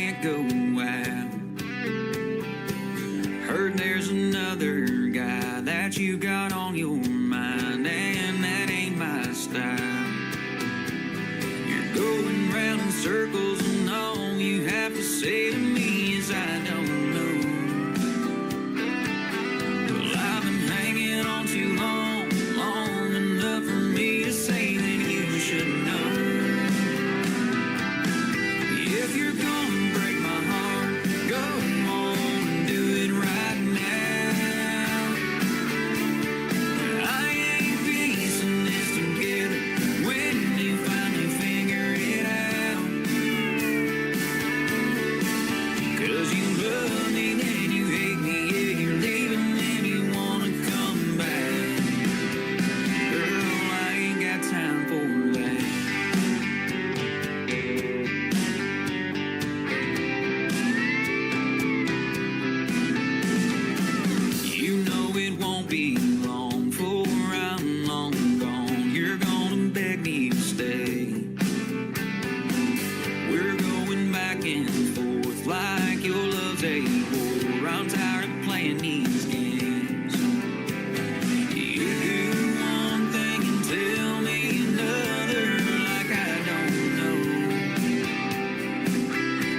can't go out. Heard there's another guy that you got on your mind, and that ain't my style. You're going round in circles, and all you have to say to me is I don't know. Well, I've been hanging on too long, long enough for me to say that you should know. If you're gonna break my heart, go on and do it right now. I ain't piecing this together when you finally figure it out. 'Cause you love me, then you hate me, yeah, you're leaving, then you wanna come back. Girl, I ain't got time for that. You know it won't be long before I'm long gone. You're gonna beg me to stay. We're going back and forth like your love's a war. I'm tired of playing these games. You do one thing and tell me another like I don't know.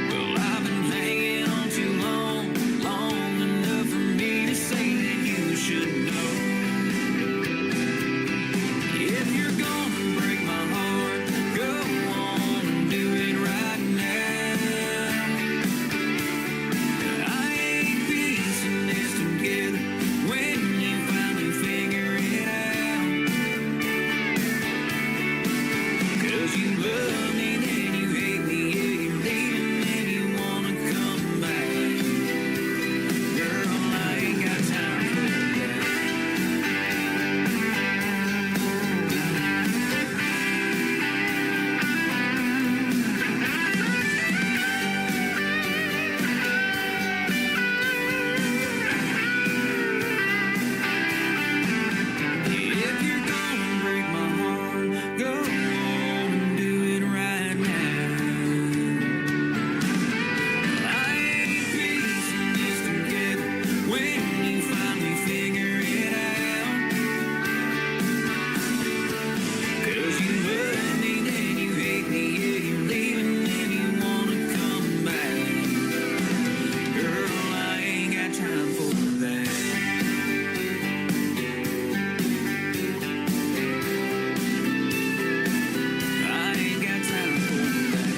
Well, I've been hanging on too long, long enough for me to say that you should know. If you're gonna break my heart, go on and do it right now. I ain't piecing this together when you finally figure it out. 'Cause you love me, then you hate me, yeah, you're leaving, then you wanna come back. Girl, I ain't got time for that. If you're gonna break my heart, go on and do it right now. I ain't piecing this together when you finally figure it out. 'Cause you love me, then you hate me, yeah, you're leaving, then you wanna come back. Girl, I ain't got time for that. I ain't got time for that.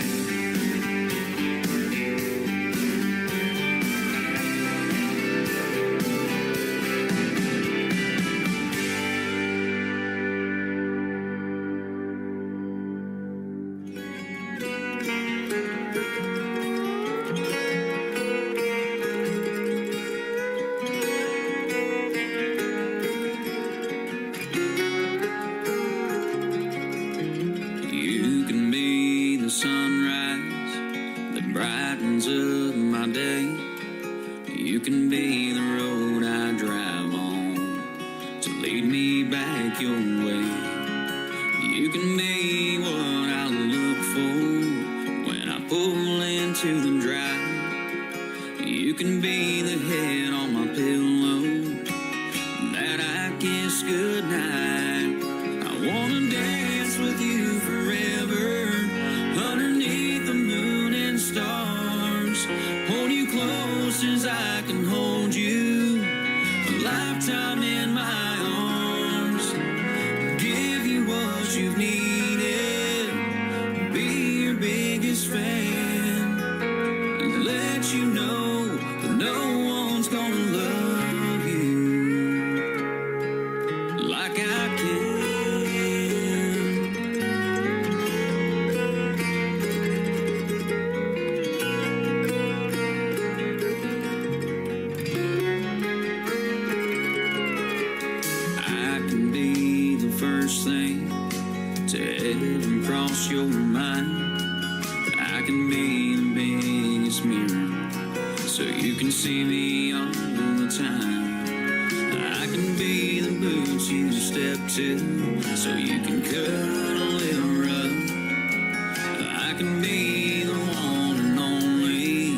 You can be the sunrise that brightens up my day. You can be the road I drive on to lead me back your way. You can be what I look for when I pull into the drive. You can be the head on my pillow that I kiss goodnight. I wanna dance with you forever underneath the moon and stars. Hold you close as I can hold you, a lifetime in my arms. Give you what you've needed, be your biggest fan, and let you know that no one's gonna love you like I can. I can be the first thing to ever cross your mind. I can be the biggest mirror so you can see me all the time. I can be the boots you step to so you can cuddle it up. I can be the one and only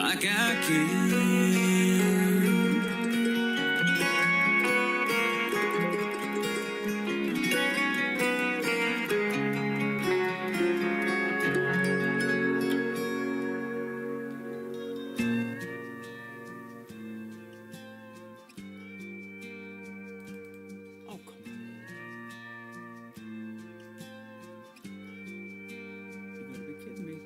like I can. Oh, come on. You gotta be kidding me.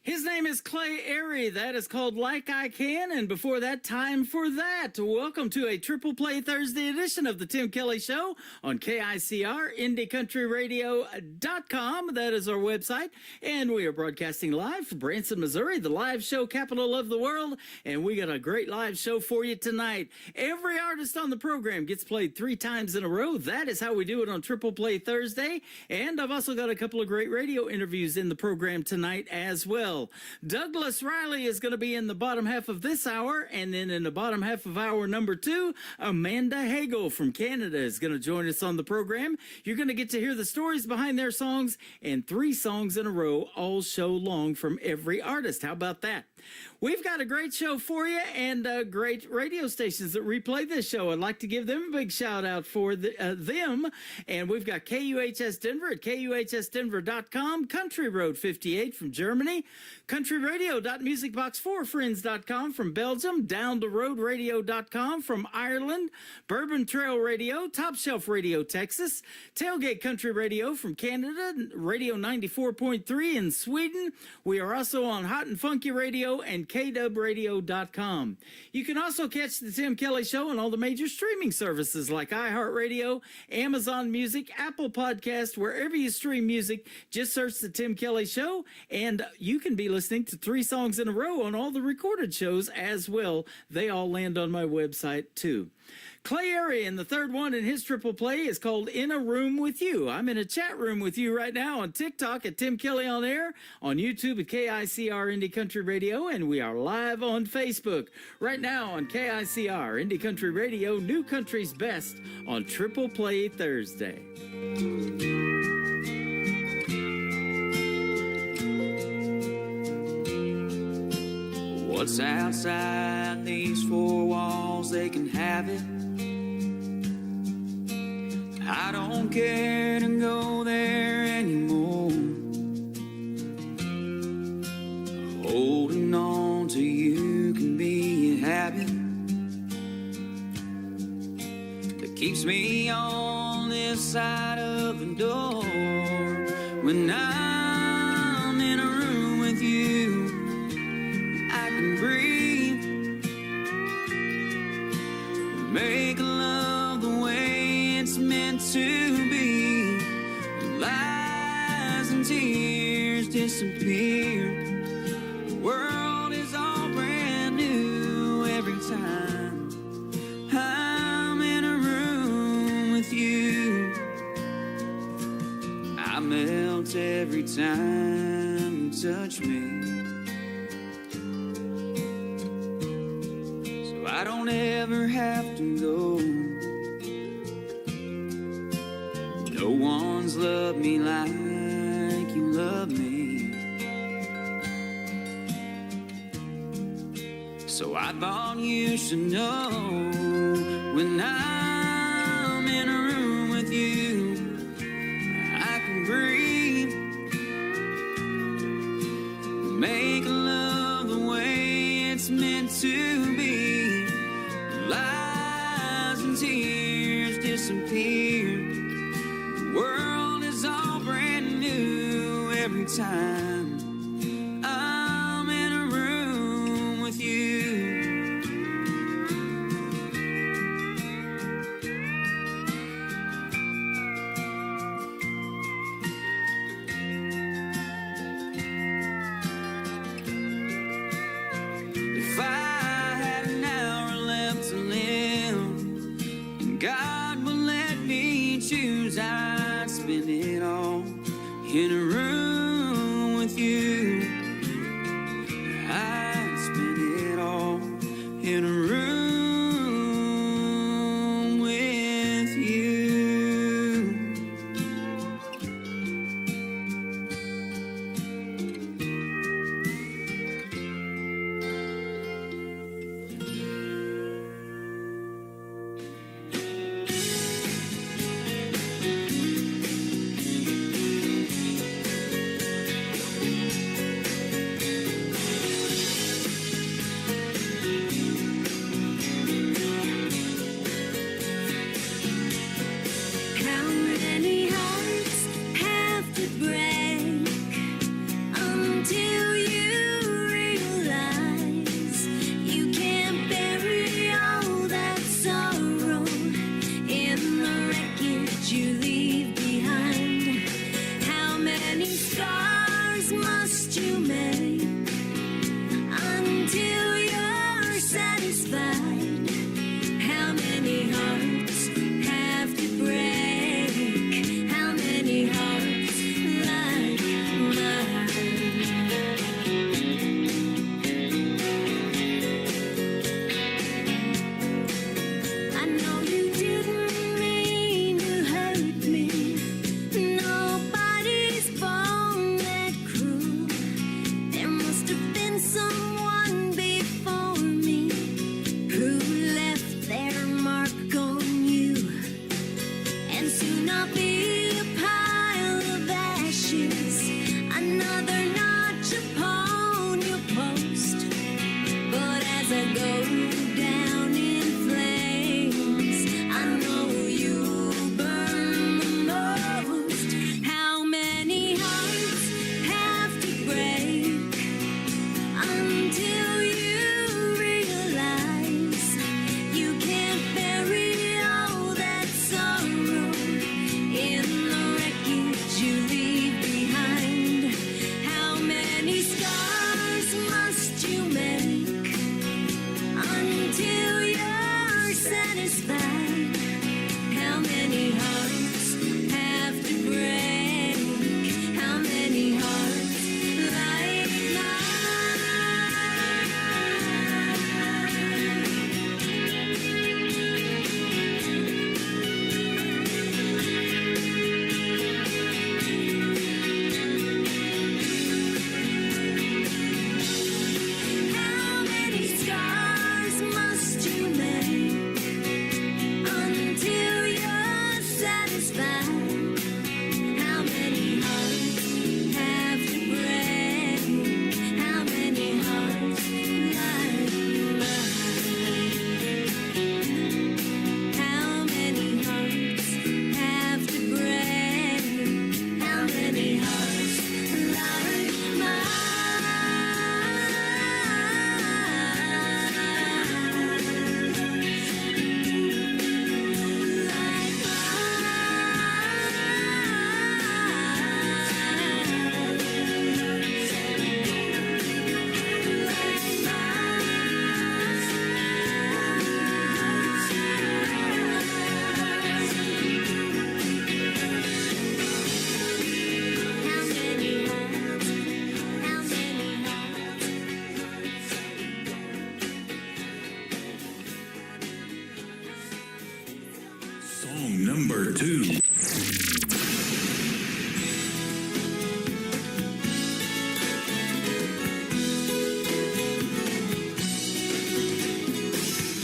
His name is Clay Airy. That is called Like I Can. And before that, Time for That. Welcome to a Triple Play Thursday edition of the Tim Kelly Show on KICR, IndieCountryRadio.com. That is our website. And we are broadcasting live from Branson, Missouri, the live show capital of the world. And we got a great live show for you tonight. Every artist on the program gets played 3 times in a row. That is how we do it on Triple Play Thursday. And I've also got a couple of great radio interviews in the program tonight as well. Douglas Riley is going to be in the bottom half of this hour, and then in the bottom half of hour number 2, Amanda Hagel from Canada is going to join us on the program. You're going to get to hear the stories behind their songs, and 3 songs in a row all show long from every artist. How about that? We've got a great show for you, and great radio stations that replay this show. I'd like to give them a big shout out for them. And we've got KUHS Denver at KUHSdenver.com, Country Road 58 from Germany, countryradio.musicbox4friends.com from Belgium, downtheroadradio.com from Ireland, Bourbon Trail Radio, Top Shelf Radio Texas, Tailgate Country Radio from Canada, Radio 94.3 in Sweden. We are also on Hot and Funky Radio and KWradio.com. You can also catch the Tim Kelly Show on all the major streaming services like iHeartRadio, Amazon Music, Apple Podcast, wherever you stream music. Just search the Tim Kelly Show, and you can be listening to 3 songs in a row on all the recorded shows as well. They all land on my website too. Clay Airy, and the third one in his triple play is called In a Room with You. I'm in a chat room with you right now on TikTok at Tim Kelly on Air, on YouTube at KICR Indie Country Radio, and we are live on Facebook right now on KICR Indie Country Radio, New Country's Best on Triple Play Thursday. What's outside these 4 walls, they can have it. I don't care to go there anymore. Holding on to you can be a habit that keeps me on this side of the door. When I'm in a room with you, I can breathe, make love the way it's meant to be. Lies and tears disappear. The world is all brand new every time I'm in a room with you. I melt every time you touch me. I don't ever have to go. No one's loved me like you love me. So I thought you should know, when I'm in a room with you, I can breathe, make love the way it's meant to be. Lies and tears disappear. The world is all brand new every time I'm in a room with you. If I had an hour left to live, and God will let me choose, I'd spend it all in a room with 2.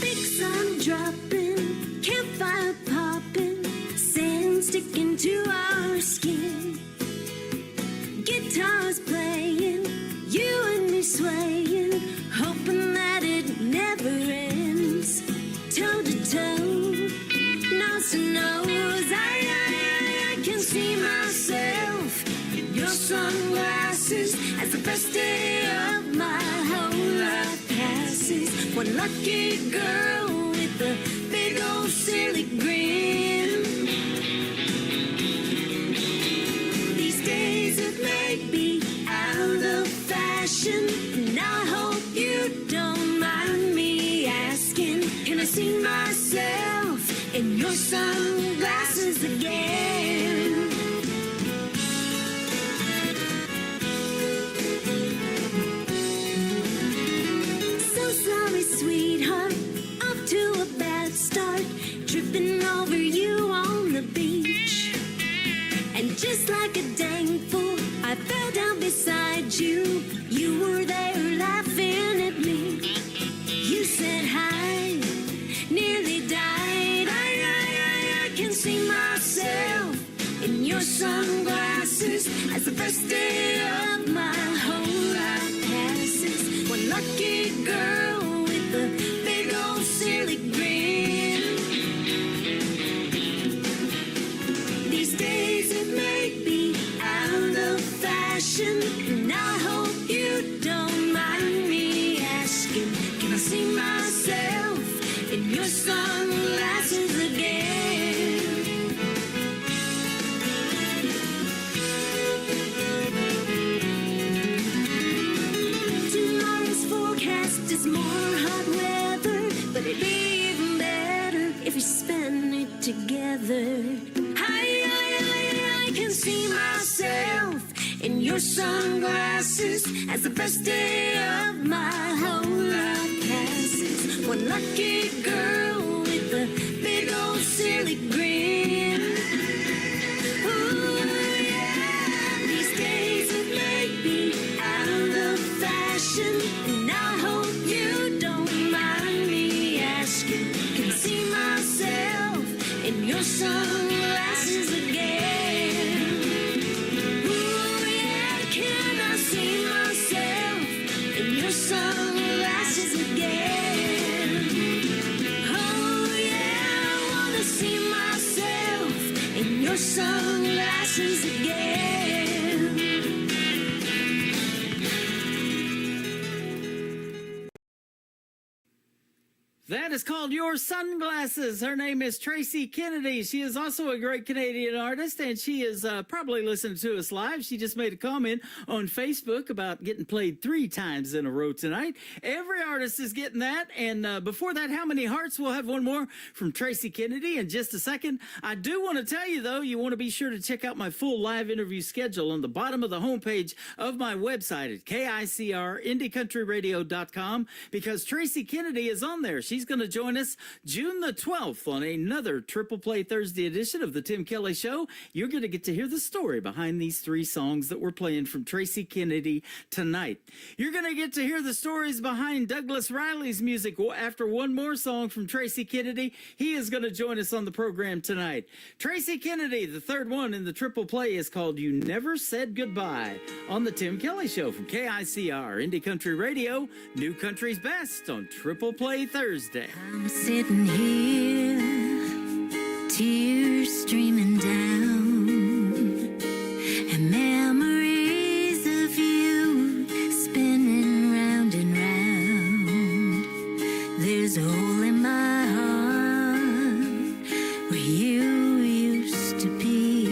Big sun dropping, campfire popping, sand sticking to our skin. Guitars playing, you and me swaying, hoping that it never ends. Toe to toe, nose to nose, I can see myself in your sunglasses as the best day of my whole life passes. One lucky girl with a big old silly grin. These days it may be out of fashion, and I hope you don't mind me asking, can I see myself in your sunglasses again? So sorry, sweetheart, off to a bad start, tripping over you on the beach. And just like a dang fool, I fell down beside you. You were there laughing at me. You said hi, nearly died. I can see myself in your sunglasses as the first day of my whole life passes. One lucky girl with a big old silly grin. These days it may be out of fashion, and I hope you don't mind me asking, can I see myself in your sunglasses again? Tomorrow's forecast is more hot weather, but it'd be even better if we spend it together. I can see myself in your sunglasses as the best day of my whole life passes. One lucky girl with a big old silly grin. Ooh, yeah. These days it may be out of fashion, and I hope you don't mind me asking, can I see myself in your sunglasses again? Ooh, yeah, can I see myself in your sunglasses again? Oh, yeah, I wanna see myself in your sunglasses again. That is called Your Sunglasses. Her name is Tracy Kennedy. She is also a great Canadian artist, and she is probably listening to us live. She just made a comment on Facebook about getting played 3 times in a row tonight. Every artist is getting that. And before that, How Many Hearts? We'll have one more from Tracy Kennedy in just a second. I do want to tell you, though, you want to be sure to check out my full live interview schedule on the bottom of the homepage of my website at KICRIndieCountryRadio.com, because Tracy Kennedy is on there. She's going to join us June the 12th on another Triple Play Thursday edition of the Tim Kelly Show. You're going to get to hear the story behind these 3 songs that we're playing from Tracy Kennedy tonight. You're going to get to hear the stories behind Douglas Riley's music after one more song from Tracy Kennedy. He is going to join us on the program tonight. Tracy Kennedy, the third one in the Triple Play, is called You Never Said Goodbye on the Tim Kelly Show from KICR Indie Country Radio, New Country's Best on Triple Play Thursday. I'm sitting here, tears streaming down, and memories of you spinning round and round. There's a hole in my heart where you used to be,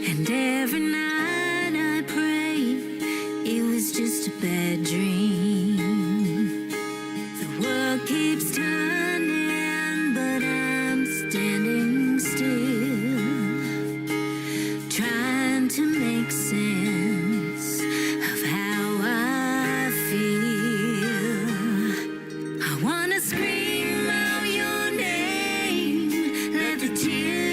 and every night I pray it was just a bad dream. The world keeps turning, but I'm standing still, trying to make sense of how I feel. I wanna scream out your name, let the tears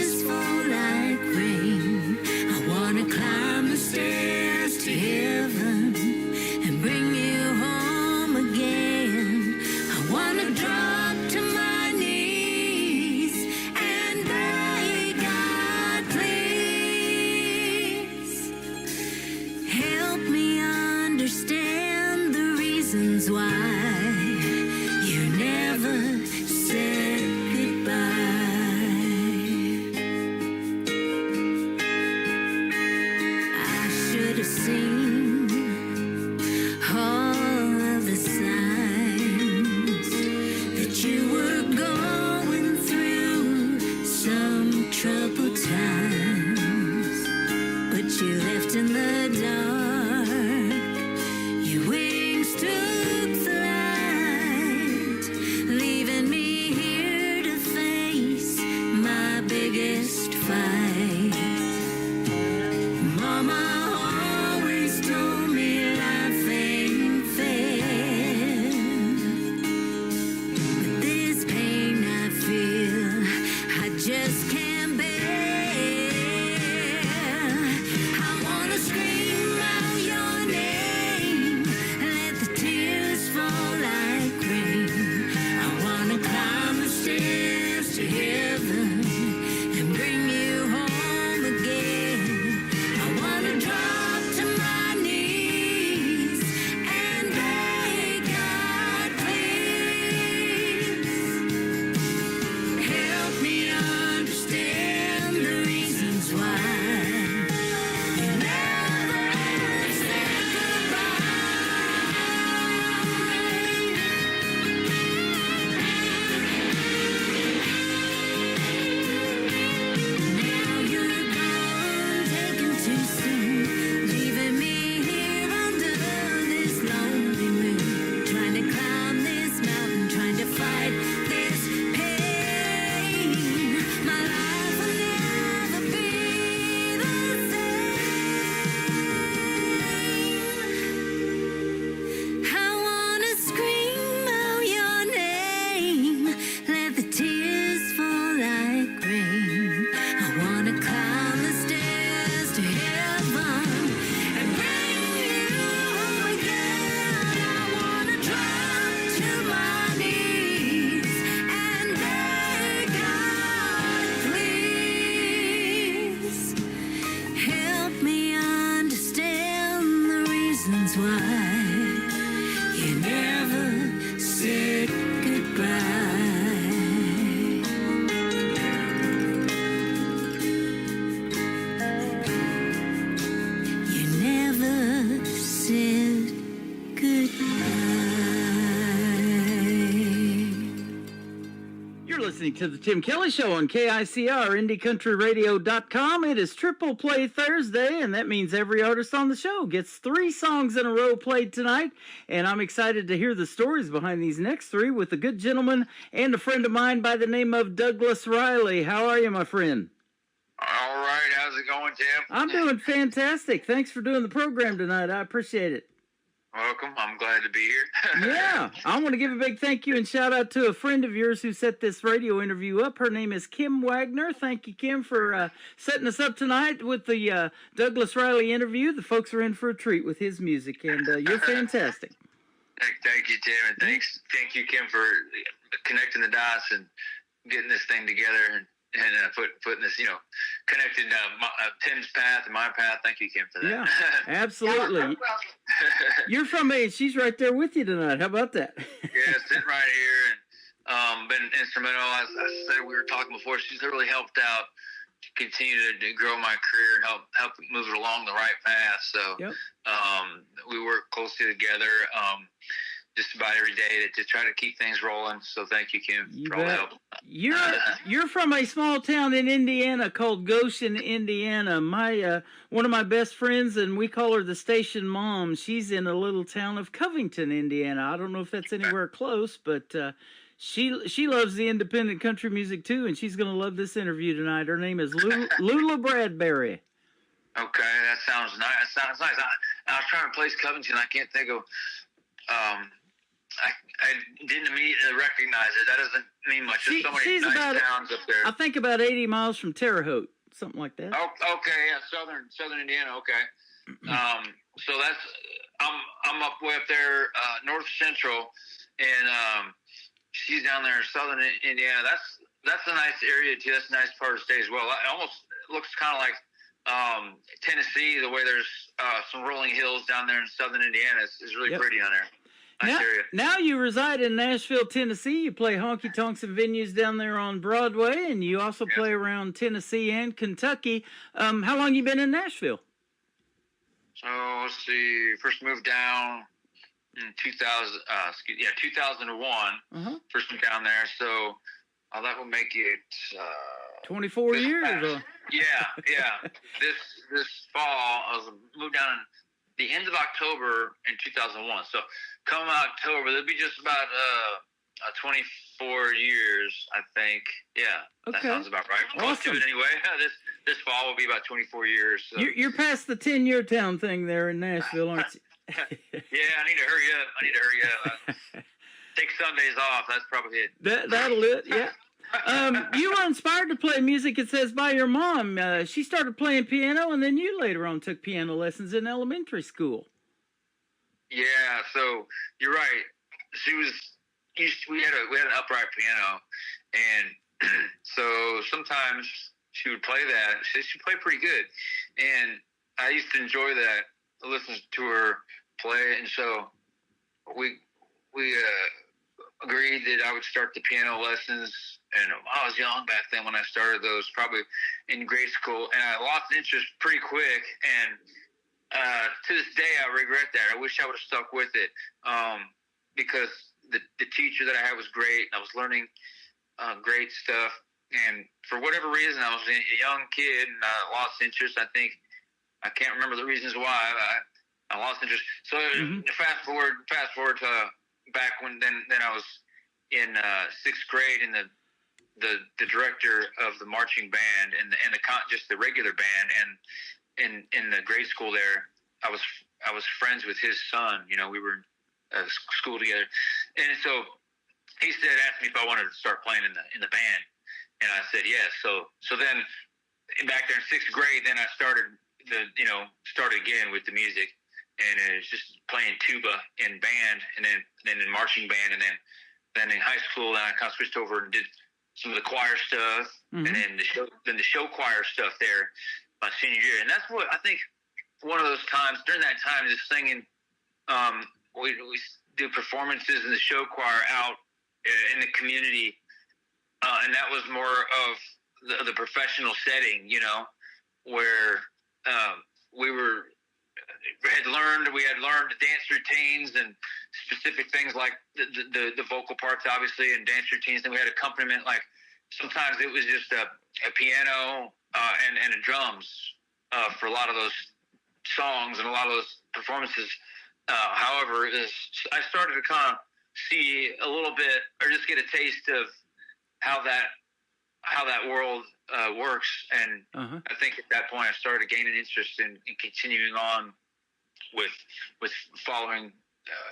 reasons why you never said goodbye. You never said goodbye. You're listening to the Tim Kelly Show on KICR, IndieCountryRadio.com. It is Triple Play Thursday, and that means every artist on the show gets 3 songs in a row played tonight. And I'm excited to hear the stories behind these next 3 with a good gentleman and a friend of mine by the name of Douglas Riley. How are you, my friend? All right, how's it going, Tim? I'm doing fantastic. Thanks for doing the program tonight. I appreciate it. Welcome. I'm glad to be here. Yeah, I want to give a big thank you and shout out to a friend of yours who set this radio interview up. Her name is Kim Wagner. Thank you, Kim, for setting us up tonight with the Douglas Riley interview. The folks are in for a treat with his music, and you're fantastic. Thank you, Tim, and thank you, Kim, for connecting the dots and getting this thing together and putting this, connecting Tim's path and my path. Thank you, Kim, for that. Yeah, absolutely. You're from Maine. She's right there with you tonight. How about that? Yeah, sitting right here and been instrumental. As I said, we were talking before. She's really helped out to continue to grow my career and help move it along the right path. So Yep. We work closely together. Just about every day to try to keep things rolling. So thank you, Kim, You for all the bet. help. You're from a small town in Indiana called Goshen, Indiana. My one of my best friends, and we call her the station mom. She's in a little town of Covington, Indiana. I don't know if that's anywhere close, but she loves the independent country music too, and she's gonna love this interview tonight. Her name is Lula Bradbury. Okay, that sounds nice. Sounds nice. I was trying to place Covington. I can't think of. I didn't immediately recognize it. That doesn't mean much. There's so many She's nice about, towns up there. I think about 80 miles from Terre Haute, something like that. Oh, okay, yeah, southern Indiana. Okay, so that's I'm up way up there, north central, and she's down there in southern Indiana. That's a nice area too. That's a nice part of the state as well. It almost looks kind of like Tennessee, the way there's some rolling hills down there in southern Indiana. It's really pretty on there. Nice area. Now you reside in Nashville, Tennessee. You play honky tonks and venues down there on Broadway, and you also play around Tennessee and Kentucky. How long you been in Nashville? So let's see. First moved down in 2001. First moved down there. So that will make it 24 years. Yeah. This fall, I was moved down in the end of October in 2001. So come October, there'll be just about 24 years, I think. Yeah, that sounds about right. Close to it anyway. This fall will be about 24 years. So. You're past the 10-year town thing there in Nashville, aren't you? Yeah, I need to hurry up. Take Sundays off. That's probably it. That'll do it. Yeah. You were inspired to play music, it says, by your mom. She started playing piano, and then you later on took piano lessons in elementary school. Yeah, so you're right. We had an upright piano, and so sometimes she would play that. She played pretty good, and I used to enjoy that, listen to her play, and so we agreed that I would start the piano lessons. And I was young back then when I started those, probably in grade school, and I lost interest pretty quick. And to this day, I regret that. I wish I would have stuck with it because the teacher that I had was great. I was learning great stuff, and for whatever reason, I was a young kid and I lost interest. I think I can't remember the reasons why I lost interest. So fast forward to back when then I was in 6th grade, and the director of the marching band and just the regular band, and in the grade school there, I was friends with his son. We were in school together, and so he asked me if I wanted to start playing in the band, and I said yes. So then back there in 6th grade, then I started again with the music, and it was just playing tuba in band, and then in marching band, and then in high school, then I kind of switched over and did some of the choir stuff, and then the show choir stuff there my senior year. And that's what I think, one of those times during that time, just singing we do performances in the show choir out in the community, and that was more of the professional setting, you know, where we had learned dance routines and specific things like the vocal parts, obviously, and dance routines. And we had accompaniment, like sometimes it was just a piano and a drums for a lot of those songs and a lot of those performances. However, I started to kind of see a little bit, or just get a taste of how that world works, and I think at that point I started gaining interest in continuing on with following,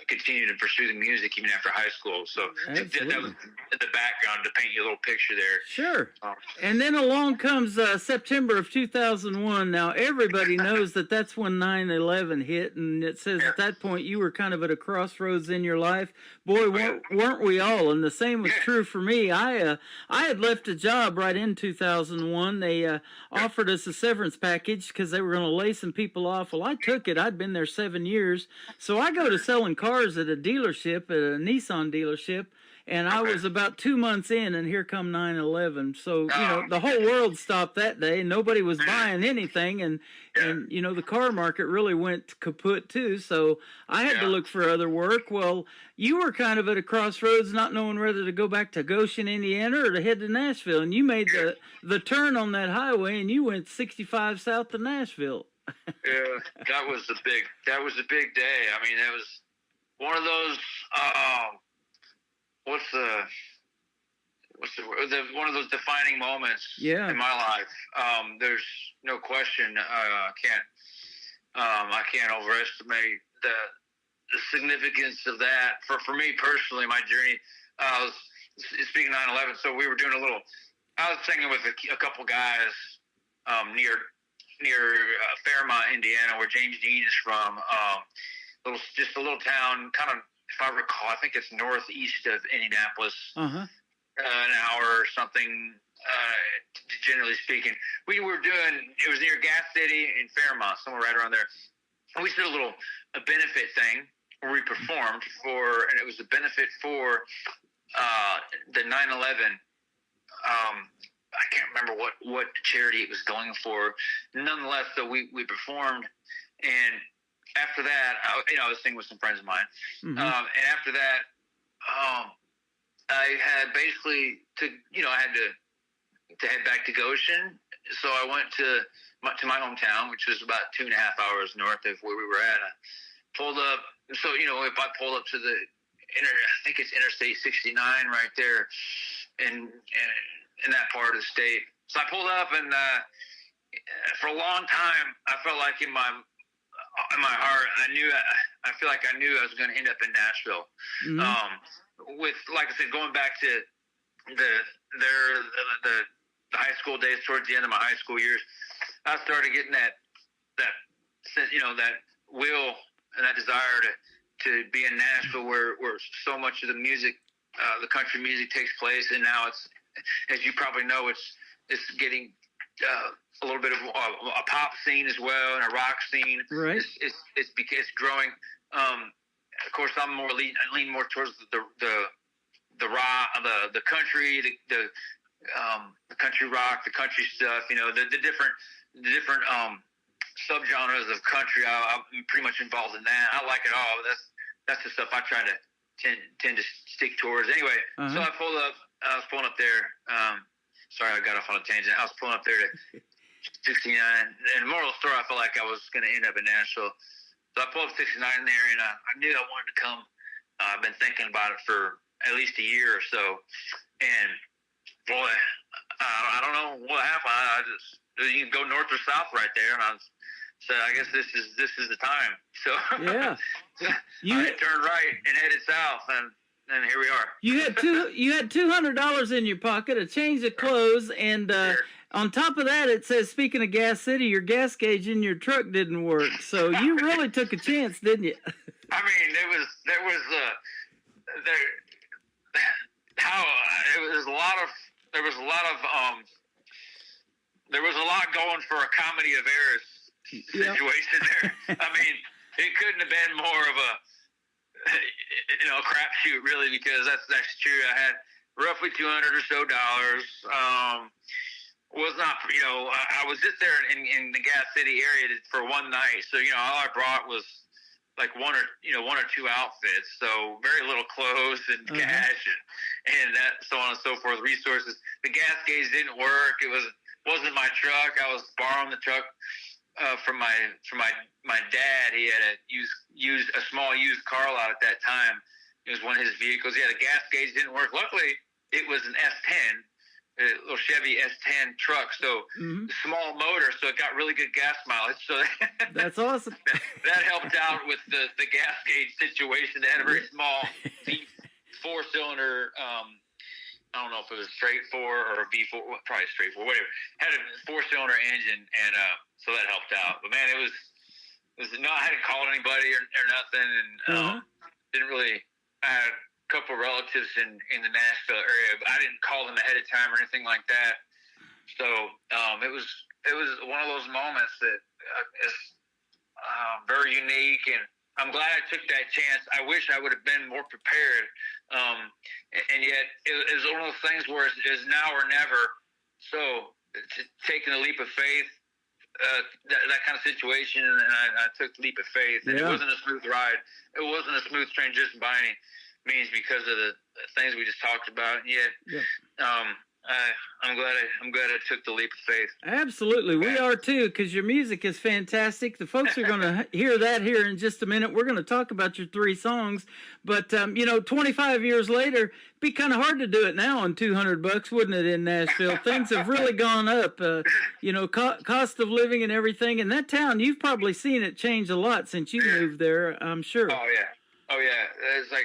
continue to pursue the music even after high school. So that was the background to paint you a little picture there. Sure. And then along comes September of 2001. Now, everybody knows that that's when 9/11 hit, and it says at that point you were kind of at a crossroads in your life. Boy, weren't we all? And the same was true for me. I had left a job right in 2001. They offered us a severance package because they were going to lay some people off. Well, I took it. I'd been there 7 years. So I go to selling cars at a dealership, at a Nissan dealership, and I was about 2 months in, and here come 9/11. So, you know, the whole world stopped that day. Nobody was buying anything, and you know, the car market really went kaput too. So I had to look for other work. Well, you were kind of at a crossroads, not knowing whether to go back to Goshen, Indiana, or to head to Nashville. And you made the turn on that highway, and you went 65 south to Nashville. Yeah, that was a big day. I mean, that was one of those. What's the one of those defining moments in my life. There's no question. I can't overestimate the significance of that for me personally. My journey. Speaking of 9/11, so we were doing I was singing with a couple guys near Fairmont, Indiana, where James Dean is from. Just a little town, kind of, if I recall, I think it's northeast of Indianapolis, an hour or something, generally speaking. It was near Gas City in Fairmont, somewhere right around there. And we did a benefit thing where we performed and it was a benefit for the 9/11. I can't remember what charity it was going for. Nonetheless, though, we performed, and after that, I was singing with some friends of mine. And after that, I had basically I had to head back to Goshen. So I went to my hometown, which was about 2.5 hours north of where we were at. I pulled up. So, if I pulled up to I think it's Interstate 69 right there in that part of the state. So I pulled up, and for a long time, I felt like in my heart, I feel like I knew I was going to end up in Nashville. With, like I said, going back to the high school days, towards the end of my high school years, I started getting that will and that desire to be in Nashville, where so much of the music, the country music, takes place. And now it's, as you probably know, it's getting a little bit of a pop scene as well, and a rock scene. Right. It's growing. Of course, I lean more towards the rock, the country, the country rock, the country stuff. The different subgenres of country. I'm pretty much involved in that. I like it all. But that's the stuff I try to tend to stick towards. Anyway, so I was pulling up there. Sorry, I got off on a tangent. I was pulling up there to 69. And moral story, I felt like I was going to end up in Nashville. So I pulled up 69 there, and I knew I wanted to come. I've been thinking about it for at least a year or so. And, boy, I don't know what happened. You can go north or south right there. And I said, I guess this is the time. So I turned right and headed south, and here we are. You had $200 in your pocket, a change of clothes, and on top of that, it says, speaking of Gas City, your gas gauge in your truck didn't work. So you really took a chance, didn't you? I mean, there was a lot going for a comedy of errors situation there. I mean, it couldn't have been more of crapshoot really, because that's true. I had roughly $200 or so. Was not, I was just there in the Gas City area for one night, so all I brought was like one or two outfits, so very little clothes and cash and that, so on and so forth. Resources. The gas gauge didn't work. It wasn't my truck. I was borrowing the truck from my dad. He had a small used car lot at that time. It was one of his vehicles. Yeah, the gas gauge didn't work. Luckily, it was an S10. A little Chevy S10 truck, so small motor, so it got really good gas mileage. So that's awesome. That helped out with the gas gauge situation. They had a very small four-cylinder. I don't know if it was straight four or a V4, probably straight four, whatever. Had a four-cylinder engine, and so that helped out. But man, it was no, I hadn't called anybody or nothing, and didn't really. I had couple relatives in the Nashville area, but I didn't call them ahead of time or anything like that. So it was one of those moments that is very unique, and I'm glad I took that chance. I wish I would have been more prepared, and yet it was one of those things where it's now or never. So taking a leap of faith, that kind of situation, and I took the leap of faith, and it wasn't a smooth ride. It wasn't a smooth transition by any means because of the things we just talked about. And yet, I'm glad I took the leap of faith. Absolutely, we are too, because your music is fantastic. The folks are going to hear that here in just a minute. We're going to talk about your 3 songs, but 25 years later, it'd be kind of hard to do it now on $200, wouldn't it? In Nashville, things have really gone up. Cost of living and everything. In that town, you've probably seen it change a lot since you moved there. I'm sure. Oh yeah. It's like.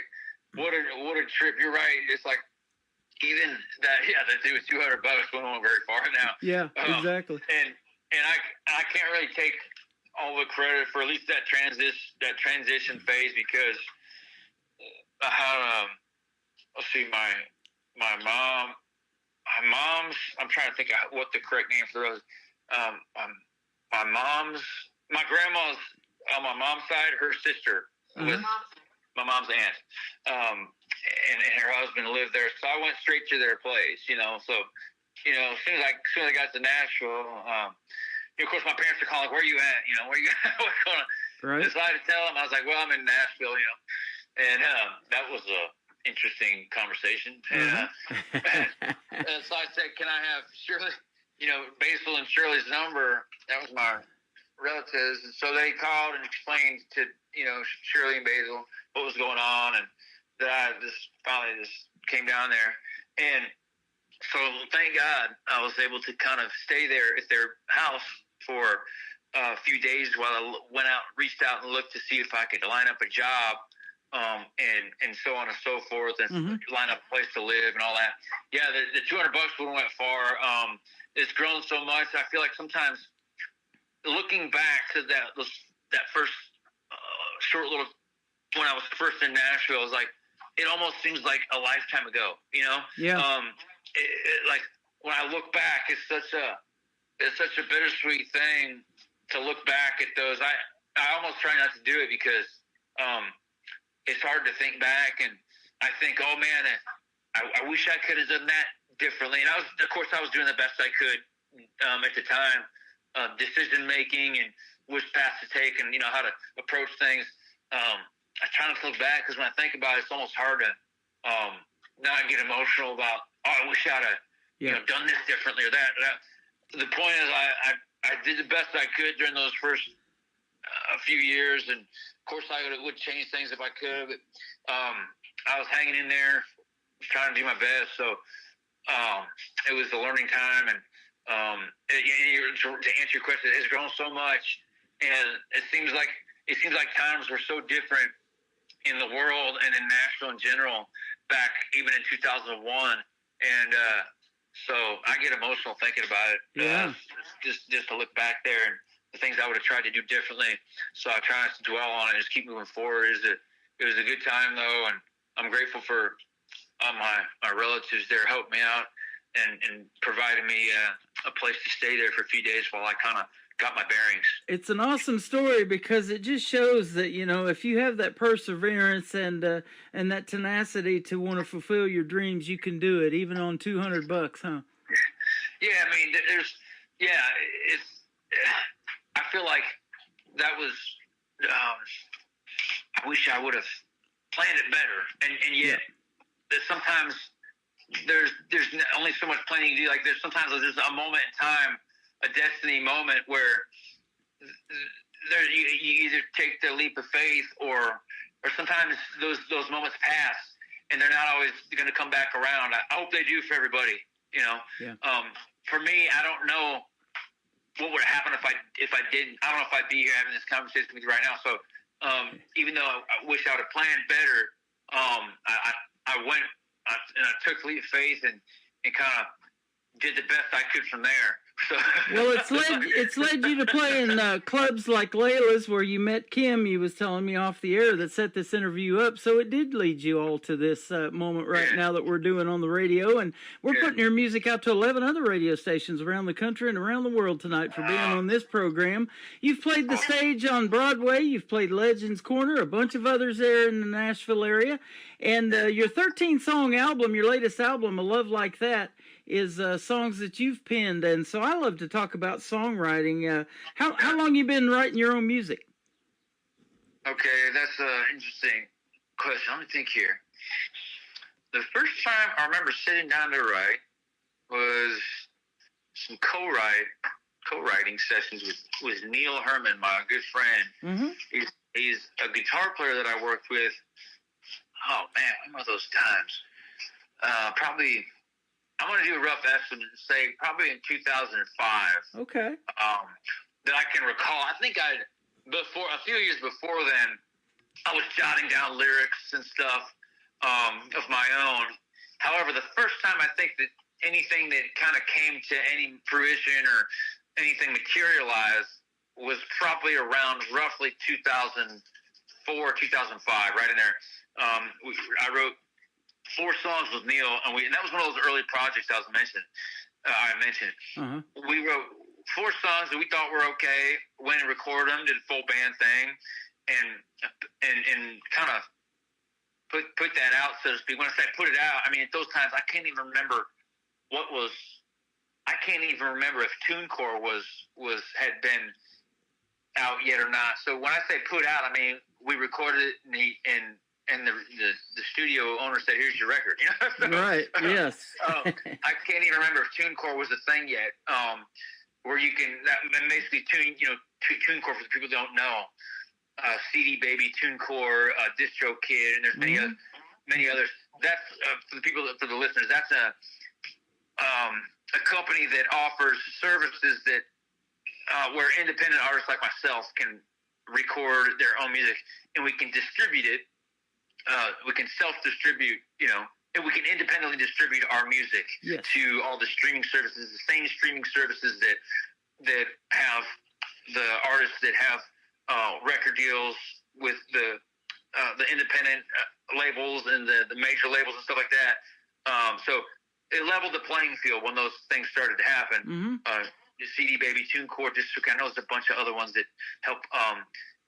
What a trip! You're right. It's like even that. Yeah, that it was $200 went on very far now. Yeah, exactly. And I can't really take all the credit for at least that transition phase, because I had let's see, my mom's. I'm trying to think of what the correct name for those. My grandma's on my mom's side. Her sister was my mom's aunt, and her husband lived there. So I went straight to their place, So, as soon as I got to Nashville, of course, my parents are calling, "Where are you at? Where you at? What's going on?" Right. I decided to tell them. I was like, "Well, I'm in Nashville, and that was a interesting conversation. And so I said, "Can I have Shirley, Basil and Shirley's number?" That was my relatives, and so they called and explained to Shirley and Basil what was going on, and that I finally came down there. And so thank God I was able to kind of stay there at their house for a few days while I reached out and looked to see if I could line up a job, and so on and so forth, and line up a place to live and all that. Yeah, the $200 wouldn't went far. It's grown so much. I feel like sometimes looking back to that first short little, when I was first in Nashville, it was like, it almost seems like a lifetime ago, Yeah. Like when I look back, it's such a bittersweet thing to look back at those. I almost try not to do it because it's hard to think back, and I think, oh man, I wish I could have done that differently. And I was doing the best I could at the time, decision making and which path to take, and how to approach things. I try not to look back, because when I think about it, it's almost hard to not get emotional about, I wish I'd have done this differently or that. The point is, I did the best I could during those first few years, and of course I would change things if I could. But I was hanging in there, trying to do my best. So it was a learning time, and to answer your question, it's grown so much, and it seems like times were so different in the world and in Nashville in general back even in 2001, and so I get emotional thinking about it. Just to look back there and the things I would have tried to do differently. So I try not to dwell on it and just keep moving forward. It was a good time though, and I'm grateful for my relatives there helped me out and provided me a place to stay there for a few days while I kind of got my bearings. It's an awesome story because it just shows that, you know, if you have that perseverance and that tenacity to want to fulfill your dreams, you can do it even on $200, huh? Yeah, I mean, it's. I feel like that was. I wish I would have planned it better, and yet sometimes there's only so much planning you do. Like there's sometimes there's a moment in time, a destiny moment where you either take the leap of faith or sometimes those moments pass and they're not always going to come back around. I hope they do for everybody. You know, for me, I don't know what would happen if I didn't. I don't know if I'd be here having this conversation with you right now. So even though I wish I would have planned better, I went and I took the leap of faith and kind of did the best I could from there. So. Well, it's led you to play in clubs like Layla's, where you met Kim. You was telling me off the air that set this interview up. So it did lead you all to this moment right now that we're doing on the radio, and we're putting your music out to 11 other radio stations around the country and around the world tonight for being on this program. You've played the stage on Broadway. You've played Legends Corner, a bunch of others there in the Nashville area, and your 13-song album, your latest album, A Love Like That, is songs that you've penned, and so I love to talk about songwriting. How long you been writing your own music? Okay, that's an interesting question. Let me think here. The first time I remember sitting down to write was some co-writing sessions with Neil Herman, my good friend. Mm-hmm. He's a guitar player that I worked with. Oh man, when were those times? Probably. I'm going to do a rough estimate and say probably in 2005. Okay. That I can recall. I think a few years before then, I was jotting down lyrics and stuff of my own. However, the first time I think that anything that kind of came to any fruition or anything materialized was probably around roughly 2004, 2005, right in there. I wrote 4 songs with Neil, and that was one of those early projects I mentioned. Uh-huh. We wrote 4 songs that we thought were okay, went and recorded them, did a full band thing, and kind of put that out, so to speak. When I say put it out, I mean at those times I can't even remember if TuneCore had been out yet or not. So when I say put out, I mean we recorded it and the studio owner said, "Here's your record." You know? So, right. Yes. I can't even remember if TuneCore was a thing yet. Where you can basically TuneCore for the people who don't know, CD Baby, TuneCore, DistroKid, and there's many others. That's for the listeners. That's a company that offers services that where independent artists like myself can record their own music, and we can distribute it. We can self-distribute, and we can independently distribute our music to all the streaming services, the same streaming services that have the artists that have record deals with the independent labels and the major labels and stuff like that. So it leveled the playing field when those things started to happen. Mm-hmm. CD Baby, TuneCore, DistroKid, I know there's a bunch of other ones that help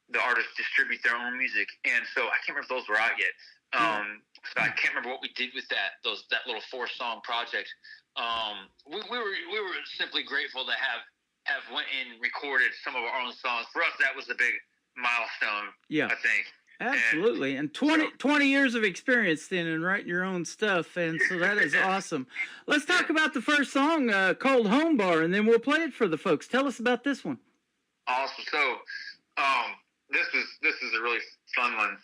the artists distribute their own music, and so I can't remember if those were out yet. So I can't remember what we did with that little 4-song project. We were simply grateful to have went and recorded some of our own songs. For us, that was a big milestone. Yeah, I think. Absolutely, and 20 years of experience then in writing your own stuff, and so that is awesome. Let's talk about the first song, called Home Bar, and then we'll play it for the folks. Tell us about this one. Awesome. So, this is a really fun one.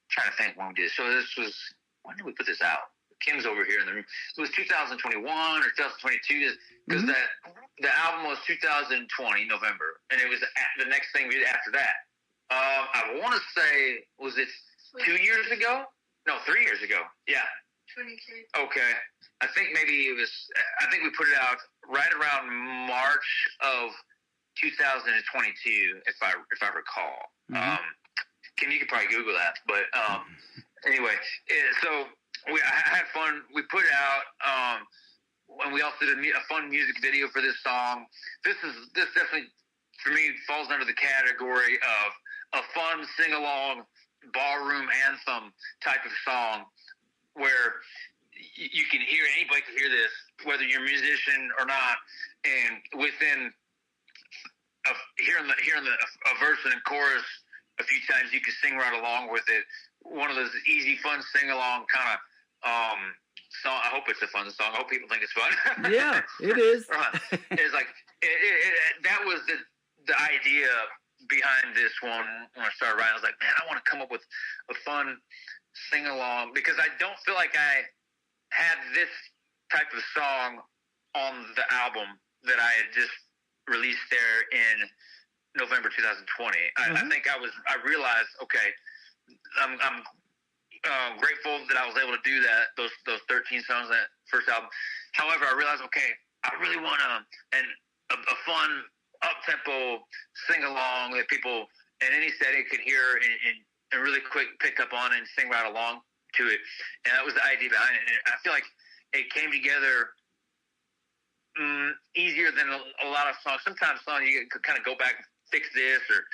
Trying to think when we did. So when did we put this out? Kim's over here in the room. It was 2021 or 2022 because the album was 2020 November, and it was the next thing we did after that. I want to say, was it 2 years ago? No, 3 years ago. Yeah. 22. Okay. I think maybe I think we put it out right around March of 2022, if I recall. Mm-hmm. Kim, you could probably Google that. But anyway, so I had fun. We put it out. and we also did a fun music video for this song. This definitely, for me, falls under the category of a fun sing-along ballroom anthem type of song where you can hear, anybody can hear this, whether you're a musician or not, and within hearing a verse and a chorus a few times, you can sing right along with it. One of those easy, fun sing-along kind of song. I hope it's a fun song. I hope people think it's fun. Yeah, it is. It's like that was the idea behind this one when I started writing. I was like, man, I want to come up with a fun sing-along because I don't feel like I had this type of song on the album that I had just released there in November 2020. I think I realized, okay, I'm grateful that I was able to do that, those 13 songs on that first album. However, I realized, okay, I really want a fun, up-tempo sing-along that people in any setting could hear and really quick pick up on and sing right along to it. And that was the idea behind it. And I feel like it came together easier than a lot of songs. Sometimes songs you could kind of go back and fix this or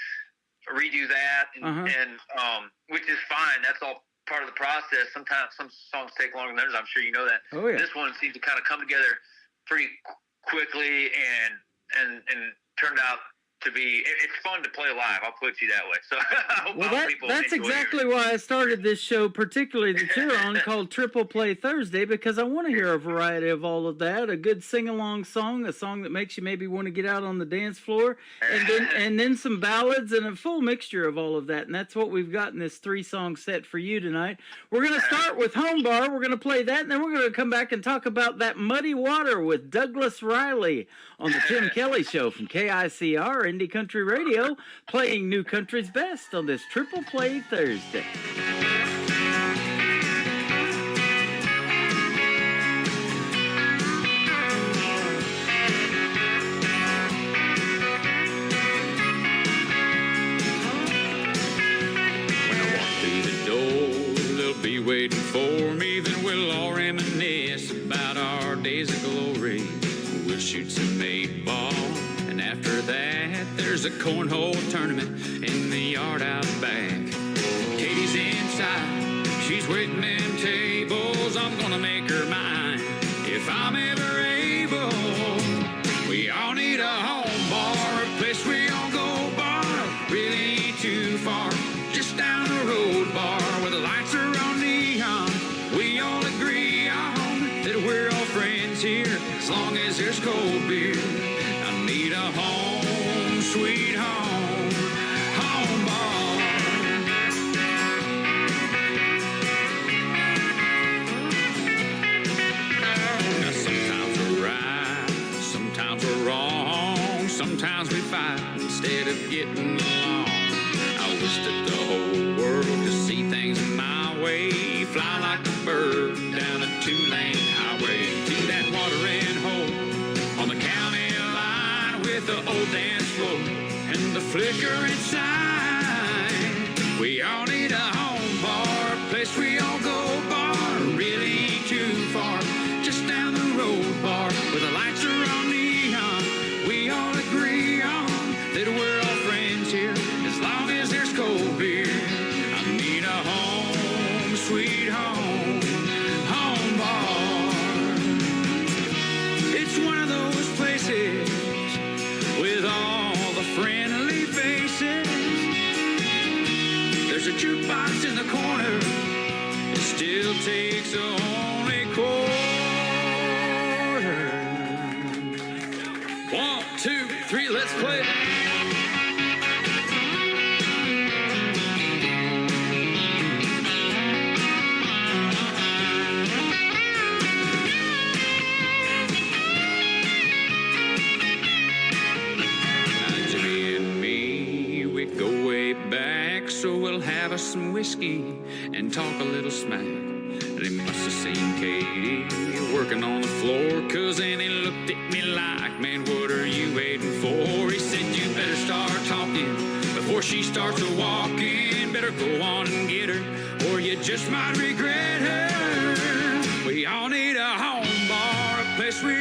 redo that, and which is fine. That's all part of the process. Sometimes some songs take longer than others. I'm sure you know that. Oh, yeah. This one seemed to kind of come together pretty quickly and turned out to be. It's fun to play live. I'll put you that way. So I hope that's exactly why I started this show, particularly that you're on, called Triple Play Thursday, because I want to hear a variety of all of that. A good sing-along song, a song that makes you maybe want to get out on the dance floor, and then some ballads and a full mixture of all of that. And that's what we've got in this 3-song set for you tonight. We're going to start with Home Bar. We're going to play that, and then we're going to come back and talk about that Muddy Water with Douglas Riley on the Tim Kelly Show from KICR Indie Country Radio, playing New Country's best on this Triple Play Thursday. When I walk through the door, they'll be waiting for me. Then we'll all reminisce about our days of glory. We'll shoot some 8-ball. And after that, there's a cornhole tournament in the yard out back. Katie's inside, she's waiting them tables. I'm gonna make her mine if I'm ever able. We all need a home bar, a place we all go bar. Really ain't too far, just down the road bar where the lights are on neon. We all agree on that we're all friends here as long as there's cold beer. Need a home, sweet home, home bar. Now sometimes we're right, sometimes we're wrong, sometimes we fight instead of getting along. I wish that the whole world could see things my way, fly like a bird down a 2-lane highway to that watering hole on the county with the old dance floor and the flickering sign. We all need a home bar, a place we all go bar. Really ain't too far, just down the road bar where the lights are on neon. We all agree on that we're all friends here as long as there's cold beer. I need a home, sweet home, home bar. It's one of those places with all the friendly faces. There's a jukebox in the corner, it still takes only quarter. 1, 2, 3, let's play. So we'll have us some whiskey and talk a little smack. They must have seen Katie working on the floor, cause then he looked at me like, man, what are you waiting for? He said, you better start talking before she starts to walking. Better go on and get her, or you just might regret her. We all need a home bar, a place we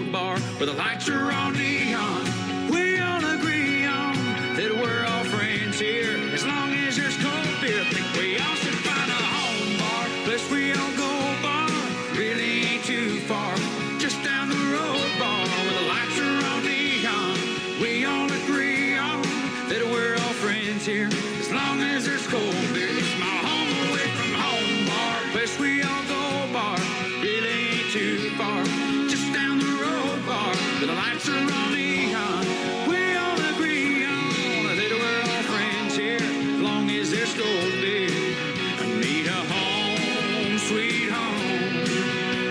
old bar where the lights are all neon. We all agree on that we're all friends here as long as there's cold beer. Think we all should find a home bar, place we all go bar. Really ain't too far, just down the road bar where the lights are all neon. We all agree on that we're all friends here as long as there's cold beer. It's my home away from home bar, place we all go bar. Really ain't too far, just down the road bar where the lights are all neon. We all agree on that we're all friends here as long as there's cold beer. I need a home, sweet home.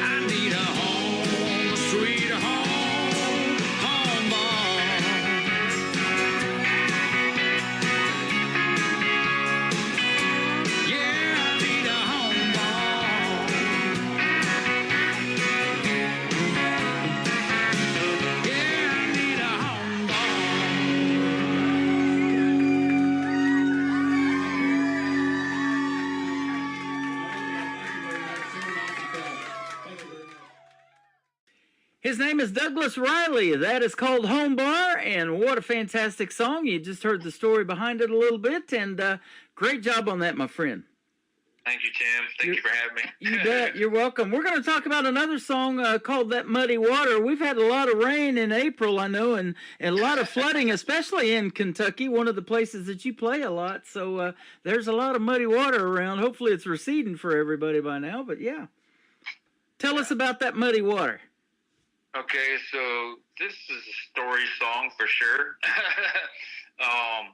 I need a home, sweet home, home bar. Yeah, I need a home bar. Yeah, I need a home bar. His name is Douglas Riley. That is called Home Bar, and what a fantastic song. You just heard the story behind it a little bit, and great job on that, my friend. Thank you, Tim. Thank you for having me. You bet. You're welcome. We're going to talk about another song called That Muddy Water. We've had a lot of rain in April, I know, and a lot of flooding, especially in Kentucky, one of the places that you play a lot. So there's a lot of muddy water around. Hopefully it's receding for everybody by now, but yeah. Tell us about That Muddy Water. Okay, so this is a story song for sure. I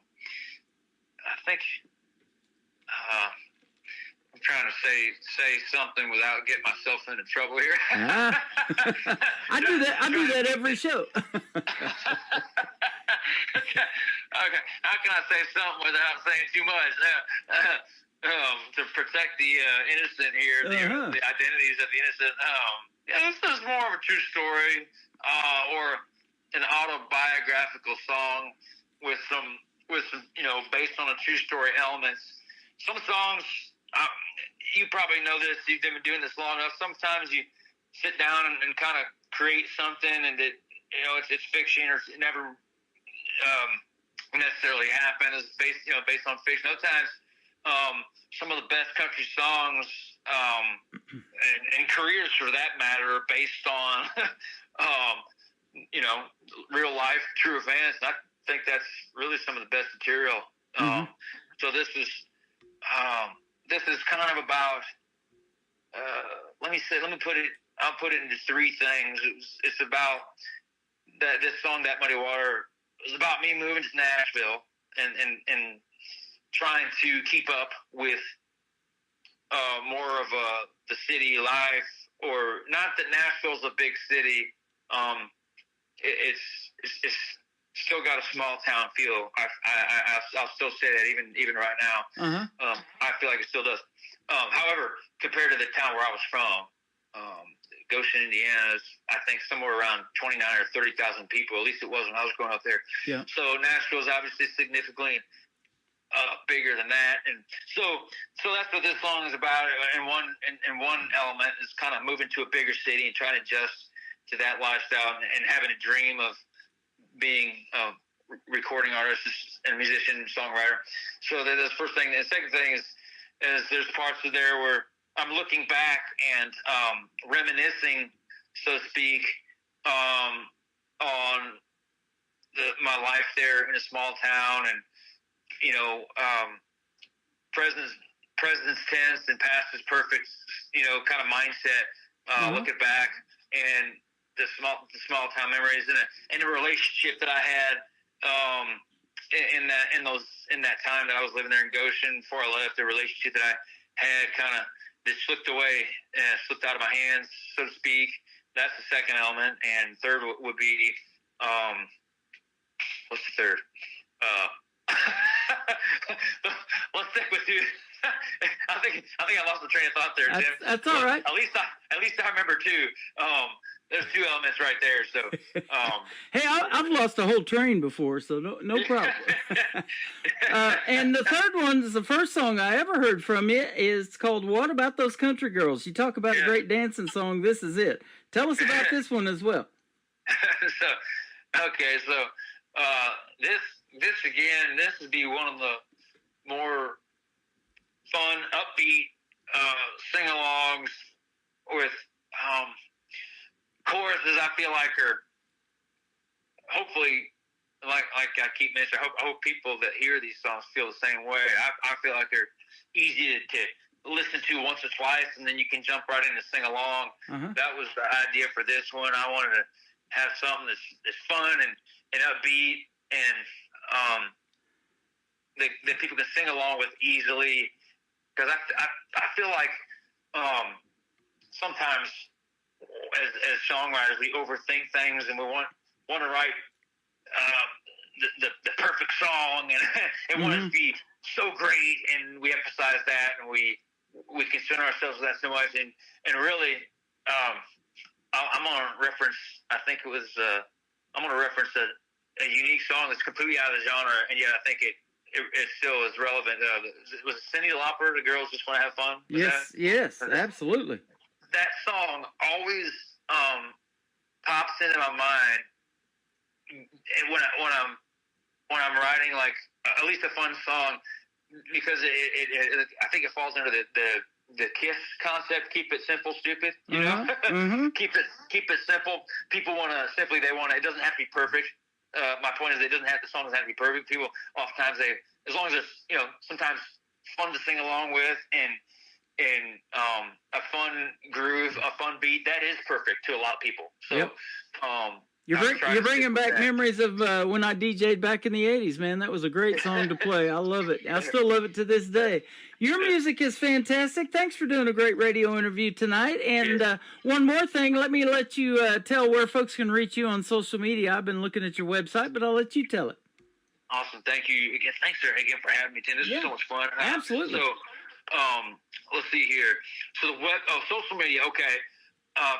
think I'm trying to say something without getting myself into trouble here. I do that. I do that every show. Okay, how can I say something without saying too much? To protect the innocent here, the identities of the innocent. Yeah, this is more of a true story or an autobiographical song with some based on a true story elements. Some songs, you probably know this. You've been doing this long enough. Sometimes you sit down and kind of create something, and it's fiction or it never necessarily happens. It's based on fiction. Other times, some of the best country songs and careers, for that matter, are based on real life, true events. And I think that's really some of the best material. So this is kind of about. I'll put it into three things. It's about this song, That Muddy Water, is about me moving to Nashville and trying to keep up with more of the city life, or not that Nashville's a big city. It's still got a small town feel. I'll still say that even right now. I feel like it still does. However, compared to the town where I was from, Goshen, Indiana, is I think somewhere around 29 or 30,000 people. At least it was when I was growing up there. Yeah. So Nashville is obviously significantly bigger than that, and so that's what this song is about. And one element is kind of moving to a bigger city and trying to adjust to that lifestyle, and having a dream of being a recording artist and musician, songwriter. So that's the first thing. And the second thing is there's parts of there where I'm looking back and reminiscing, so to speak, on my life there in a small town, and presence tense and past is perfect, kind of mindset. Looking back and the small town memories and a relationship that I had in that time that I was living there in Goshen before I left. The relationship that I had kind of just slipped away and slipped out of my hands, so to speak. That's the second element. And third would be what's the third? Let's stick with you. I think I lost the train of thought there, Tim. That's all right. At least I remember two. There's two elements right there. So, hey, I've lost a whole train before, so no problem. And the third one is the first song I ever heard from you. Is called "What About Those Country Girls." You talk about a great dancing song. This is it. Tell us about this one as well. So, okay, so this again, this would be one of the more fun, upbeat sing-alongs with choruses. I feel like are hopefully, like I keep mentioning, I hope people that hear these songs feel the same way. I feel like they're easy to listen to once or twice, and then you can jump right in and sing along. That was the idea for this one. I wanted to have something that's fun and upbeat, and that people can sing along with easily. Because I feel like sometimes as songwriters we overthink things, and we want to write the perfect song, and want it to be so great, and we emphasize that, and we concern ourselves with that so much, and really I'm going to reference, I think it was I'm going to reference a unique song that's completely out of the genre, and yet I think it still is relevant. Was it Cyndi Lauper, The Girls Just Want to Have Fun? Yes, absolutely. That song always pops into my mind when I'm writing, like, at least a fun song, because I think it falls under the KISS concept. Keep it simple, stupid. You know, keep it simple. People want to simply, it doesn't have to be perfect. My point is, the song doesn't have to be perfect. People oftentimes as long as it's sometimes fun to sing along with, and a fun groove, a fun beat, that is perfect to a lot of people. So, You're bringing back memories of when I DJ'd back in the 80s, man. That was a great song to play. I love it. I still love it to this day. Your music is fantastic. Thanks for doing a great radio interview tonight. And one more thing, let you tell where folks can reach you on social media. I've been looking at your website, but I'll let you tell it. Awesome. Thank you again. Thanks again for having me, Tim. This is so much fun. Absolutely. So, let's see here. So social media. Okay.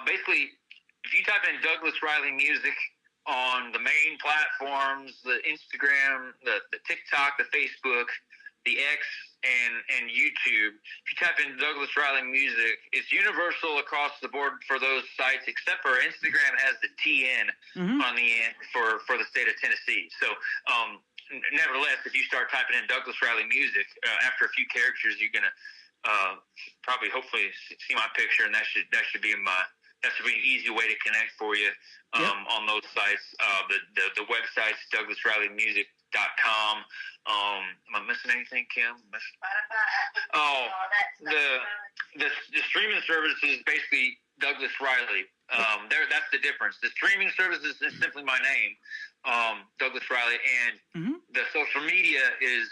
Basically, if you type in Douglas Riley Music on the main platforms, the Instagram, the TikTok, the Facebook, the X, and YouTube, if you type in Douglas Riley Music, it's universal across the board for those sites, except for Instagram has the TN on the end for the state of Tennessee. So, nevertheless, if you start typing in Douglas Riley Music, after a few characters, you're gonna hopefully see my picture, and that should be that should be an easy way to connect for you on those sites. The website's DouglasRileyMusic.com. Am I missing anything, Kim? The streaming service is basically Douglas Riley. That's the difference. The streaming service is simply my name, Douglas Riley, and the social media is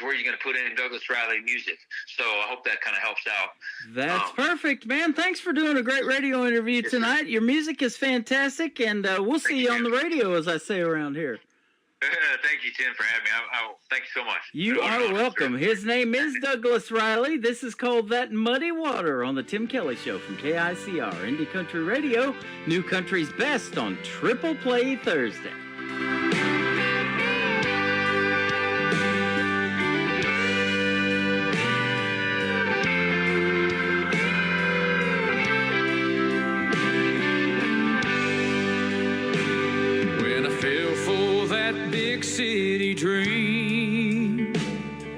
where you're going to put in Douglas Riley Music. So I hope that kind of helps out. That's perfect, man. Thanks for doing a great radio interview tonight. Your music is fantastic, and we'll see you on the radio, as I say around here. Thank you, Tim, for having me. Thank you so much. You are welcome. His name is Douglas Riley. This is called That Muddy Water on the Tim Kelly Show from KICR, Indie Country Radio, New Country's Best on Triple Play Thursday. City dream,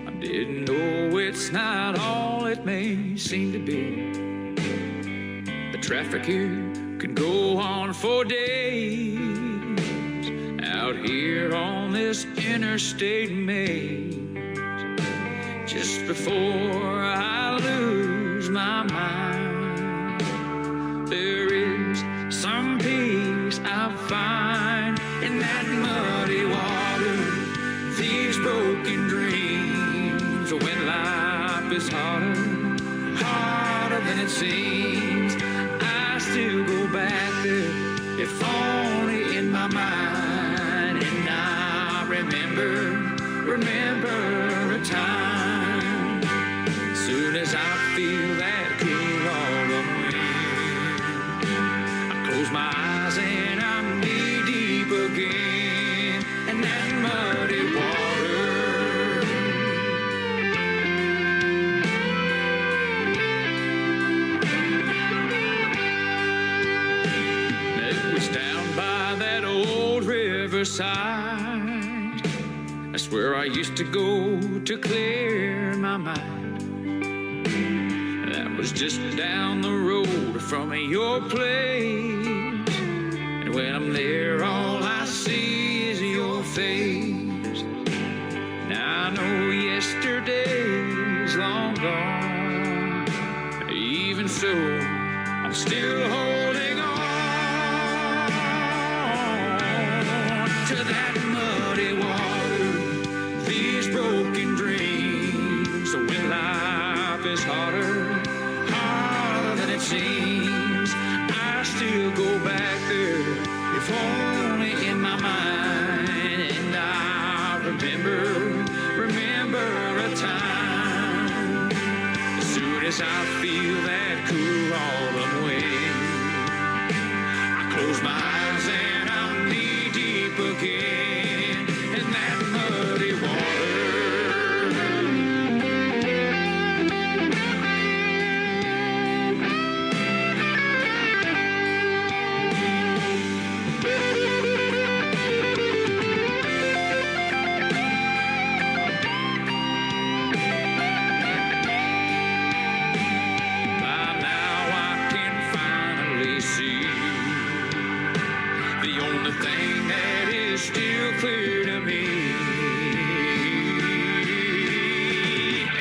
I didn't know it's not all it may seem to be. The traffic here could go on for days out here on this interstate maze. Just before I lose my mind, there is some peace I find in that muddy water, these broken dreams. When life is harder than it seems, I still go back there, if only in my mind. And I remember a time, soon as I feel that cool autumn wind, I close my eyes and I'm knee deep again in that muddy water. It was down by That's where I used to go to clear my mind. That was just down the road from your place. And when I'm there, all I see is your face. Now I know yesterday's long gone. Even so, I'm still holding on to that muddy water, these broken dreams. So when life is harder than it seems, I still go back there, if only in my mind. And I remember a time, as soon as I feel that cool autumn wind, I close my eyes and I'm knee deep again in that muddy water. Still clear to me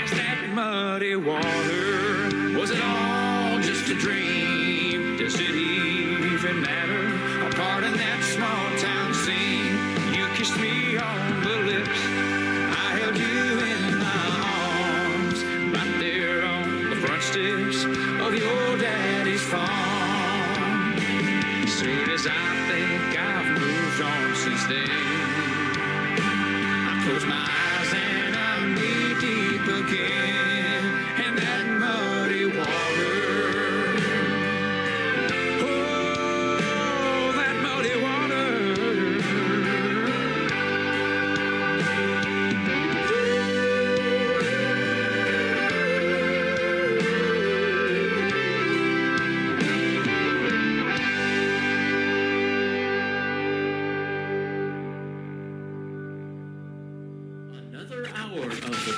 is that muddy water. Was it all just a dream? Does it even matter? A part in that small town scene. You kissed me on the lips, I held you in my arms, right there on the front steps of your daddy's farm. As soon as I think I've moved on since then, I close my eyes and I'm knee deep again in that muddy water. Oh, that muddy water.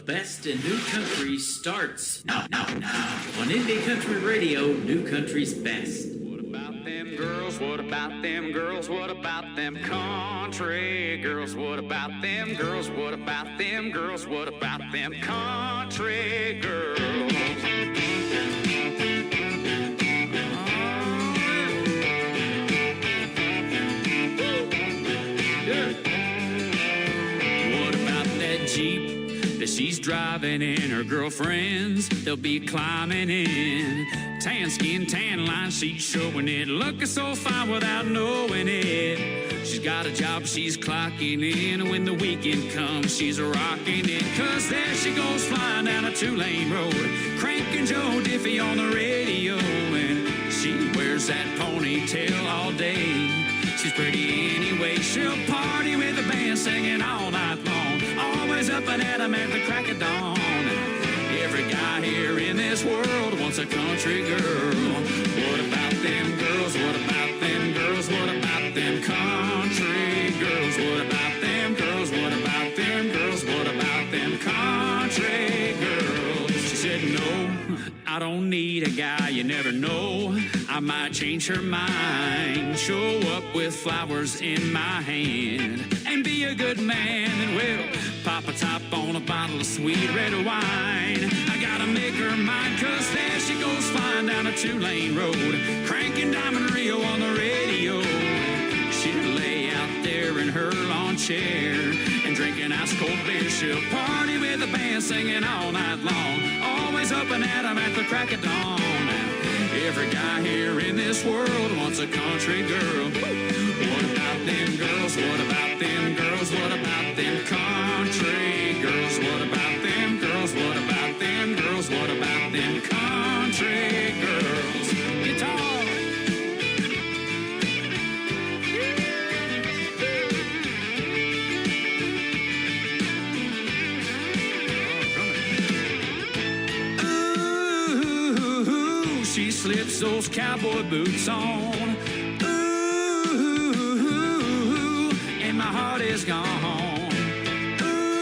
Best in New Country starts now on Indie Country Radio, New Country's best. What about them girls? What about them girls? What about them country girls? What about them girls? What about them girls? What about them country girls? What about that Jeep that she's driving in? Her girlfriends, they'll be climbing in. Tan skin, tan line, she's showing it, looking so fine without knowing it. She's got a job, she's clocking in. When the weekend comes, she's rocking it. Cause there she goes flying down a two-lane road, cranking Joe Diffie on the radio. And she wears that ponytail all day. She's pretty anyway. She'll party with the band singing all night long, always up and at 'em at the crack of dawn. Every guy here in this world wants a country girl. What about them girls? What about them girls? What about them country girls? What about them girls? What about them girls? What about them country girls? She said, no, I don't need a guy, you never know, I might change her mind. Show up with flowers in my hand and be a good man, and we'll pop a top on a bottle of sweet red wine. I gotta make her mine, cause there she goes flying down a two-lane road, cranking Diamond Rio on the radio. She'll lay out there in her lawn chair and drinking ice cold beer. She'll party with the band singing all night long, always up and at 'em at the crack of dawn. Every guy here in this world wants a country girl. What about them girls? What about them girls? What about them country girls? What about them girls? What about them girls? What about them country girls? Guitar! She slips those cowboy boots on. Ooh, and my heart is gone. Ooh,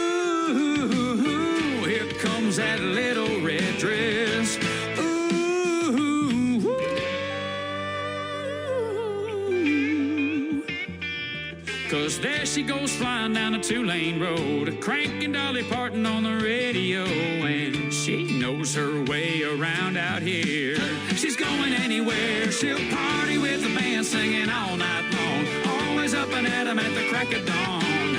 goes flying down a two-lane road, cranking Dolly Parton on the radio, and she knows her way around out here. She's going anywhere, she'll party with the band singing all night long, always up and at 'em at the crack of dawn.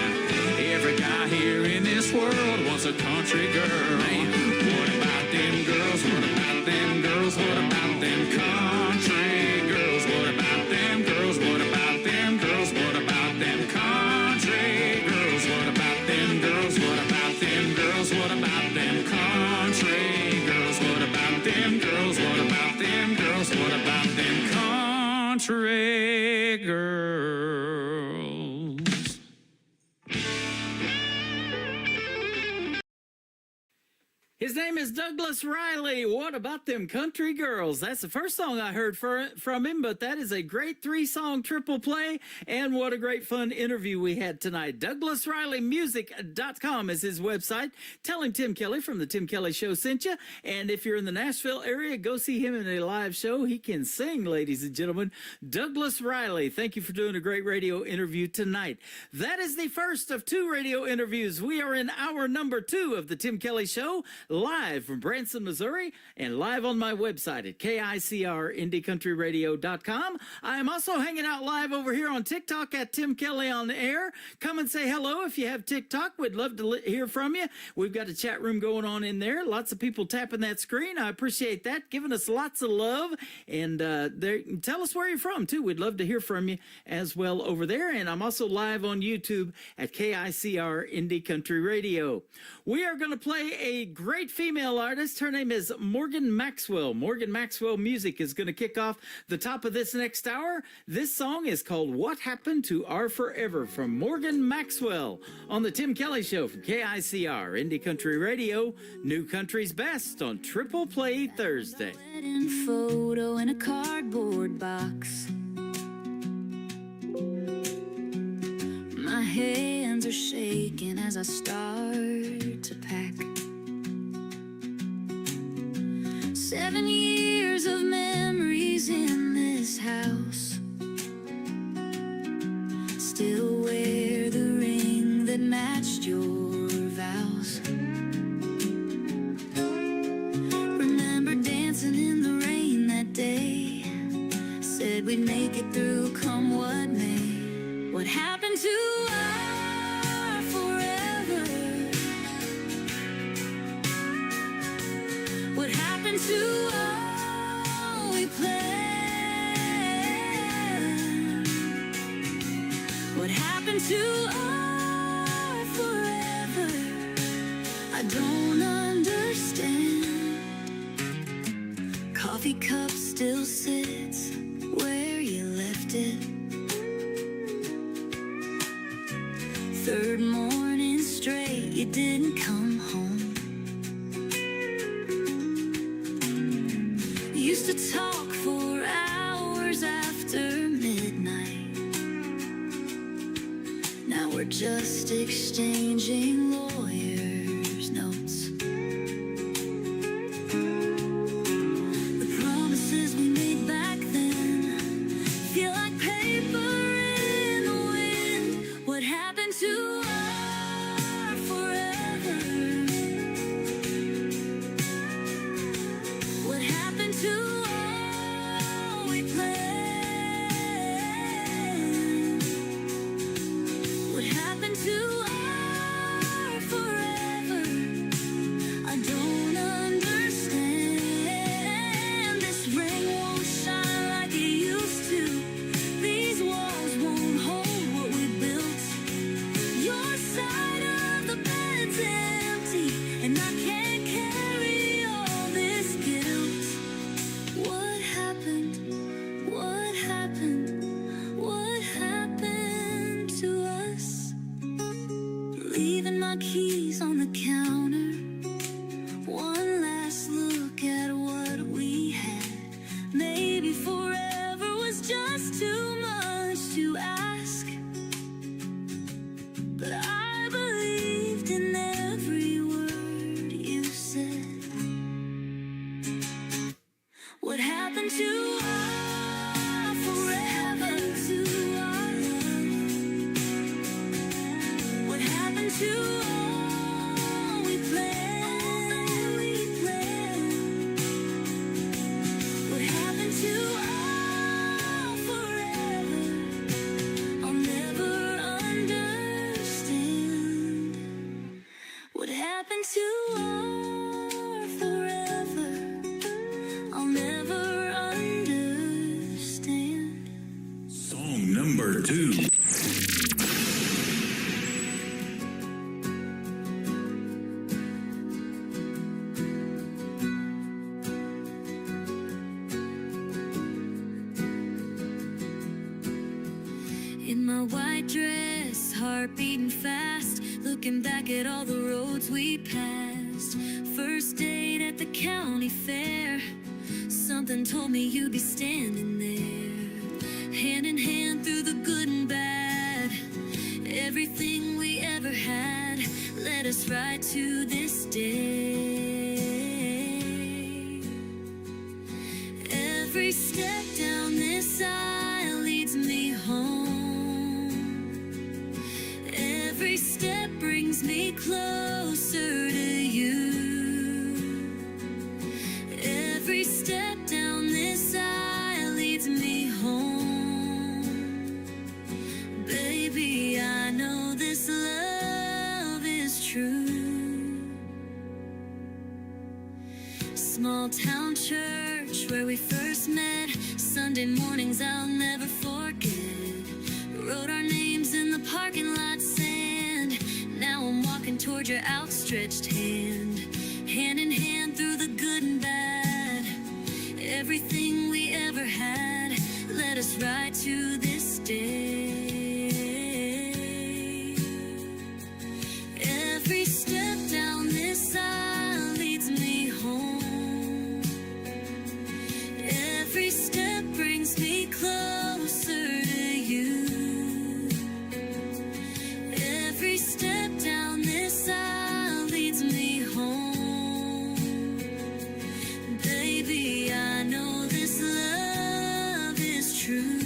Every guy here in this world wants a country girl. What about them girls? What about them girls? What about them country girls? What about them girls? What about them girls? What about them country girls? What about them girls? What about them girls? What about them country girls? What about them girls? What about them girls? What about them country girls? His name is Douglas Riley. What about them country girls? That's the first song I heard from him, but that is a great 3-song triple play, and what a great fun interview we had tonight. DouglasRileyMusic.com is his website. Tell him Tim Kelly from the Tim Kelly Show sent you, and if you're in the Nashville area, go see him in a live show. He can sing, ladies and gentlemen. Douglas Riley, thank you for doing a great radio interview tonight. That is the first of 2 radio interviews. We are in hour number 2 of the Tim Kelly Show, live from Branson, Missouri, and live on my website at KICRIndieCountryRadio.com. I am also hanging out live over here on TikTok at Tim Kelly on the Air. Come and say hello if you have TikTok. We'd love to hear from you. We've got a chat room going on in there. Lots of people tapping that screen. I appreciate that, giving us lots of love. And tell us where you're from, too. We'd love to hear from you as well over there. And I'm also live on YouTube at KICR Indie Country Radio. We are going to play a great female artist. Her name is Morgan Maxwell. Morgan Maxwell Music is going to kick off the top of this next hour. This song is called What Happened to Our Forever from Morgan Maxwell on the Tim Kelly Show from KICR Indie Country Radio. New Country's Best on Triple Play Thursday. Wedding photo in a cardboard box. My hands are shaking as I start to pack. 7 years of memories in this house. Still wear the ring that matched your vows. Remember dancing in the rain that day. Said we'd make it through come what may. What happened to our forever? What happened to all we planned? What happened to our forever? I don't understand. Coffee cup still sits where you left it. Third morning straight, you didn't come home. Used to talk for hours after midnight. Now we're just exchanging lawyers' notes. The promises we made back then feel like paper in the wind. What happened to our forever? What happened to all we planned? What happened to our forever? I don't understand. This ring won't shine like it used to. These walls won't hold what we built. Your side of the bed's empty, and I can't carry all this guilt. What happened? What happened? What happened to us? Leaving my keys on the counter. One last look at what we had. Maybe forever was just too much to ask. But I believed in every word you said. What happened to our forever? To our love? 2. In my white dress, heart beating fast, looking back at all the roads we passed. First date at the county fair, something told me you'd be standing there. Hand in hand through the good and bad, everything we ever had led us right to this day. Every step down this aisle leads me home. Every step brings me closer to you. Every step down this aisle leads me home. Baby, I know this love is true. Small town church where we first met, Sunday mornings I'll never forget. Wrote our names in the parking lot sand. Now I'm walking toward your outstretched hand. Hand in hand through the good and bad, everything we ever had led us right to this day. Every step down this aisle leads me home. Every step brings me closer to you. Every step down this aisle leads me home. Baby, I know this love is true.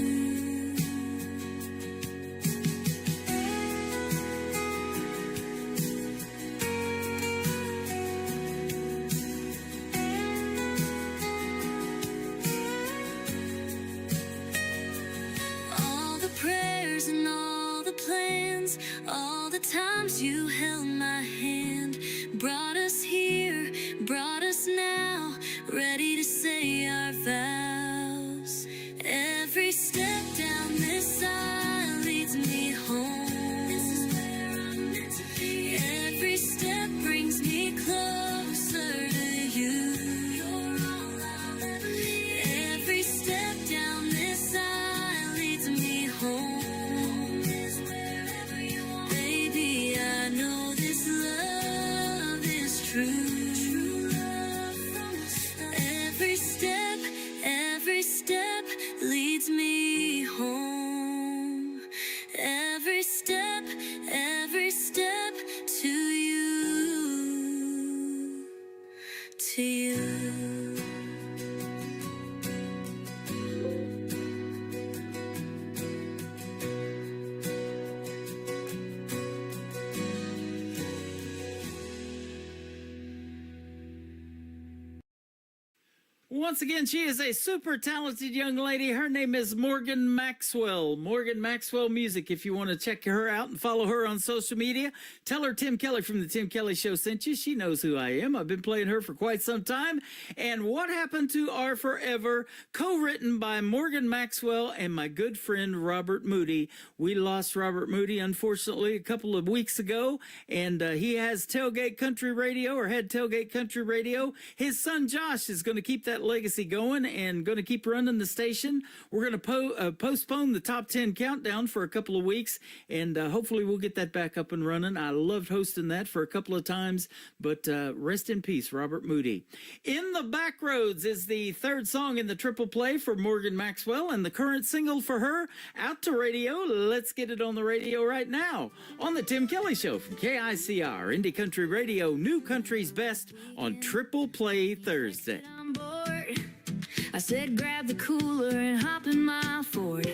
All the prayers and all the plans, all the times you held my hand, brought us here, brought us now, ready to say our vows. Every step down this aisle leads me home. This is where I'm meant to be. Every step brings me closer to you. You're all I'll ever need. Every step down this aisle leads me home. Baby, I know this love is true. Every step leads me home. Every step to you, to you. Once again, she is a super talented young lady. Her name is Morgan Maxwell. Morgan Maxwell Music. If you want to check her out and follow her on social media, tell her Tim Kelly from the Tim Kelly Show sent you. She knows who I am. I've been playing her for quite some time. And What Happened to Our Forever, co-written by Morgan Maxwell and my good friend Robert Moody. We lost Robert Moody, unfortunately, a couple of weeks ago. And he has Tailgate Country Radio, or had Tailgate Country Radio. His son Josh is going to keep that legacy going and going to keep running the station. We're going to postpone the top 10 countdown for a couple of weeks, and hopefully we'll get that back up and running. I loved hosting that for a couple of times, but rest in peace, Robert Moody. In the Back Roads is the third song in the triple play for Morgan Maxwell, and the current single for her out to radio. Let's get it on the radio right now on the Tim Kelly Show from KICR, Indie Country Radio, New Country's Best on Triple Play Thursday. I'm bored. I said grab the cooler and hop in my Ford.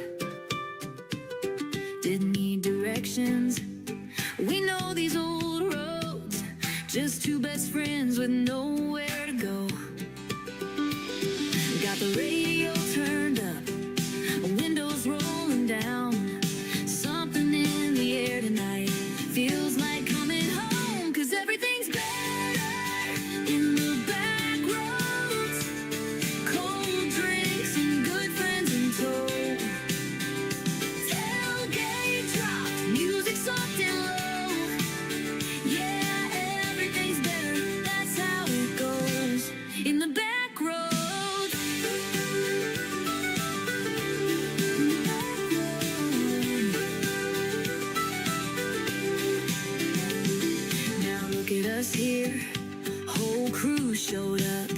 Didn't need directions. We know these old roads. Just two best friends with nowhere to go. Got the radio turned up, windows rolling down. Something in the air tonight feels like coming home, 'cause everything's better in the back roads. Cold drinks and good friends in tow. Tailgate was here, whole crew showed up.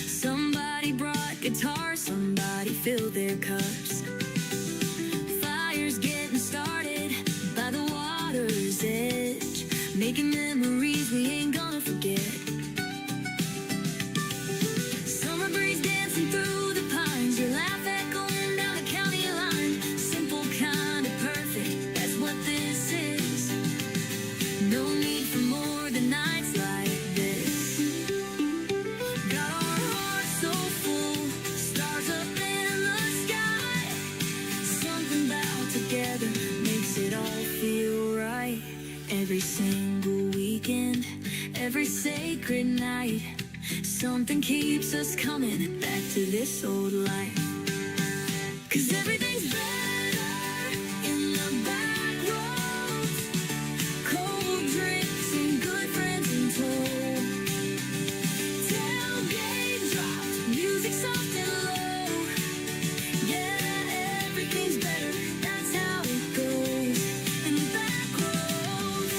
Somebody brought guitars, somebody filled their cups. Fire's getting started by the water's edge, making memories we ain't gonna forget. Summer breeze dancing through the pines, your laugh echoing down the county line. Simple, kind of perfect, that's what this is. No need for more than nights like this. Got our hearts so full, stars up in the sky. Something about together makes it all feel right. Every single weekend, every sacred night, something keeps us coming back to this old life. 'Cause everything's better in the back roads. Cold drinks and good friends in tow. Tailgate dropped, music soft and low. Yeah, everything's better, that's how it goes. In the back roads.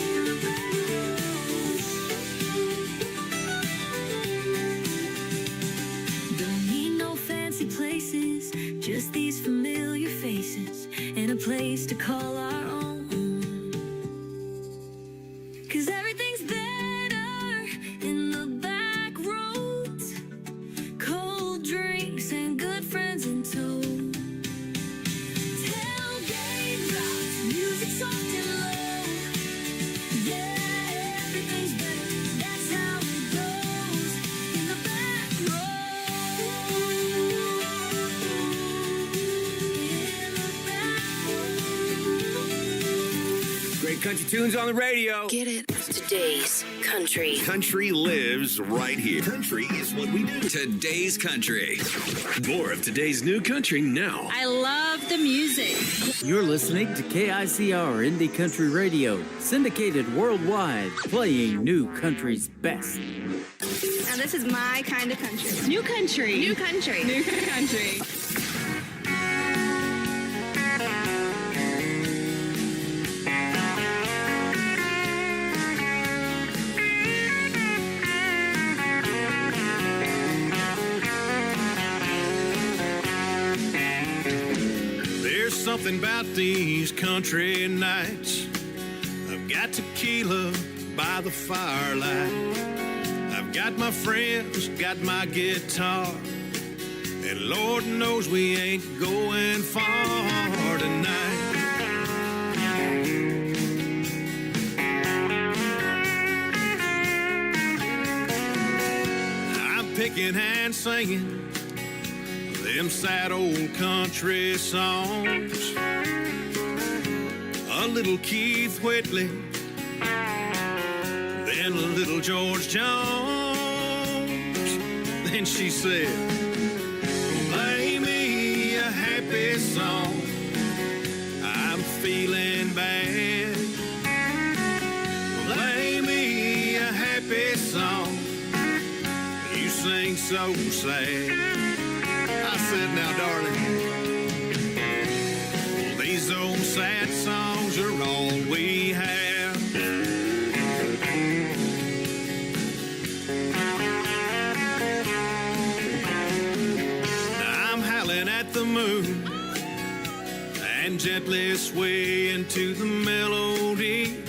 In the back roads. Don't need no fancy places, just these familiar faces and a place to call our own. 'Cause everything's better in the back roads. Cold drinks and good friends in tow. Tailgate drops, music soft and low. Yeah, everything's better, that's how it goes. In the back roads. In the back roads. Great country tunes on the radio. Get it? Today's country. Country lives right here. Country is what we do. Today's country. More of today's new country now. I love the music. You're listening to KICR Indie Country Radio, syndicated worldwide, playing new country's best. Now this is my kind of country. New country. New country. New country. There's something about these country nights. I've got tequila by the firelight. I've got my friends, got my guitar, and Lord knows we ain't going far tonight. I'm picking and singing them sad old country songs. A little Keith Whitley, then a little George Jones. Then she said, play me a happy song, I'm feeling bad. Play me a happy song, you sing so sad. I said, now, darling, these old sad songs are all we have. Now I'm howling at the moon and gently swaying to the melody.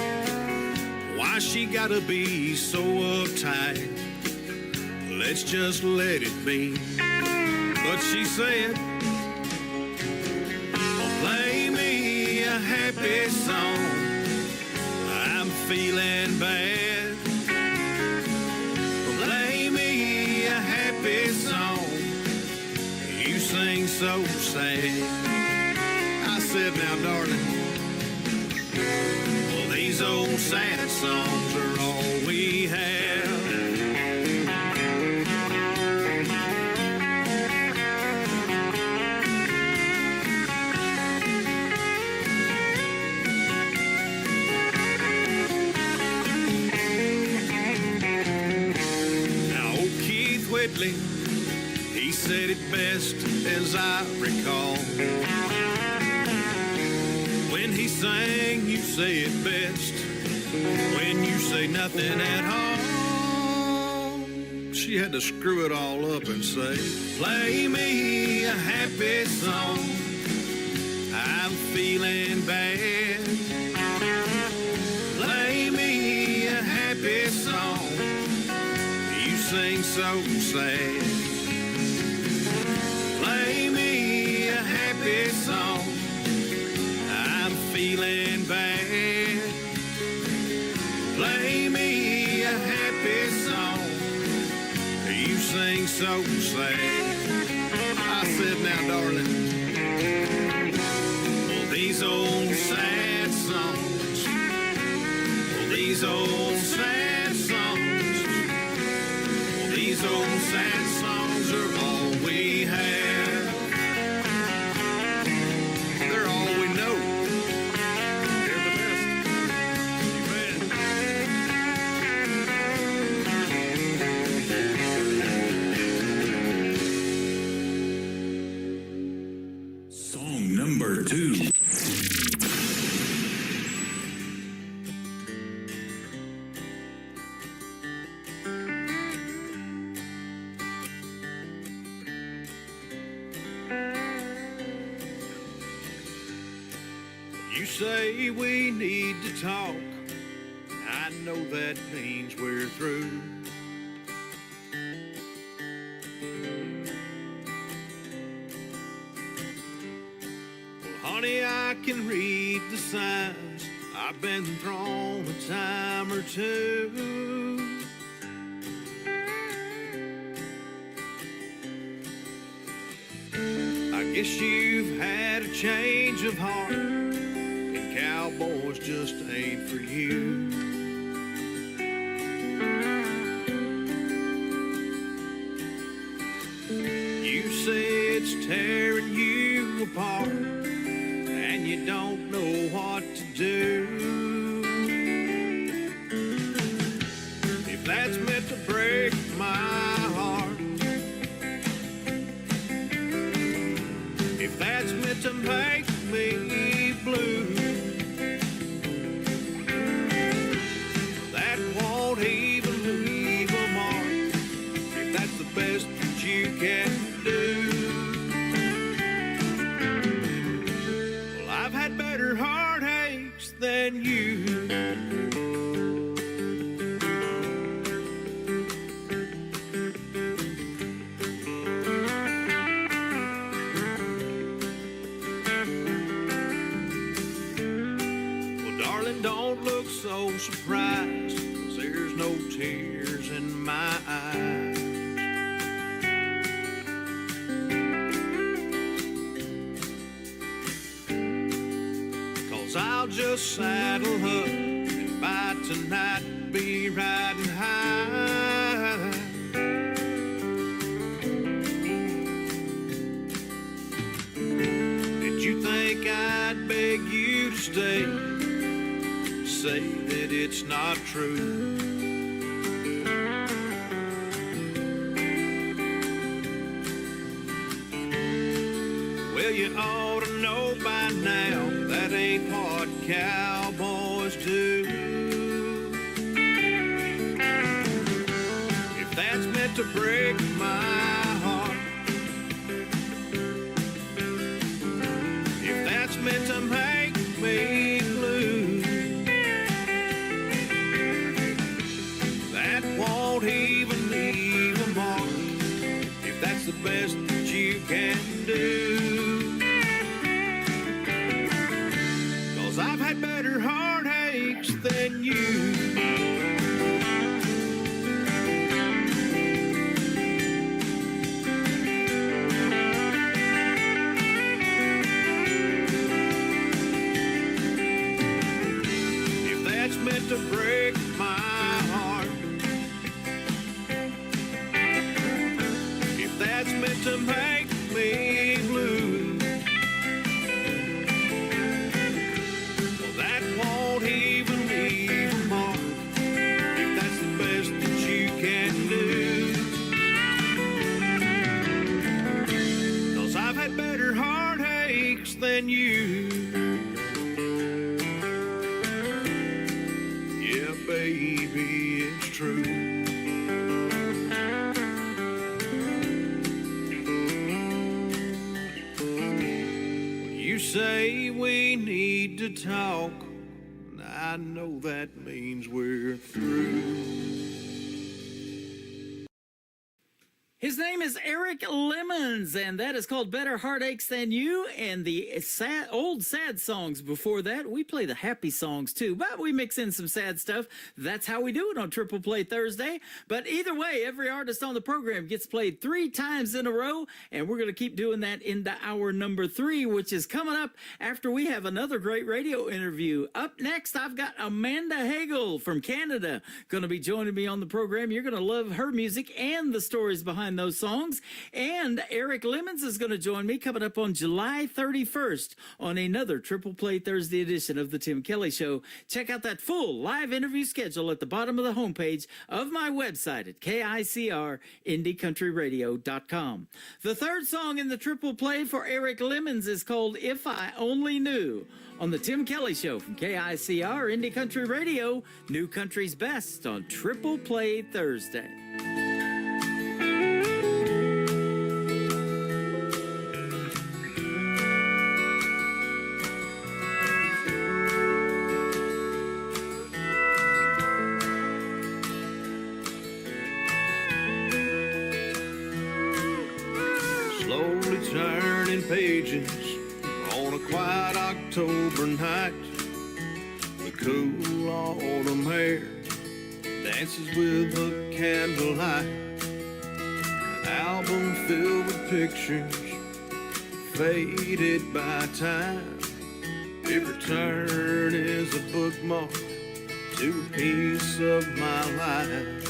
Why she gotta be so uptight? Let's just let it be. But she said, play me a happy song, I'm feeling bad. Play me a happy song, you sing so sad. I said, now, darling, well, these old sad songs are all we have. Whitley, he said it best as I recall, when he sang, you say it best. When you say nothing at all, she had to screw it all up and say, play me a happy song, I'm feeling bad. Play me a happy song, you sing so sad. Play me a happy song, I'm feeling bad. Play me a happy song, you sing so sad. I said, now, darling, well, these old sad songs, well, these old sad songs, well, these old sad songs are all we have. They're all we know. They're the best. You bet. Song number 2. You say we need to talk, I know that means we're through. Well, honey, I can read the signs, I've been thrown a time or two. I guess you've had a change of heart, and cowboys just ain't for you. You say it's tearing you apart, and you don't know what to do. If that's meant to break my heart, if that's meant to make me blue, that won't even leave a mark. If that's the best that you can do, well, I've had better heartaches than you. Don't look so surprised, 'cause there's no tears in my eyes. 'Cause I'll just saddle up and by tonight be riding high. Did you think I'd beg you to stay? Say that it's not true. Well, you ought to know by now that ain't what cowboys do. If that's meant to break my heart, if that's meant to make me blue, won't even leave a mark. If that's the best that you can do, 'cause I've had better heartaches than you. If that's meant to break my heart, that's meant to make me blue, well, that won't even leave a mark. If that's the best that you can do, 'cause I've had better heartaches than you. true. You say we need to talk, and I know that means we're through. His name is Eric Lemons, and that is called Better Heartaches Than You. And the old sad songs before that, we play the happy songs too, but we mix in some sad stuff. That's how we do it on Triple Play Thursday. But either way, every artist on the program gets played 3 times in a row, and we're going to keep doing that into hour number 3, which is coming up after we have another great radio interview. Up next, I've got Amanda Hagel from Canada going to be joining me on the program. You're going to love her music and the stories behind those songs. And Eric Lemons is going to join me coming up on July 31st on another Triple Play Thursday edition of The Tim Kelly Show. Check out that full live interview schedule at the bottom of the homepage of my website at KICRIndieCountryRadio.com. The third song in the Triple Play for Eric Lemons is called If I Only Knew on The Tim Kelly Show from KICR Indie Country Radio, New Country's Best on Triple Play Thursday. Turning pages on a quiet October night. The cool autumn air dances with a candlelight. An album filled with pictures faded by time. Every turn is a bookmark to a piece of my life.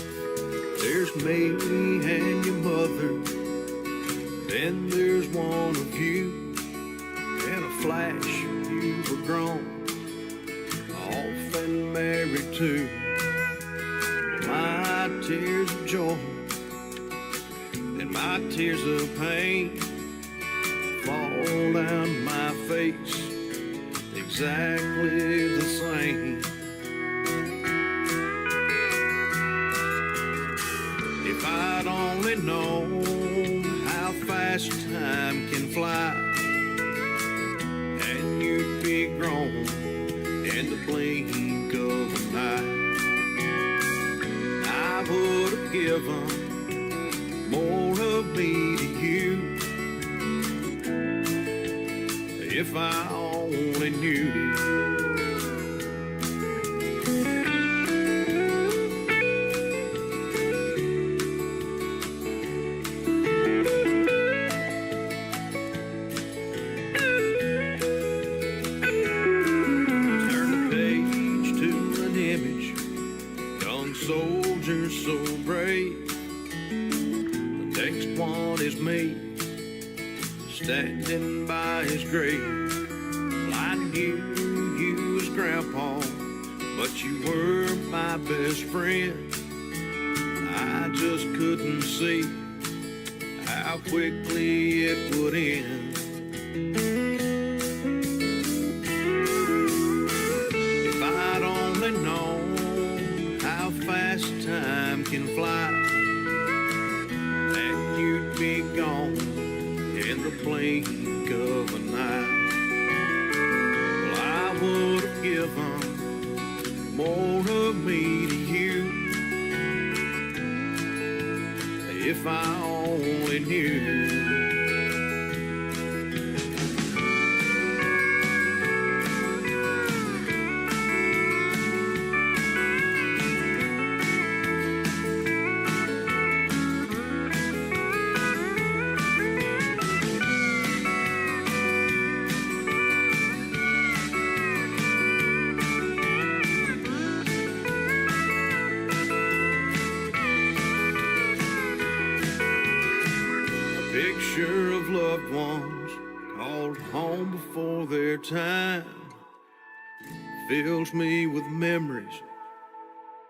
There's me and your mother, then there's one of you. In a flash you were grown, off and married too. My tears of joy and my tears of pain fall down my face exactly the same. If I'd only known how fast time can fly, and you'd be grown in the blink of an eye, I would have given more of me to you if I only knew. So brave. The next one is me, standing by his grave. Well, I knew you was Grandpa, but you were my best friend. I just couldn't see how quickly it would end. If I'd only known how fast time can fly, and you'd be gone in the blink of an eye, well, I would have given more of me to you if I only knew. Picture of loved ones called home before their time fills me with memories,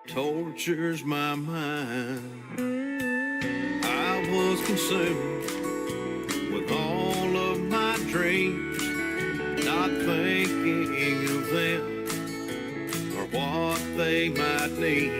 tortures my mind. I was consumed with all of my dreams, not thinking of them or what they might need.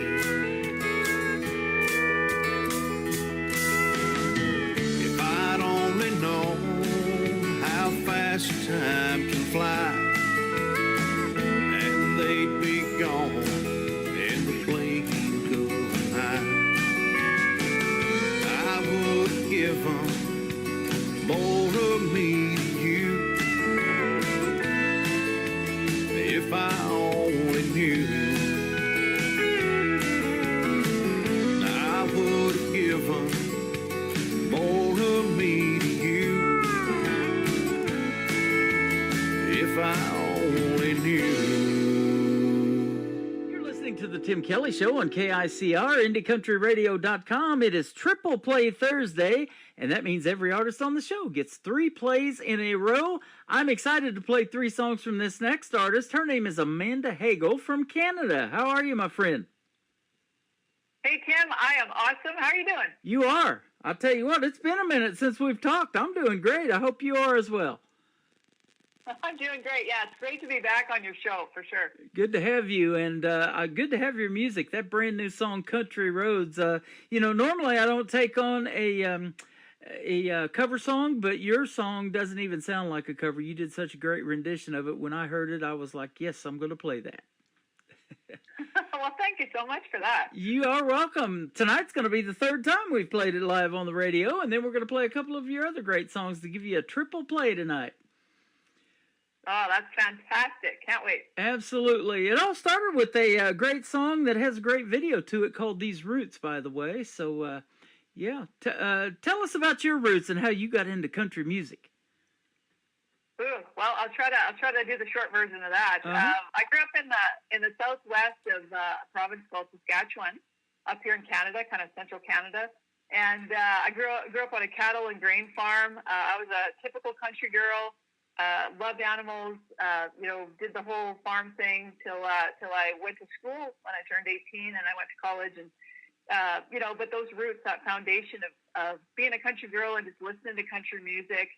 listening to the Tim Kelly Show on KICR, IndieCountryRadio.com. It is Triple Play Thursday, and that means every artist on the show gets 3 plays in a row. I'm excited to play 3 songs from this next artist. Her name is Amanda Hagel from Canada. How are you, my friend? Hey, Tim, I am awesome. How are you doing? You are. I'll tell you what, it's been a minute since we've talked. I'm doing great. I hope you are as well. I'm doing great. Yeah, it's great to be back on your show, for sure. Good to have you, and good to have your music. That brand new song, Country Roads. Normally I don't take on a cover song, but your song doesn't even sound like a cover. You did such a great rendition of it. When I heard it, I was like, yes, I'm going to play that. Well, thank you so much for that. You are welcome. Tonight's going to be the 3rd time we've played it live on the radio, and then we're going to play a couple of your other great songs to give you a triple play tonight. Oh, that's fantastic. Can't wait. Absolutely. It all started with a great song that has a great video to it called These Roots, by the way. So, tell us about your roots and how you got into country music. Ooh, well, I'll try to do the short version of that. I grew up in the southwest of a province called Saskatchewan, up here in Canada, kind of central Canada. And I grew up on a cattle and grain farm. I was a typical country girl. Loved animals, did the whole farm thing till I went to school when I turned 18 and I went to college. And, but those roots, that foundation of being a country girl and just listening to country music,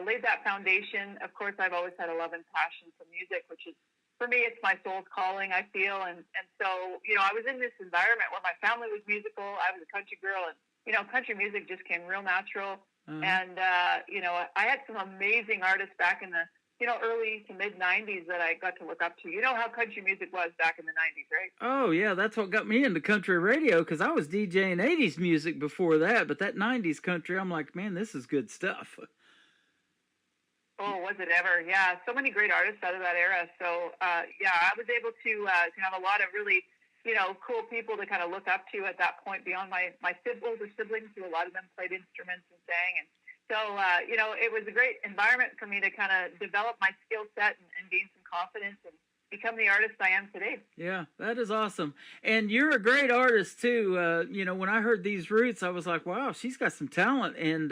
laid that foundation. Of course, I've always had a love and passion for music, which is, for me, it's my soul's calling, I feel. And so, I was in this environment where my family was musical. I was a country girl, and, country music just came real natural. And, I had some amazing artists back in the, early to mid-'90s that I got to look up to. You know how country music was back in the 90s, right? Oh, yeah, that's what got me into country radio, because I was DJing 80s music before that, but that 90s country, I'm like, man, this is good stuff. Oh, was it ever? Yeah, so many great artists out of that era. So, I was able to have a lot of really, cool people to kind of look up to at that point beyond my older siblings, who a lot of them played instruments and sang. And so, it was a great environment for me to kind of develop my skill set and gain some confidence and become the artist I am today. Yeah, that is awesome. And you're a great artist, too. When I heard These Roots, I was like, wow, she's got some talent. And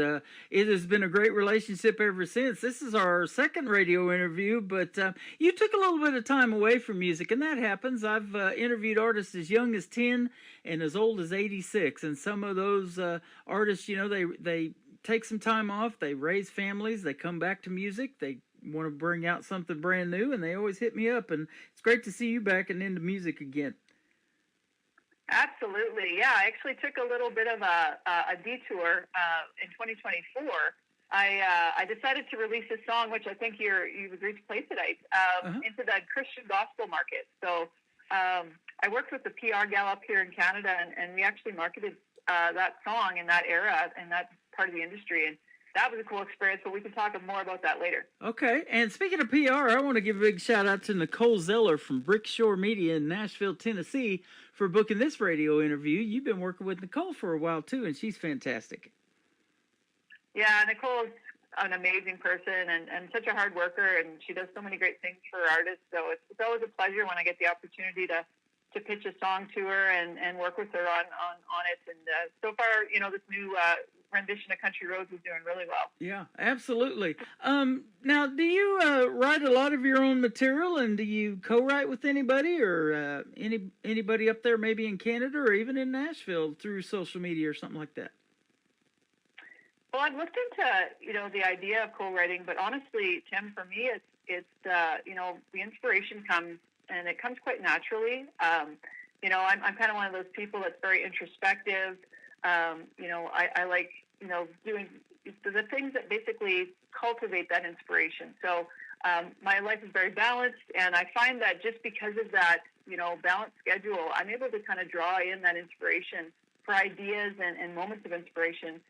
it has been a great relationship ever since. This is our 2nd radio interview, but you took a little bit of time away from music, and that happens. I've interviewed artists as young as 10 and as old as 86. And some of those artists, they take some time off, they raise families, they come back to music, they want to bring out something brand new, and they always hit me up, and it's great to see you back and into music again. Absolutely. Yeah, I actually took a little bit of a detour in 2024. I decided to release a song, which I think you've agreed to play tonight, into the Christian gospel market. So I worked with the PR gal up here in Canada, and we actually marketed that song in that era, in that part of the industry, and that was a cool experience, but we can talk more about that later. Okay, and speaking of PR, I want to give a big shout out to Nicole Zeller from Brickshore Media in Nashville, Tennessee, for booking this radio interview. You've been working with Nicole for a while, too, and she's fantastic. Yeah, Nicole's an amazing person and such a hard worker, and she does so many great things for artists, so it's always a pleasure when I get the opportunity to pitch a song to her and work with her on it. And so far, this new rendition of Country Roads is doing really well. Yeah, absolutely. Now, do you write a lot of your own material, and do you co-write with anybody or anybody up there maybe in Canada or even in Nashville through social media or something like that? Well, I've looked into, the idea of co-writing, but honestly, Tim, for me, it's the inspiration comes, and it comes quite naturally. I'm kind of one of those people that's very introspective. I like, doing the things that basically cultivate that inspiration. So my life is very balanced, and I find that just because of that, balanced schedule, I'm able to kind of draw in that inspiration for ideas and moments of inspiration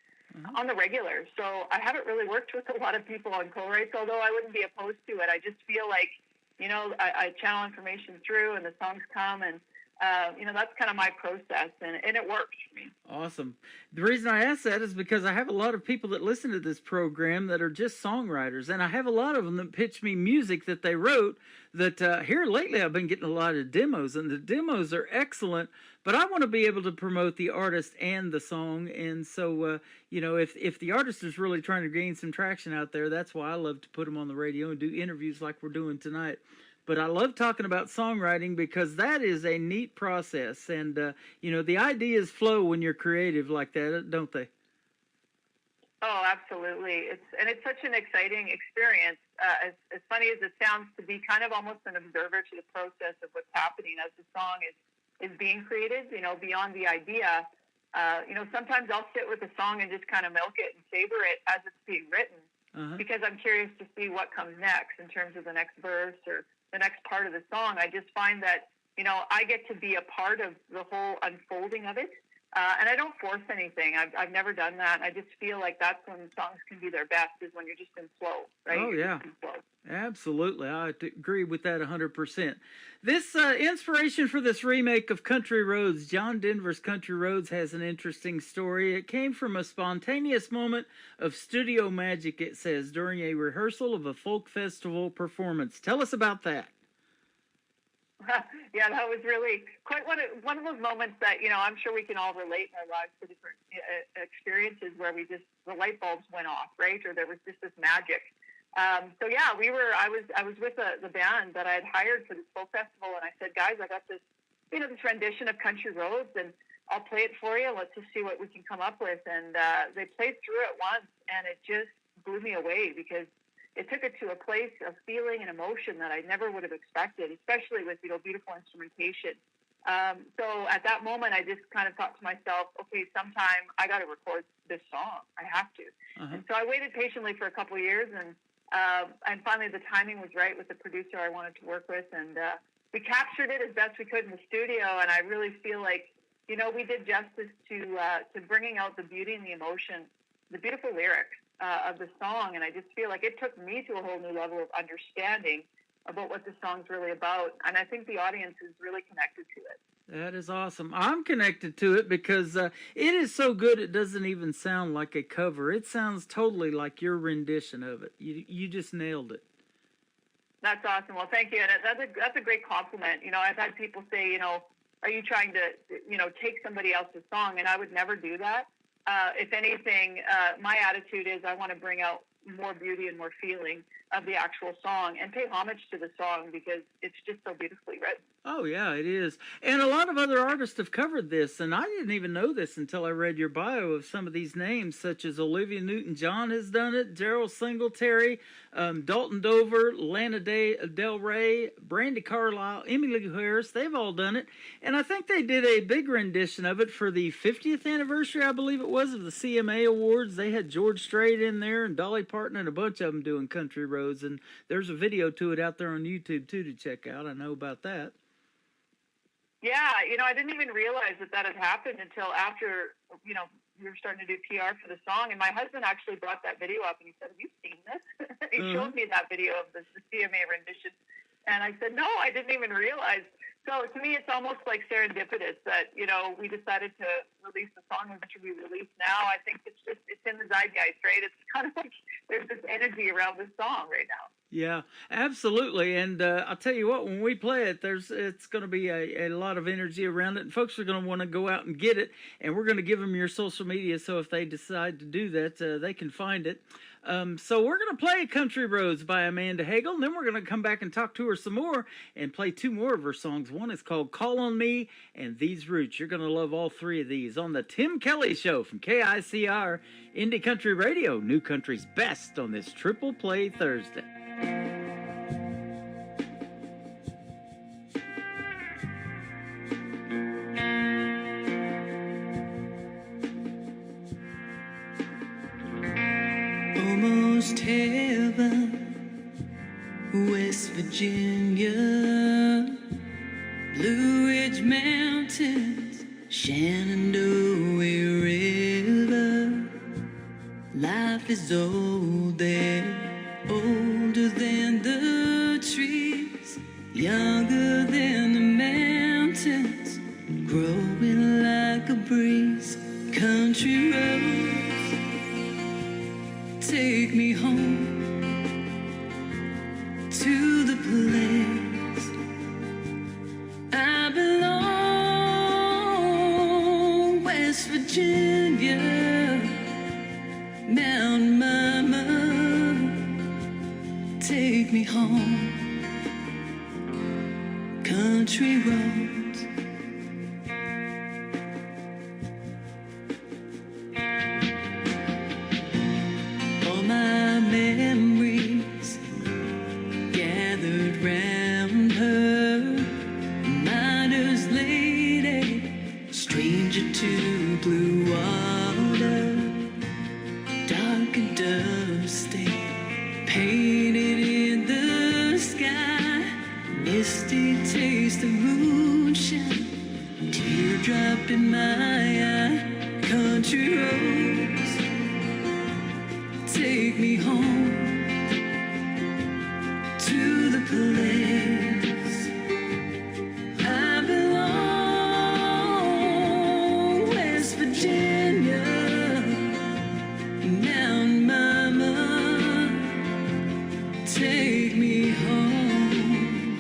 on the regular. So I haven't really worked with a lot of people on co-writes, although I wouldn't be opposed to it. I just feel like, I channel information through, and the songs come, and That's kind of my process, and it works for me. Awesome. The reason I ask that is because I have a lot of people that listen to this program that are just songwriters, and I have a lot of them that pitch me music that they wrote that here lately I've been getting a lot of demos, and the demos are excellent, but I want to be able to promote the artist and the song, and so, if the artist is really trying to gain some traction out there, that's why I love to put them on the radio and do interviews like we're doing tonight. But I love talking about songwriting because that is a neat process. And, the ideas flow when you're creative like that, don't they? Oh, absolutely. It's such an exciting experience. As funny as it sounds, to be kind of almost an observer to the process of what's happening as the song is being created, beyond the idea. Sometimes I'll sit with a song and just kind of milk it and savor it as it's being written because I'm curious to see what comes next in terms of the next verse or the next part of the song. I just find that, I get to be a part of the whole unfolding of it. And I don't force anything. I've never done that. I just feel like that's when songs can be their best, is when you're just in flow, right? Oh, yeah. Absolutely. I agree with that 100%. This inspiration for this remake of Country Roads, John Denver's Country Roads, has an interesting story. It came from a spontaneous moment of studio magic, it says, during a rehearsal of a folk festival performance. Tell us about that. Yeah, that was really quite one of those moments that, I'm sure we can all relate in our lives to different experiences where the light bulbs went off, right? Or there was just this magic. I was with the band that I had hired for this folk festival, and I said, guys, I got this, this rendition of Country Roads, and I'll play it for you. Let's just see what we can come up with. And they played through it once, and it just blew me away because it took it to a place of feeling and emotion that I never would have expected, especially with, beautiful instrumentation. So at that moment, I just kind of thought to myself, okay, sometime I got to record this song. I have to. And so I waited patiently for a couple of years, and finally the timing was right with the producer I wanted to work with, and we captured it as best we could in the studio. And I really feel like, we did justice to bringing out the beauty and the emotion, the beautiful lyrics of the song. And I just feel like it took me to a whole new level of understanding about what the song's really about. And I think the audience is really connected to it. That is awesome. I'm connected to it because it is so good it doesn't even sound like a cover. It sounds totally like your rendition of it. You just nailed it. That's awesome. Well, thank you. And that's a great compliment. I've had people say, are you trying to, take somebody else's song? And I would never do that. If anything, my attitude is I want to bring out more beauty and more feeling of the actual song and pay homage to the song because it's just so beautifully written. Oh, yeah, it is. And a lot of other artists have covered this, and I didn't even know this until I read your bio of some of these names, such as Olivia Newton-John has done it, Daryl Singletary, Dalton Dover, Lana Del Rey, Brandi Carlile, Emmylou Harris. They've all done it. And I think they did a big rendition of it for the 50th anniversary, I believe it was, of the CMA Awards. They had George Strait in there and Dolly Parton and a bunch of them doing Country Roads. And there's a video to it out there on YouTube, too, to check out. I know about that. Yeah, I didn't even realize that had happened until after, we were starting to do PR for the song. And my husband actually brought that video up and he said, have you seen this? He showed me that video of the CMA rendition. And I said, no, I didn't even realize. So to me, it's almost like serendipitous that, we decided to release the song that should be released now. I think it's in the zeitgeist, right? It's kind of like there's this energy around this song right now. Yeah, absolutely. And I'll tell you what, when we play it, it's going to be a lot of energy around it. And folks are going to want to go out and get it. And we're going to give them your social media. So if they decide to do that, they can find it. So we're going to play Country Roads by Amanda Hagel. And then we're going to come back and talk to her some more and play two more of her songs. One is called Call on Me and These Roots. You're going to love all three of these on the Tim Kelly Show from KICR Indie Country Radio. New Country's best on this Triple Play Thursday. Almost heaven, West Virginia, Blue Ridge Mountains, Shenandoah River. Life is old there, older than the trees, younger than the mountains. West Virginia, Mountain Mama, take me home. Country roads. All my memories gathered round her, miner's lady, stranger to blue water, dark and dusty, painted in the sky, misty taste of moonshine, teardrop in my eye. Country roads, take me home to the place I belong. West Virginia, Mountain Mama, take me home.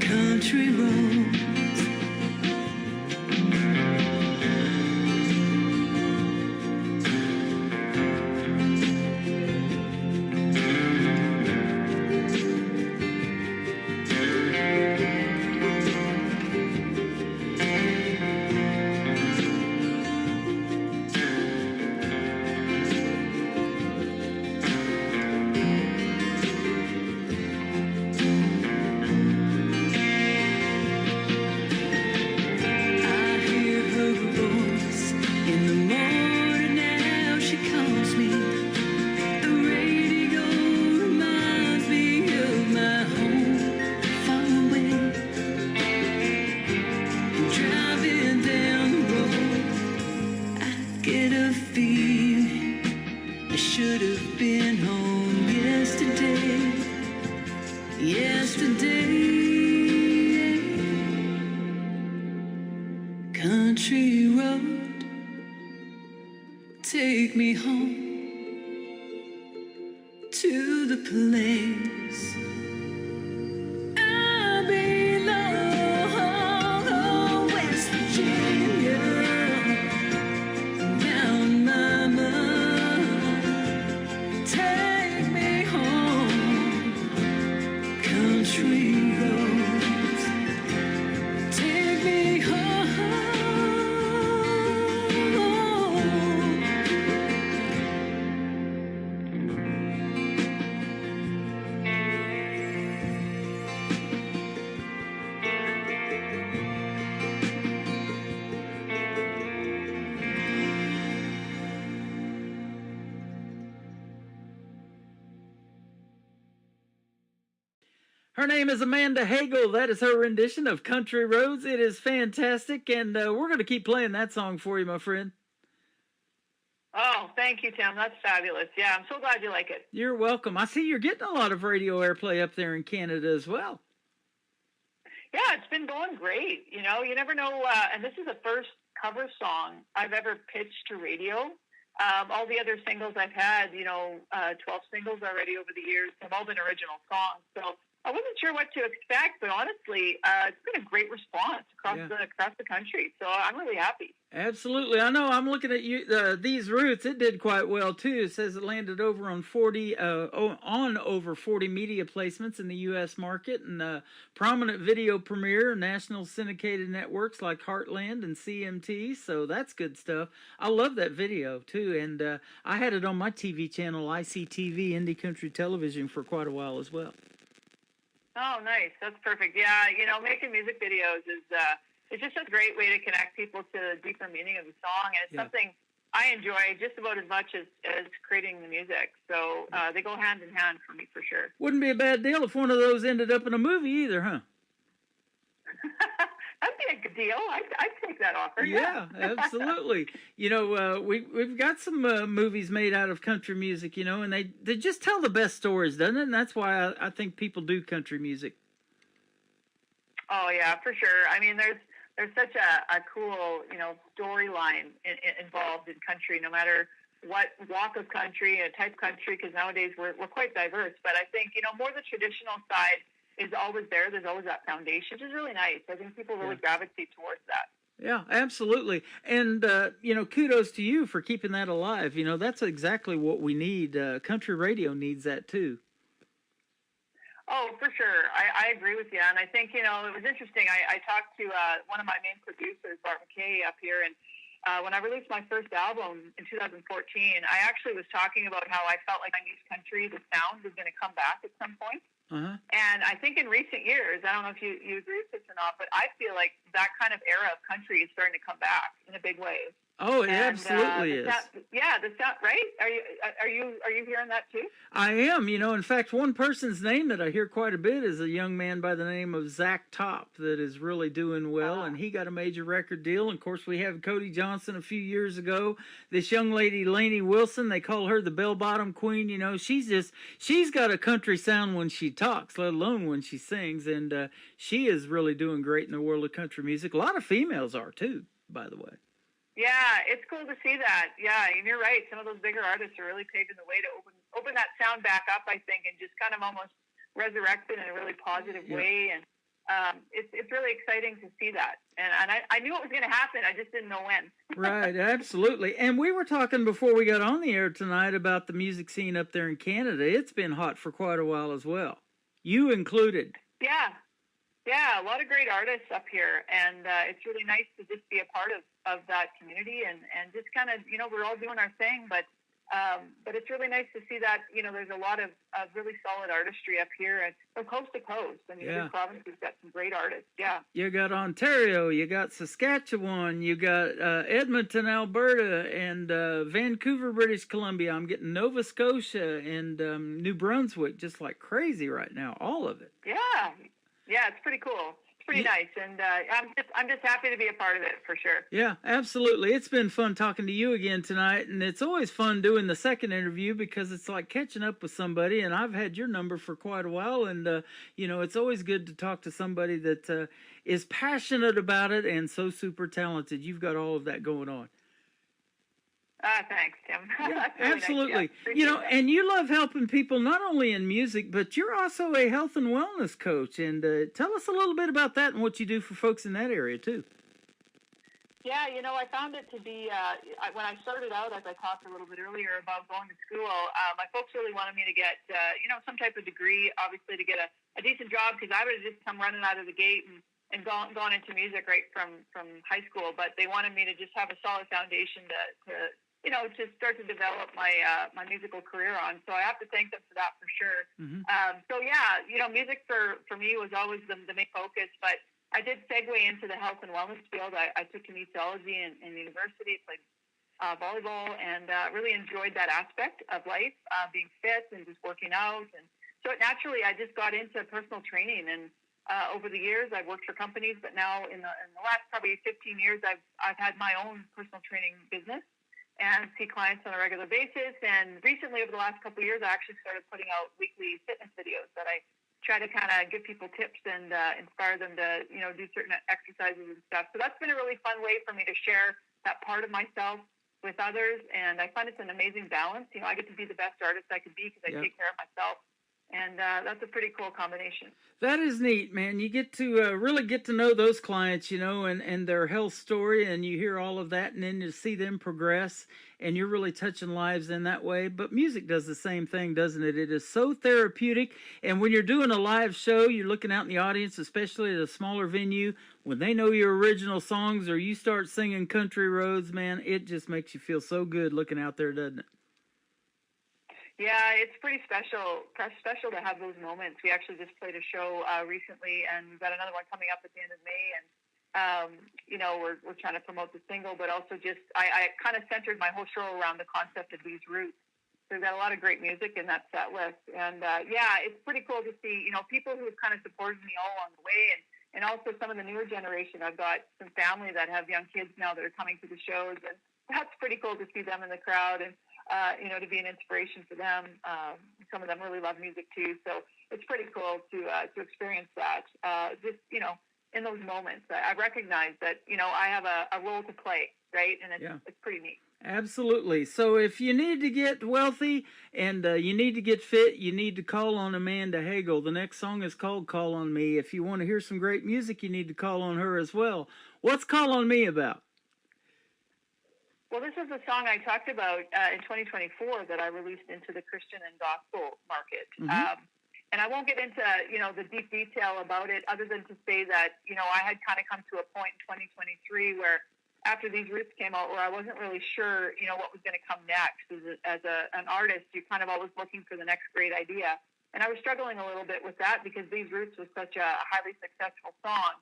Country roads. Country road, take me home to the place I belong. West Virginia, Mountain Mama, take me home. Country roads, take me home. Her name is Amanda Hagel. That is her rendition of Country Roads. It is fantastic, and we're going to keep playing that song for you, my friend. Oh, thank you, Tim. That's fabulous. Yeah, I'm so glad you like it. You're welcome. I see you're getting a lot of radio airplay up there in Canada as well. Yeah, it's been going great. You know, you never know. And this is the first cover song I've ever pitched to radio. All the other singles I've had, 12 singles already over the years, have all been original songs. So I wasn't sure what to expect, but honestly, it's been a great response across the country. So I'm really happy. Absolutely. I know. I'm looking at you. These Roots. It did quite well too. It says it landed over on over 40 media placements in the U.S. market, and prominent video premiere, national syndicated networks like Heartland and CMT. So that's good stuff. I love that video too, and I had it on my TV channel, ICTV, Indie Country Television, for quite a while as well. Oh, nice. That's perfect. Yeah, making music videos is it's just a great way to connect people to the deeper meaning of the song, and it's something I enjoy just about as much as creating the music. So they go hand in hand for me, for sure. Wouldn't be a bad deal if one of those ended up in a movie either, huh? That'd be a good deal. I'd take that offer. Yeah, absolutely. We've got some movies made out of country music, and they just tell the best stories, doesn't it? And that's why I think people do country music. Oh, yeah, for sure. I mean, there's such a cool, storyline involved in country, no matter what walk of country, type country, because nowadays we're quite diverse. But I think, more the traditional side is always there. There's always that foundation, which is really nice. I think people really gravitate towards that. Yeah, absolutely. And, kudos to you for keeping that alive. That's exactly what we need. Country radio needs that too. Oh, for sure. I agree with you. And I think, it was interesting. I talked to one of my main producers, Bart McKay, up here. And when I released my first album in 2014, I actually was talking about how I felt like 90s country, the sound, was going to come back at some point. Uh-huh. And I think in recent years, I don't know if you agree with this or not, but I feel like that kind of era of country is starting to come back in a big way. Oh, it absolutely is. The sound, right? Are you hearing that too? I am. In fact, one person's name that I hear quite a bit is a young man by the name of Zach Top that is really doing well, and he got a major record deal. And of course, we have Cody Johnson a few years ago. This young lady, Lainey Wilson, they call her the bell bottom queen. She's got a country sound when she talks, let alone when she sings, and she is really doing great in the world of country music. A lot of females are too, by the way. Yeah, it's cool to see that. Yeah, and you're right. Some of those bigger artists are really paving the way to open that sound back up, I think, and just kind of almost resurrect it in a really positive way. And it's really exciting to see that. And I knew it was going to happen. I just didn't know when. Right, absolutely. And we were talking before we got on the air tonight about the music scene up there in Canada. It's been hot for quite a while as well. You included. Yeah, a lot of great artists up here, and it's really nice to just be a part of that community and just kind of, we're all doing our thing, but it's really nice to see that, there's a lot of really solid artistry up here and from coast to coast. I mean, this province has got some great artists, You got Ontario, you got Saskatchewan, you got Edmonton, Alberta, and Vancouver, British Columbia. I'm getting Nova Scotia and New Brunswick just like crazy right now, all of it. Yeah, it's pretty cool. It's pretty nice, and I'm just happy to be a part of it for sure. Yeah, absolutely. It's been fun talking to you again tonight, and it's always fun doing the second interview because it's like catching up with somebody. And I've had your number for quite a while, and it's always good to talk to somebody that is passionate about it and so super talented. You've got all of that going on. Thanks, Tim. Yeah, really absolutely. Nice, and you love helping people not only in music, but you're also a health and wellness coach. And tell us a little bit about that and what you do for folks in that area, too. Yeah, I found it to be, when I started out, as I talked a little bit earlier about going to school, my folks really wanted me to get, some type of degree, obviously, to get a decent job, because I would have just come running out of the gate and gone into music right from high school. But they wanted me to just have a solid foundation to start to develop my musical career on. So I have to thank them for that for sure. Mm-hmm. Music for me was always the main focus, but I did segue into the health and wellness field. I took kinesiology in university, played volleyball, and really enjoyed that aspect of life, being fit and just working out. And so naturally, I just got into personal training. And over the years, I've worked for companies, but now in the last probably 15 years, I've had my own personal training business and see clients on a regular basis. And recently, over the last couple of years, I actually started putting out weekly fitness videos that I try to kind of give people tips and inspire them to, do certain exercises and stuff. So that's been a really fun way for me to share that part of myself with others. And I find it's an amazing balance. I get to be the best artist I could be because I take care of myself. And that's a pretty cool combination. That is neat, man. You get to really get to know those clients, and their health story, and you hear all of that, and then you see them progress, and you're really touching lives in that way. But music does the same thing, doesn't it? It is so therapeutic, and when you're doing a live show, you're looking out in the audience, especially at a smaller venue, when they know your original songs or you start singing Country Roads, man, it just makes you feel so good looking out there, doesn't it? Yeah, it's pretty special to have those moments. We actually just played a show recently, and we've got another one coming up at the end of May. And we're trying to promote the single, but also just I kind of centered my whole show around the concept of these roots. So we've got a lot of great music in that set list, and it's pretty cool to see people who have kind of supported me all along the way, and also some of the newer generation. I've got some family that have young kids now that are coming to the shows, and that's pretty cool to see them in the crowd and. To be an inspiration for them. Some of them really love music too, so it's pretty cool to experience that. In those moments, I recognize that I have a role to play, right, and it's pretty neat. Absolutely. So if you need to get wealthy and you need to get fit, you need to call on Amanda Hagel. The next song is called Call on Me. If you want to hear some great music, you need to call on her as well. What's Call on Me about? Well, this is a song I talked about in 2024 that I released into the Christian and gospel market. And I won't get into, the deep detail about it other than to say that, I had kind of come to a point in 2023 where after these roots came out where I wasn't really sure, what was going to come next. As an artist, you're kind of always looking for the next great idea. And I was struggling a little bit with that because These Roots was such a highly successful song.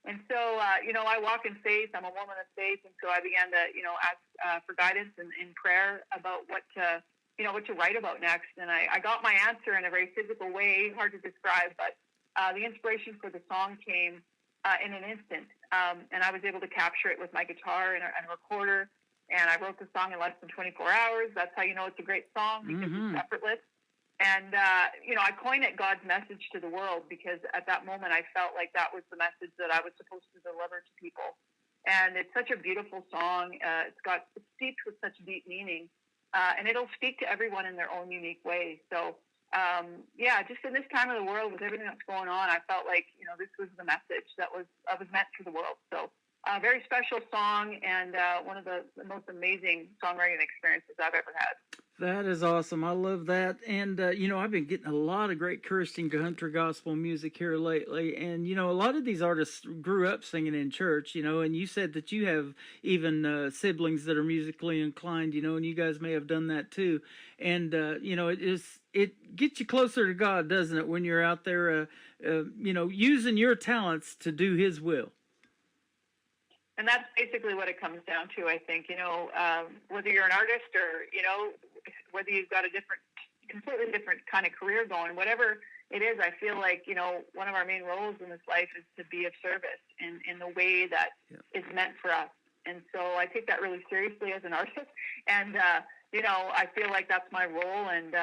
And so, I walk in faith. I'm a woman of faith. And so I began to, ask for guidance and in prayer about what to write about next. And I got my answer in a very physical way, hard to describe, but the inspiration for the song came in an instant. And I was able to capture it with my guitar and a recorder. And I wrote the song in less than 24 hours. That's how you know it's a great song, because it's effortless. And, I coined it God's message to the world because at that moment I felt like that was the message that I was supposed to deliver to people. And it's such a beautiful song. It's steeped with such deep meaning. And it'll speak to everyone in their own unique way. So, just in this time of the world with everything that's going on, I felt like, this was the message that was meant for the world. So a very special song and one of the most amazing songwriting experiences I've ever had. That is awesome. I love that. And, I've been getting a lot of great Christian country gospel music here lately. And, a lot of these artists grew up singing in church, and you said that you have even siblings that are musically inclined, and you guys may have done that too. And, it gets you closer to God, doesn't it, when you're out there, using your talents to do His will. And that's basically what it comes down to, I think, whether you're an artist or, whether you've got a completely different kind of career going, whatever it is, I feel like, one of our main roles in this life is to be of service in the way that is meant for us. And so I take that really seriously as an artist. And, I feel like that's my role. And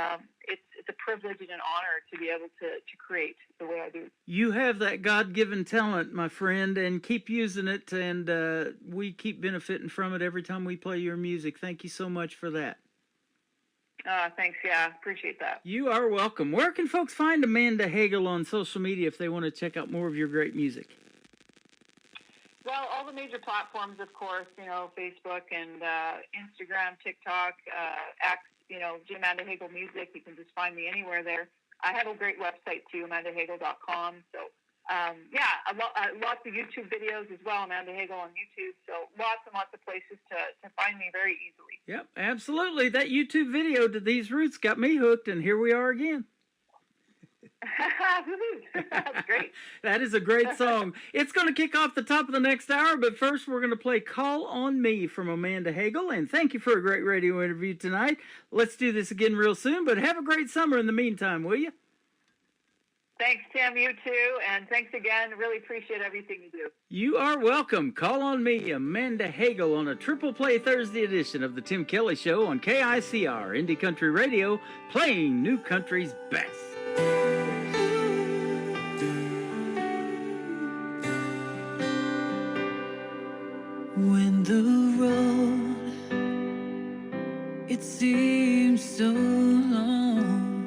it's a privilege and an honor to be able to create the way I do. You have that God-given talent, my friend, and keep using it. And we keep benefiting from it every time we play your music. Thank you so much for that. Thanks. Yeah, appreciate that. You are welcome. Where can folks find Amanda Hagel on social media if they want to check out more of your great music? Well, all the major platforms, of course, Facebook and Instagram, TikTok, X, Amanda Hagel Music. You can just find me anywhere there. I have a great website, too, amandahagel.com. So, lots of YouTube videos as well, Amanda Hagel on YouTube. So lots and lots of places to find me very easily. Yep, absolutely. That YouTube video to These Roots got me hooked, and here we are again. That's great. That is a great song. It's going to kick off the top of the next hour, but first we're going to play Call on Me from Amanda Hagel. And thank you for a great radio interview tonight. Let's do this again real soon, but have a great summer in the meantime, will you? Thanks, Tim. You too. And thanks again. Really appreciate everything you do. You are welcome. Call on Me, Amanda Hagel, on a Triple Play Thursday edition of The Tim Kelly Show on KICR, Indie Country Radio, playing new country's best. When the road, it seems so long,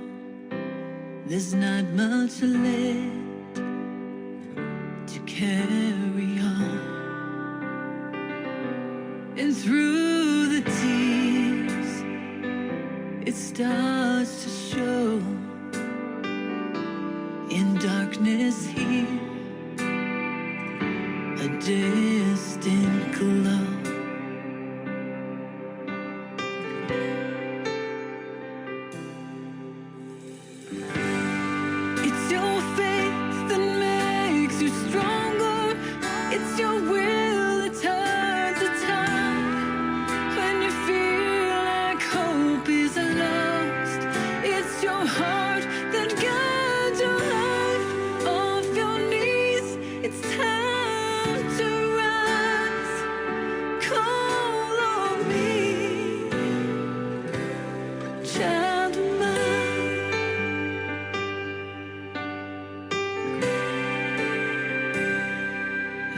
there's not much left to carry on. And through the tears, it starts to show. In darkness here, a distant glow. It's your faith that makes you stronger. It's your will that turns the tide. When you feel like hope is lost, it's your heart that guides your life. Off your knees, it's time to rise. Call on me, child of mine.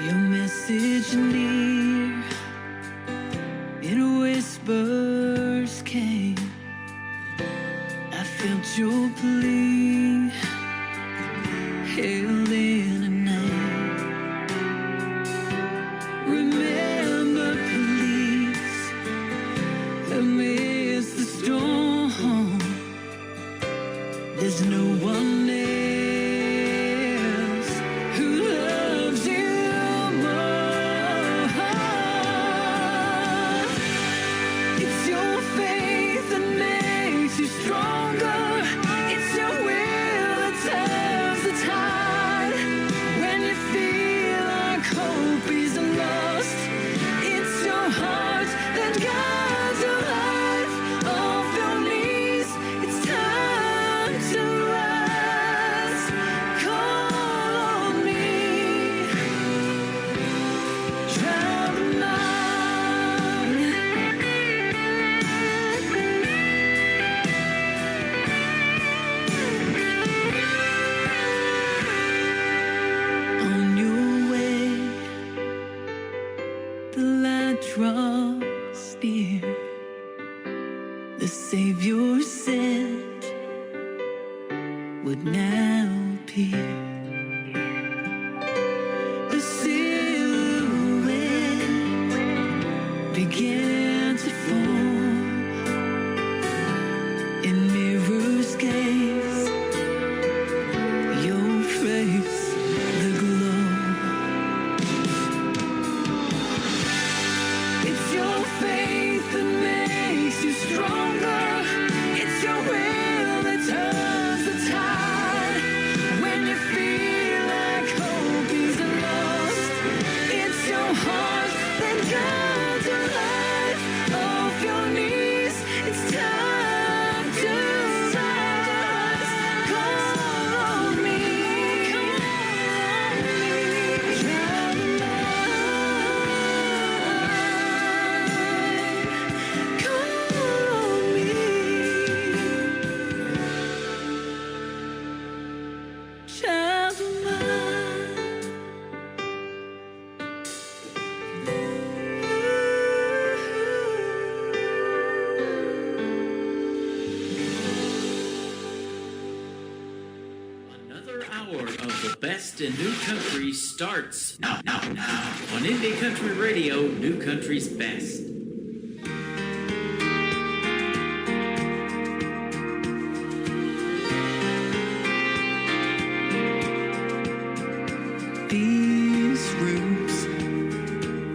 Your message near, in a whisper the light draws near, the Savior said would now appear. A silhouette began to form in mirror's gaze, your face the glow. It's your faith that makes you stronger. It's your will that turns the tide. When you feel like hope is lost, it's your heart that guides your life. Off your knees, it's time to rise. Call on me, child of mine. Call on me, child of Another hour of the best in new country starts now on Indie Country Radio, New Country's Best. These roots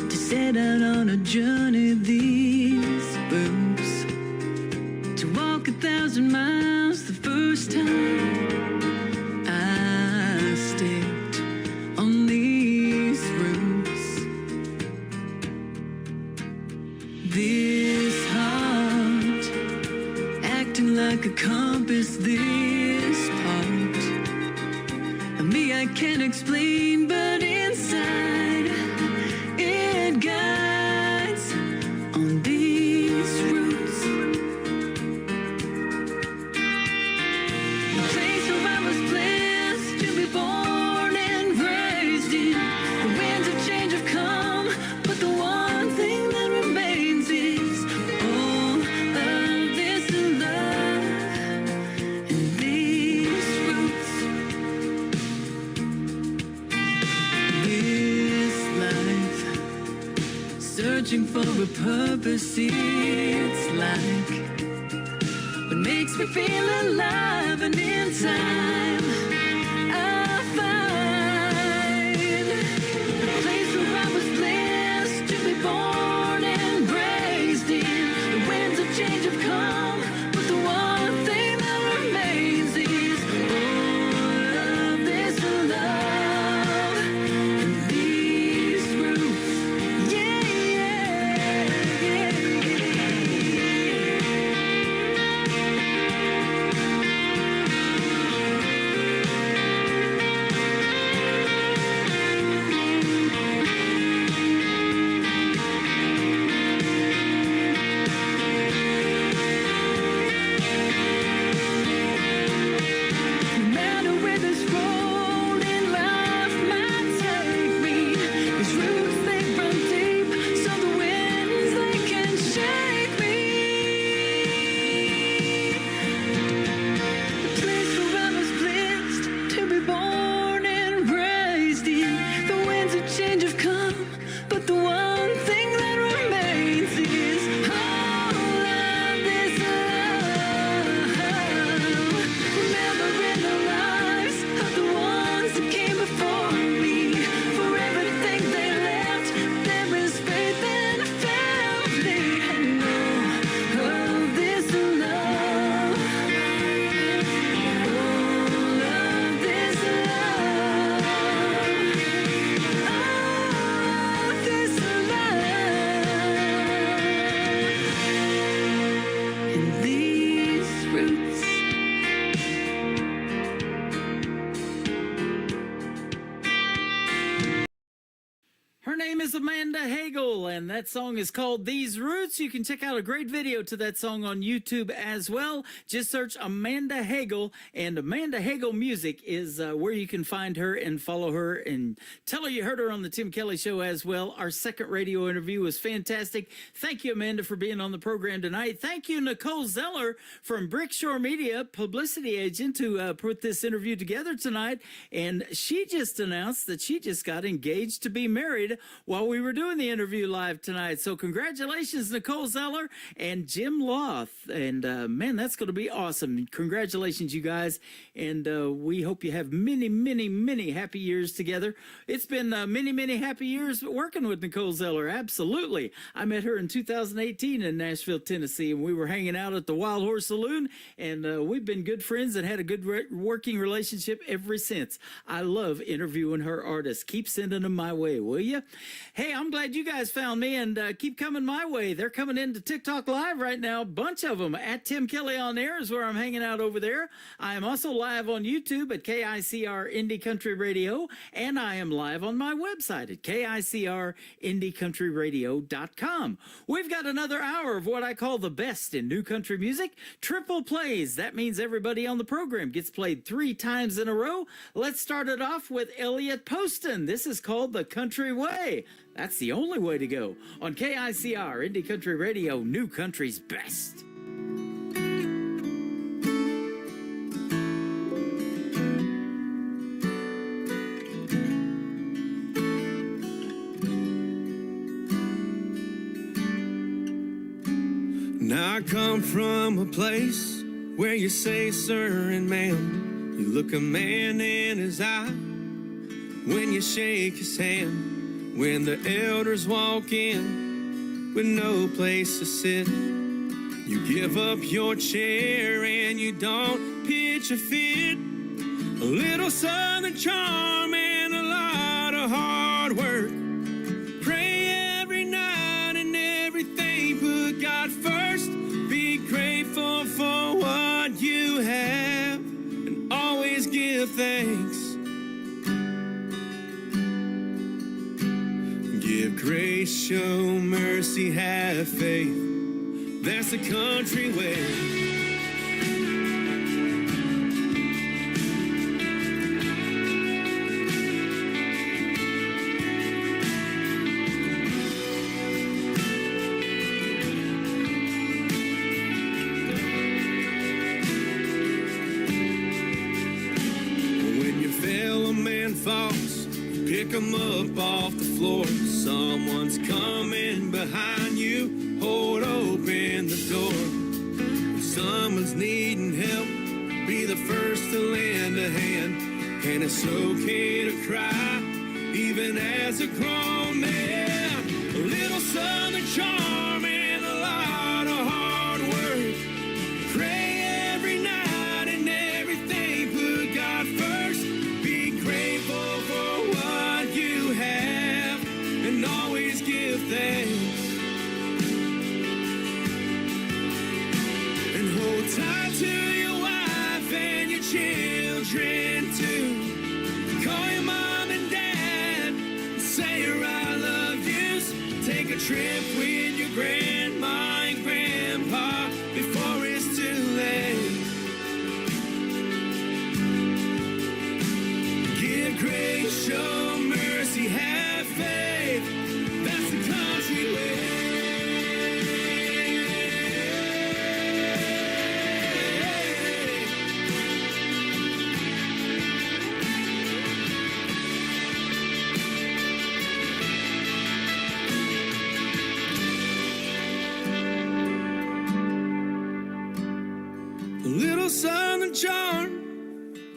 to set out on a journey. These boots to walk 1,000 miles the first time I stepped on these roots. This heart acting like a compass. This part of me I can't explain, but inside it guides on these roots. The place where I was blessed to be born and raised in. The winds of change have come, but the one thing that remains is all of this love and these roots. This life, searching for a purpose, it's like what makes me feel alive, and in time I find a place where I was blessed to be born and raised in. The winds of change have come, but the one thing that remains is all of this love and these roots. Yeah, yeah, yeah, yeah. is Amanda Hagel, and that song is called These Roots. You can check out a great video to that song on YouTube as well. Just search Amanda Hagel, and Amanda Hagel Music is where you can find her and follow her and tell her you heard her on the Tim Kelly Show as well. Our second radio interview was fantastic. Thank you, Amanda, for being on the program tonight. Thank you, Nicole Zeller from Brickshore Media, publicity agent, to put this interview together tonight. And she just announced that she just got engaged to be married while we were doing the interview live tonight. So congratulations, Nicole Zeller and Jim Loth. And man, that's going to be awesome. Congratulations, you guys. And we hope you have many, many, many happy years together. It's been many, many happy years working with Nicole Zeller. Absolutely. I met her in 2018 in Nashville, Tennessee, and we were hanging out at the Wild Horse Saloon, and we've been good friends and had a good working relationship ever since. I love interviewing her artists. Keep sending them my way, will you? Hey, I'm glad you guys found me, and keep coming my way. They're coming into TikTok Live right now, a bunch of them. At Tim Kelly On Air is where I'm hanging out over there. I am also live on YouTube at KICR Indie Country Radio, and I am live on my website at KICRIndieCountryRadio.com. We've got another hour of what I call the best in new country music. Triple plays. That means everybody on the program gets played 3 times in a row. Let's start it off with Elliot Poston. This is called The Country Way. That's the only way to go on KICR Indie Country Radio, New Country's best. Now I come from a place where you say sir and ma'am. You look a man in his eye when you shake his hand. When the elders walk in with no place to sit, you give up your chair and you don't pitch a fit. A little southern charm and a lot of hard work. Pray every night and everything, put God first. Be grateful for what you have and always give thanks. Give grace, show mercy, have faith. That's the country way. Falls, pick 'em up off the floor. Someone's coming behind you, hold open the door. If someone's needing help, be the first to lend a hand. And it's okay to cry, even as a grown man. A little southern charm and a lot of hard work. Pray every night and everything, put God first. Grateful for what you have and always give thanks. And hold tight to your wife and your children too. Call your mom and dad and say your I love yous. Take a trip with your grandma and grandpa before it's too late. Grace, show mercy, have faith. That's the country way. A little southern charm,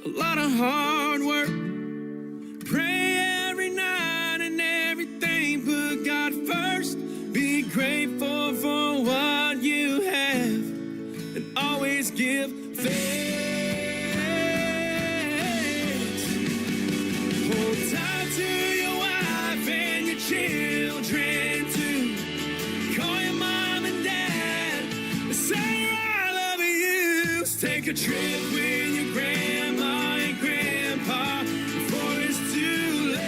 a lot of hard work. Pray every night and everything, put God first. Be grateful for what you have and always give thanks. Hold tight to your wife and your children too. Call your mom and dad and say I love you. Take a trip with your grandma and grandpa before it's too late.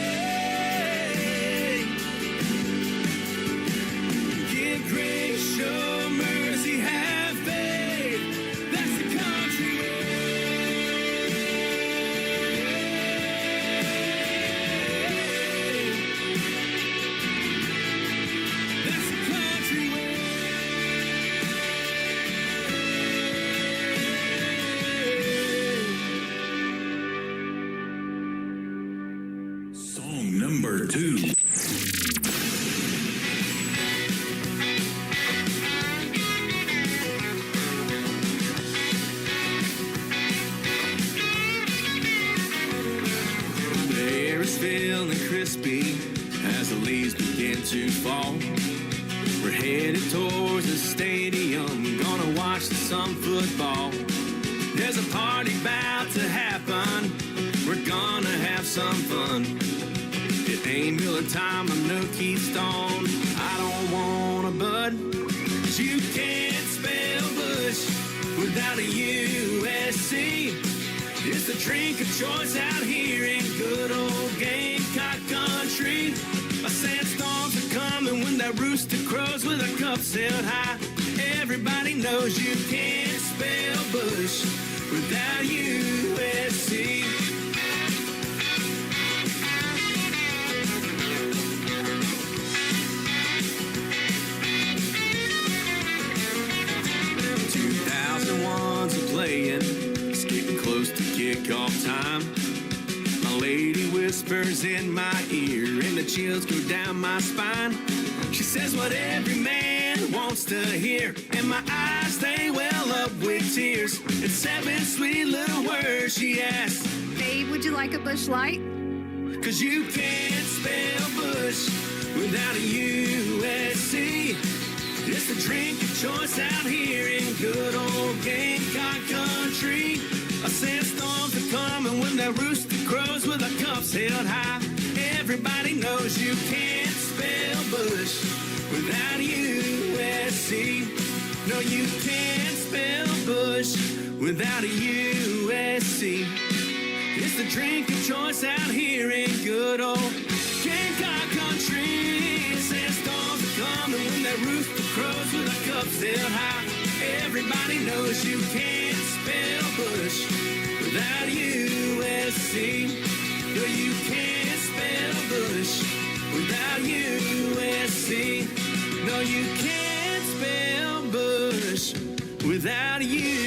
Mississippi as the leaves begin to fall. We're headed towards the stadium, gonna watch some football. There's a party about to happen, we're gonna have some fun. It ain't Miller time, I'm no Keith Stone. I don't want a bud, 'cause you can't spell Bush without a USC. It's the drink of choice out here in good old Gamecock country. My sandstorms are coming when that rooster crows with her cups held high. Everybody knows you can't spell Bush without USC. 2001's a playing, it's getting close to kickoff time. My lady whispers in my ear and the chills go down my spine. She says what every man wants to hear, and my eyes, they well up with tears. It's 7 sweet little words she asks. Babe, would you like a Bush Light? 'Cause you can't spell Bush without a USC. It's the drink of choice out here in good old Gamecock country. A sandstorms are coming when that rooster crows with her cups held high. Everybody knows you can't spell Bush without USC. No, you can't spell Bush without a USC. It's the drink of choice out here in good old Gamecock country. Sandstorms are coming when that rooster crows with her cups held high. Everybody knows you can't spell Bush without USC. No, you can't spell Bush without USC. No, you can't spell Bush without USC.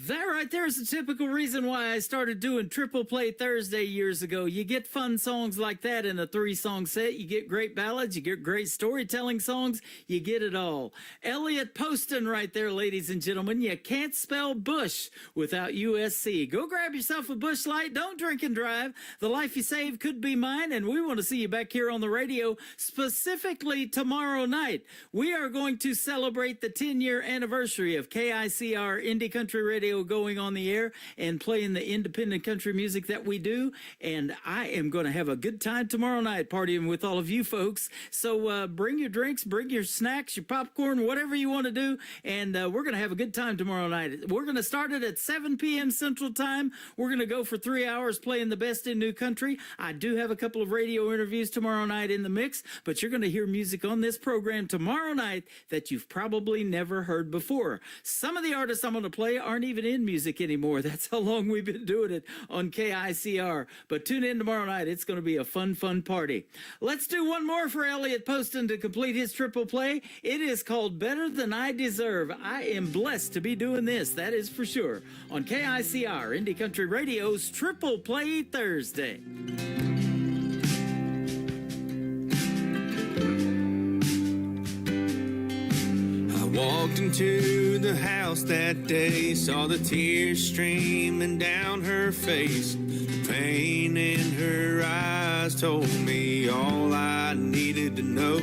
That right there is the typical reason why I started doing Triple Play Thursday years ago. You get fun songs like that in a 3-song set. You get great ballads. You get great storytelling songs. You get it all. Elliot Poston right there, ladies and gentlemen. You can't spell Bush without USC. Go grab yourself a Bush Light. Don't drink and drive. The life you save could be mine, and we want to see you back here on the radio, specifically tomorrow night. We are going to celebrate the 10-year anniversary of KICR Indie Country Radio going on the air and playing the independent country music that we do, and I am going to have a good time tomorrow night partying with all of you folks. So bring your drinks, bring your snacks, your popcorn, whatever you want to do, and we're going to have a good time tomorrow night. We're going to start it at 7 p.m. Central Time. We're going to go for 3 hours playing the best in new country. I do have a couple of radio interviews tomorrow night in the mix, but you're going to hear music on this program tomorrow night that you've probably never heard before. Some of the artists I'm going to play aren't even in music anymore. That's how long we've been doing it on KICR. But tune in tomorrow night. It's going to be a fun party. Let's do one more for Elliot Poston to complete his triple play. It is called Better Than I Deserve. I am blessed to be doing this, that is for sure, on KICR Indie Country Radio's Triple Play Thursday. Walked into the house that day, saw the tears streaming down her face. The pain in her eyes told me all I needed to know.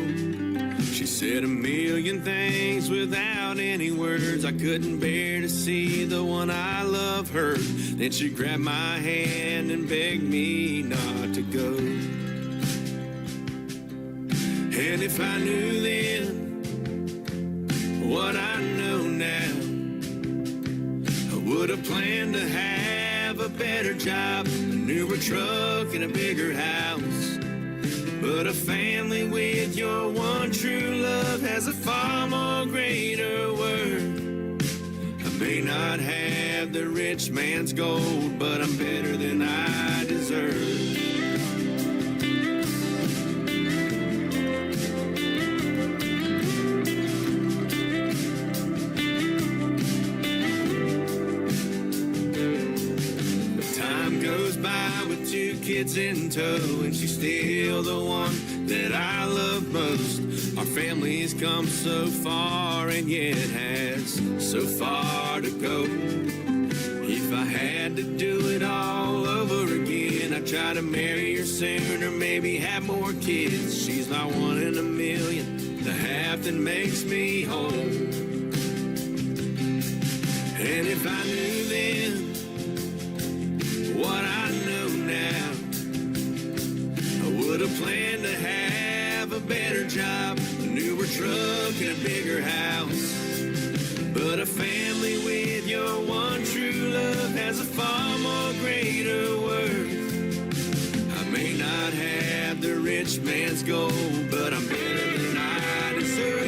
She said a million things without any words. I couldn't bear to see the one I love hurt. Then she grabbed my hand and begged me not to go. And if I knew then what I know now, I would have planned to have a better job, a newer truck and a bigger house. But a family with your one true love has a far more greater worth. I may not have the rich man's gold, but I'm better than I deserve. Kids in tow, and she's still the one that I love most. Our family's come so far and yet has so far to go. If I had to do it all over again, I'd try to marry her sooner, maybe have more kids. She's my 1 in a million, the half that makes me whole. And if I knew then what I know now, I would have planned to have a better job, a newer truck and a bigger house. But a family with your one true love has a far more greater worth. I may not have the rich man's gold, but I'm better than I deserve.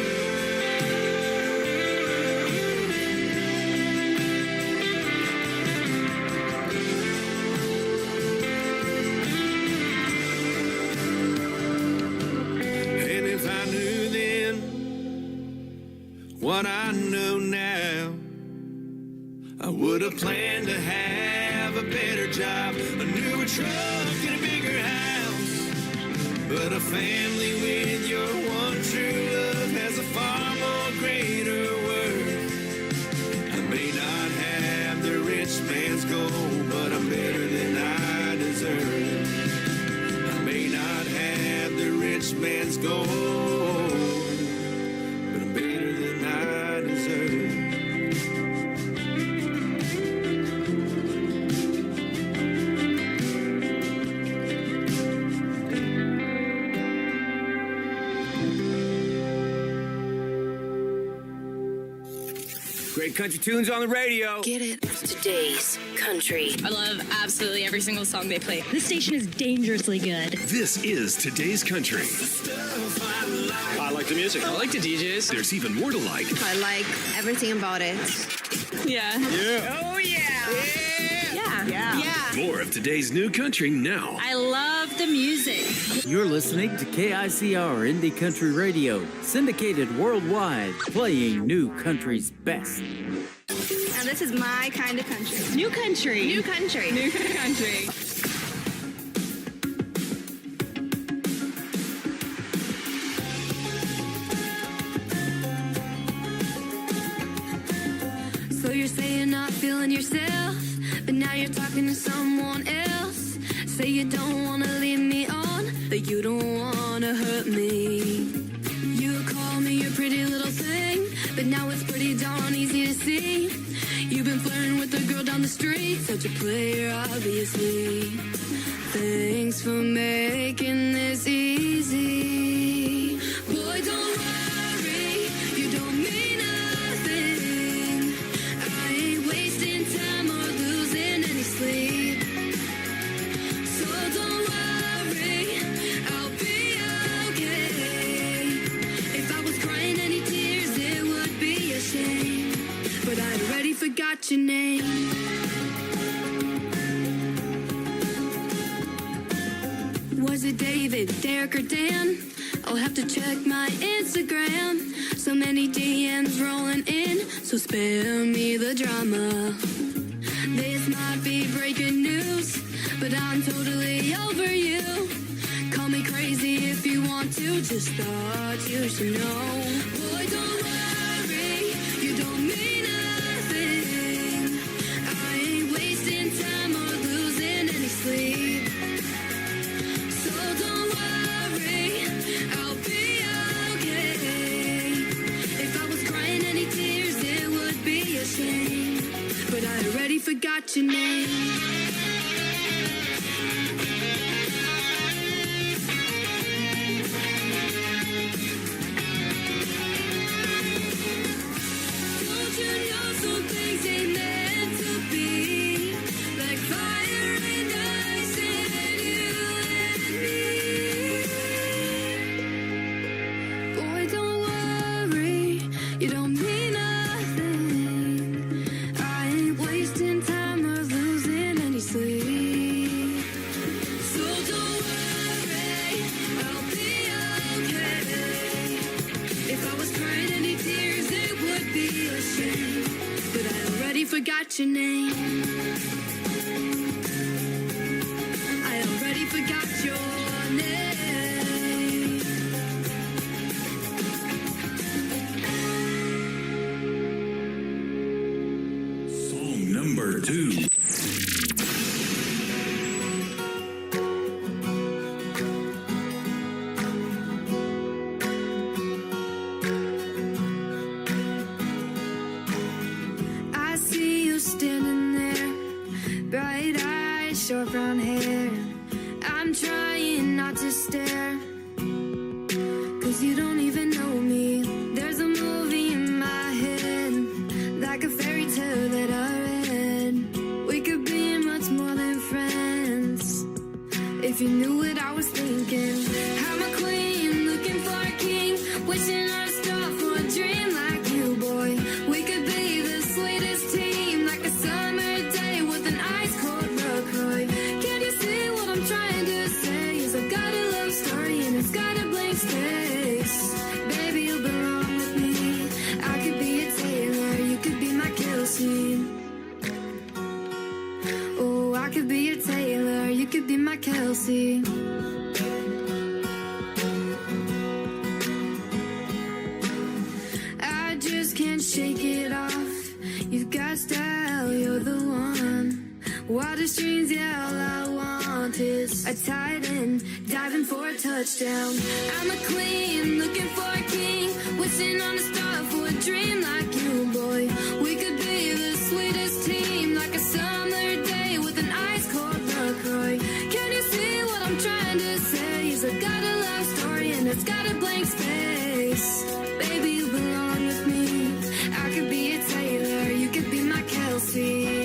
And if I knew then what I know now, I would have planned to have a better job, a newer truck and a bigger house. But a family with your one true love has a far more greater worth. I may not have the rich man's gold, but I'm better than I deserve. I may not have the rich man's gold, but I'm better than I deserve. Great country tunes on the radio. Get it? Today's country. I love absolutely every single song they play. This station is dangerously good. This is Today's Country. I like the music. I like the DJs. There's even more to like. I like everything about it. Yeah. Yeah. Oh, yeah. Yeah. More of today's new country now. I love the music. You're listening to KICR Indie Country Radio, syndicated worldwide, playing new country's best. And this is my kind of country. New country. New country. New country. So you're saying you're not feeling yourself, but now you're talking to someone else. Say you don't want to leave me on, that you don't want to hurt me. You call me your pretty little thing, but now it's pretty darn easy to see. You've been flirting with the girl down the street, such a player obviously. Thanks for making this easy. Boy, don't worry, you don't mean nothing. I ain't wasting time or losing any sleep. So don't worry, I'll be okay. If I was crying any tears, it would be a shame. But I already forgot your name. Was it David, Derek, or Dan? I'll have to check my Instagram. So many DMs rolling in, so spare me the drama. This might be breaking news, but I'm totally over you. Call me crazy if you want to, just thought you should know. Boy, don't worry, you don't mean nothing. I ain't wasting time or losing any sleep. So don't worry, I'll be okay. If I was crying any tears, it would be a shame. But I already forgot your name. Don't you know some things ain't meant to be? Like fire and ice and you and me. Boy, don't worry, you don't mean nothing. I ain't wasting time or losing any sleep. So don't worry, I'll be okay. If I was crying any tears, it would be a shame. But I already forgot your name. I already forgot your name. Number 2. I see you standing there, bright eyes, short brown hair. I'm trying not to stare, 'cause you don't even know me. There's a movie in my head, like a fairy tale that I read. We could be much more than friends, if you knew what I was thinking. I'm a queen, looking for a king, wishing on a star for a dream like you, boy. We could be the sweetest team, like a summer day with an ice cold LaCroix. Can you see what I'm trying to say? Is I've got a love story and it's got a blank space. Baby, you belong with me. I could be a Taylor, you could be my Kelsey. Oh, I could be a Taylor, you could be my Kelsey. I just can't shake it off. You've got style, you're the one. Water streams, yeah, all I want is a tight end, diving for a touchdown. I'm a queen, looking for a king, wishing on a star for a dream like you, boy. We could be the sweetest team, like a summer day with an ice cold LaCroix. Can you see what I'm trying to say? Is I've got a love story and it's got a blank space. Baby, you belong with me. I could be a Taylor, you could be my Kelsey.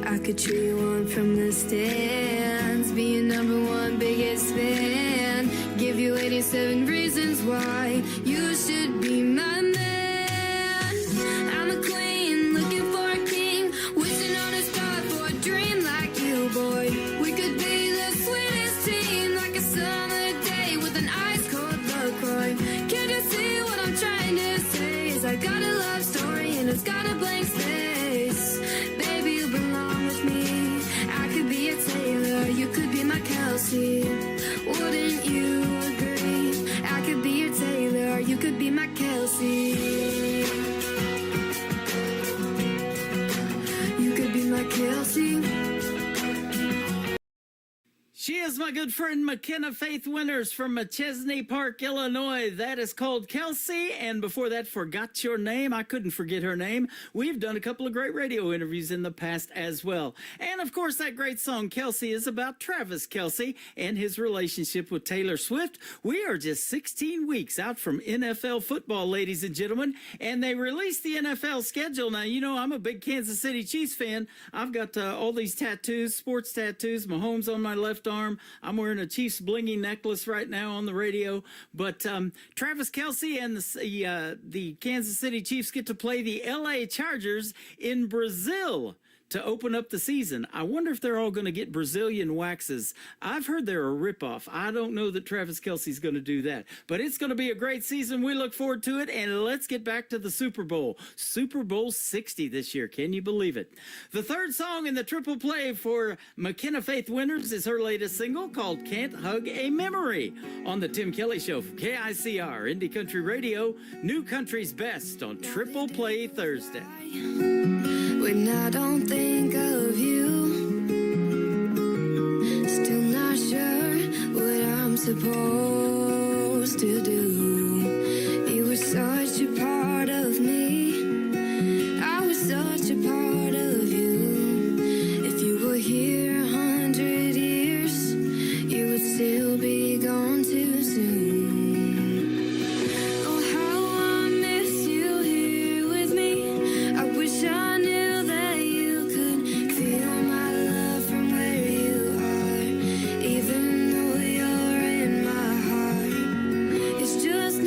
I could cheer you on from the stands, be your number one biggest fan, give you 87 reasons why you should be my man. I'm a queen, looking for a king, wishing on a star for a dream like you, boy. We could be the sweetest team, like a summer day with an ice cold LaCroix. Can't you see what I'm trying to say? Is I got a love story and it's got a blank space. Baby, you belong with me. I could be a Taylor, you could be my Kelsey. Wouldn't you agree? I could be a Taylor, you could be my Kelsey. You could be my Kelsey. She is my good friend McKenna Faith Winters from Machesney Park, Illinois. That is called Kelsey. And before that, Forgot Your Name. I couldn't forget her name. We've done a couple of great radio interviews in the past as well. And of course, that great song Kelsey is about Travis Kelce and his relationship with Taylor Swift. We are just 16 weeks out from NFL football, ladies and gentlemen. And they released the NFL schedule. Now, you know, I'm a big Kansas City Chiefs fan. I've got all these tattoos, sports tattoos, Mahomes on my left arm. I'm wearing a Chiefs blingy necklace right now on the radio. But Travis Kelce and the Kansas City Chiefs get to play the LA Chargers in Brazil to open up the season. I wonder if they're all going to get Brazilian waxes. I've heard they're a ripoff. I don't know that Travis Kelce's going to do that. But it's going to be a great season. We look forward to it. And let's get back to the Super Bowl. Super Bowl 60 this year. Can you believe it? The third song in the triple play for McKenna Faith Winters is her latest single called Can't Hug a Memory on the Tim Kelly Show from KICR, Indie Country Radio, New Country's Best on Triple Play Thursday. When I don't think of you, still not sure what I'm supposed to do. You were such a part of me, I was such a part of you. If you were here 100 years, you would still be gone too soon. Oh, how I miss you here with me. I wish I knew that you could feel my love from where you are, even though you're in my heart. It's just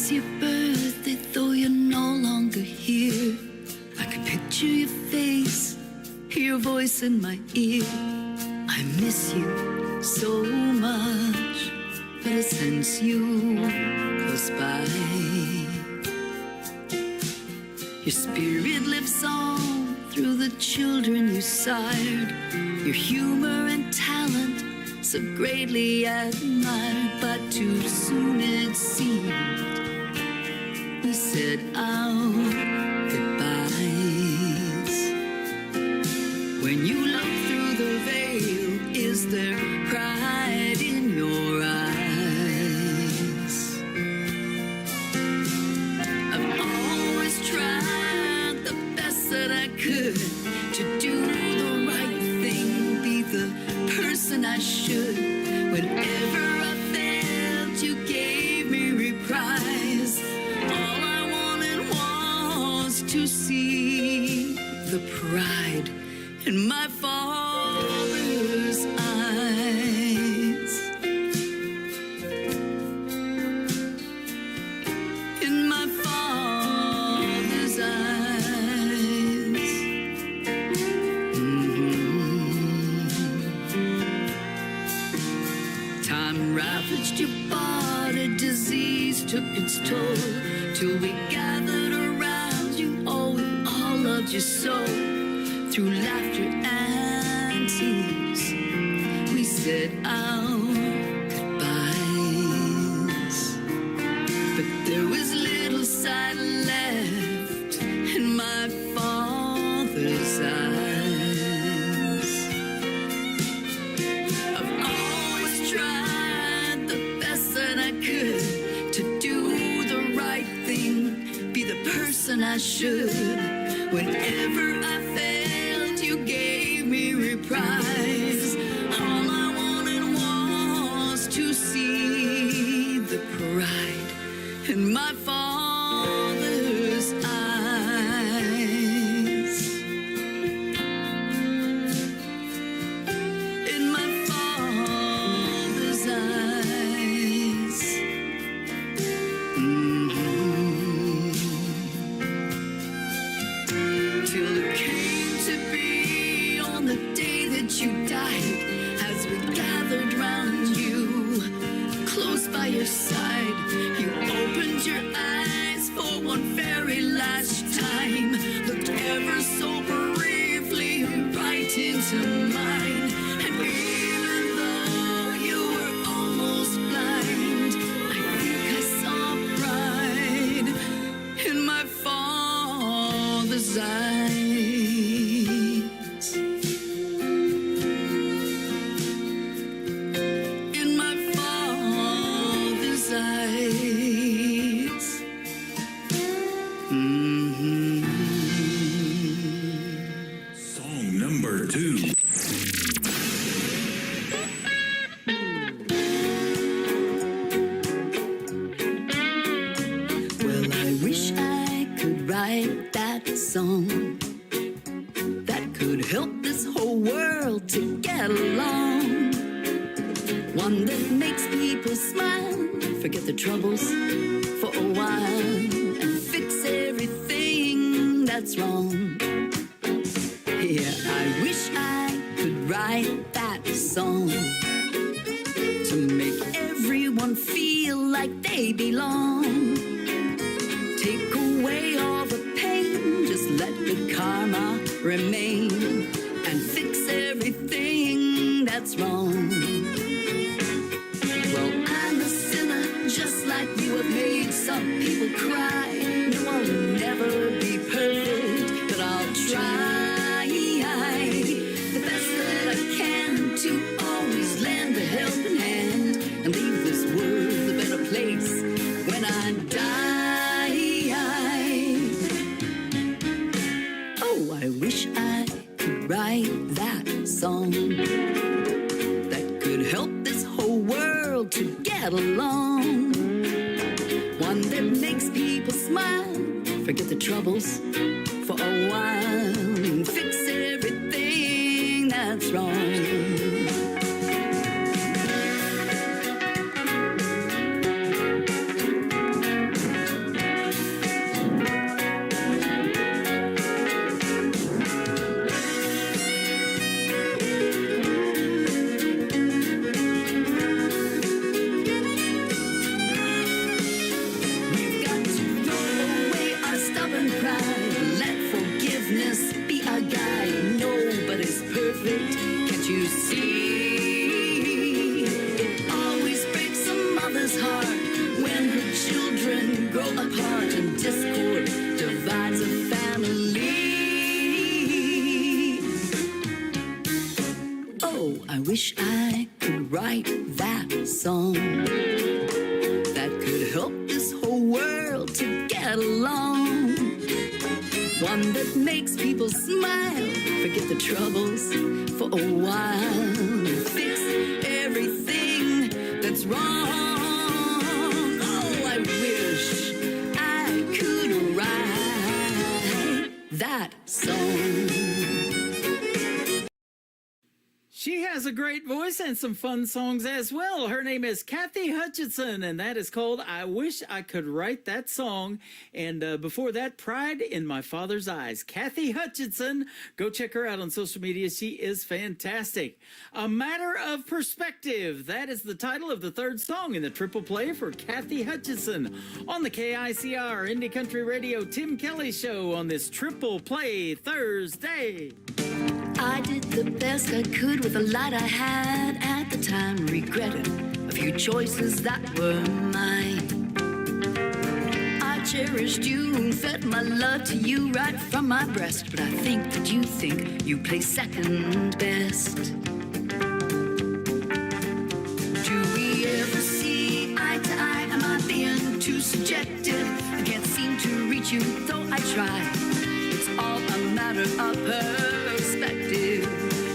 is your birthday, though you're no longer here. I can picture your face, hear your voice in my ear. I miss you so much, but I sense you close by. Your spirit lives on through the children you sired. Your humor and talent so greatly admired, but too soon it seemed we said our goodbyes. When you look through the veil, is there pride in your eyes? I've always tried the best that I could to do the right thing, be the person I should. Whenever I failed, you gave me reprise. All I wanted was to see the pride in my father's eyes. In my father's eyes. Time ravaged your body, disease took its toll, till we gathered around you. Oh, we all loved you so. Through laughter and tears, we said our goodbyes. But there was little sight left in my father's eyes. I've always tried the best that I could to do the right thing, be the person I should. Whenever I failed, you gave me reprise. All I wanted was to see the pride in my father's eyes. In my father's eyes. Till it came to be on the day that you died, as we gathered round you, close by your side. You opened your eyes for one very last time, looked ever so briefly right into mine. And even though you were almost blind, I think I saw pride in my father's eyes. In my father's eyes. Song number 2. Well, I wish I could write that song that could help this whole world to get along. One that makes people smile, forget the troubles for a while, and fix everything that's wrong. Yeah, I wish I could write that song to make everyone feel like they belong. Take away all the pain, just let good karma remain, and fix everything that's wrong. Well, I'm a sinner just like you, have made some people cry. No, I'll never be perfect, but I'll try the best that I can to always lend a helping hand and leave this world a better place when I die. Oh, I wish I could write that song that could help this whole world to get along. One that makes people smile, forget the troubles for a while, and fix everything that's wrong. wish I could write that song that could help this whole world to get along. One that makes people smile, forget the troubles for a while, and fix everything that's wrong. Oh, I wish I could write that song. She has a great voice and some fun songs as well. Her name is Kathy Hutchinson, and that is called I Wish I Could Write That Song. And before that, Pride in My Father's Eyes. Kathy Hutchinson. Go check her out on social media. She is fantastic. A Matter of Perspective. That is the title of the third song in the triple play for Kathy Hutchinson on the KICR Indie Country Radio Tim Kelly Show on this triple play Thursday. I did the best I could with the light I had at the time. Regretted a few choices that were mine. I cherished you and fed my love to you right from my breast. But I think that you think you play second best. Do we ever see eye to eye? Am I being too subjective? I can't seem to reach you though I try. It's all a matter of perspective.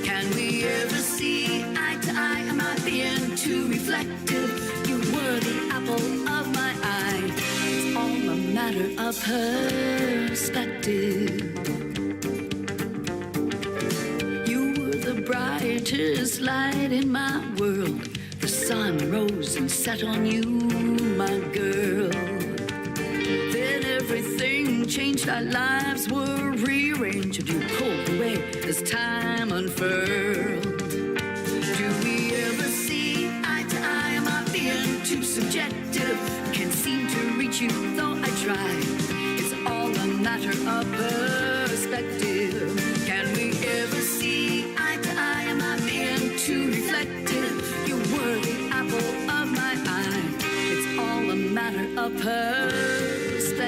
Can we ever see eye to eye? Am I being too reflective? You were the apple of my eye. It's all a matter of perspective. You were the brightest light in my world. The sun rose and set on you, my girl. Then everything changed, our lives were rearranged. You pulled away as time unfurled. Do we ever see eye to eye? Am I being too subjective? Can't seem to reach you though I try. It's all a matter of perspective. Can we ever see eye to eye? Am I being too reflective? You were the apple of my eye. It's all a matter of perspective.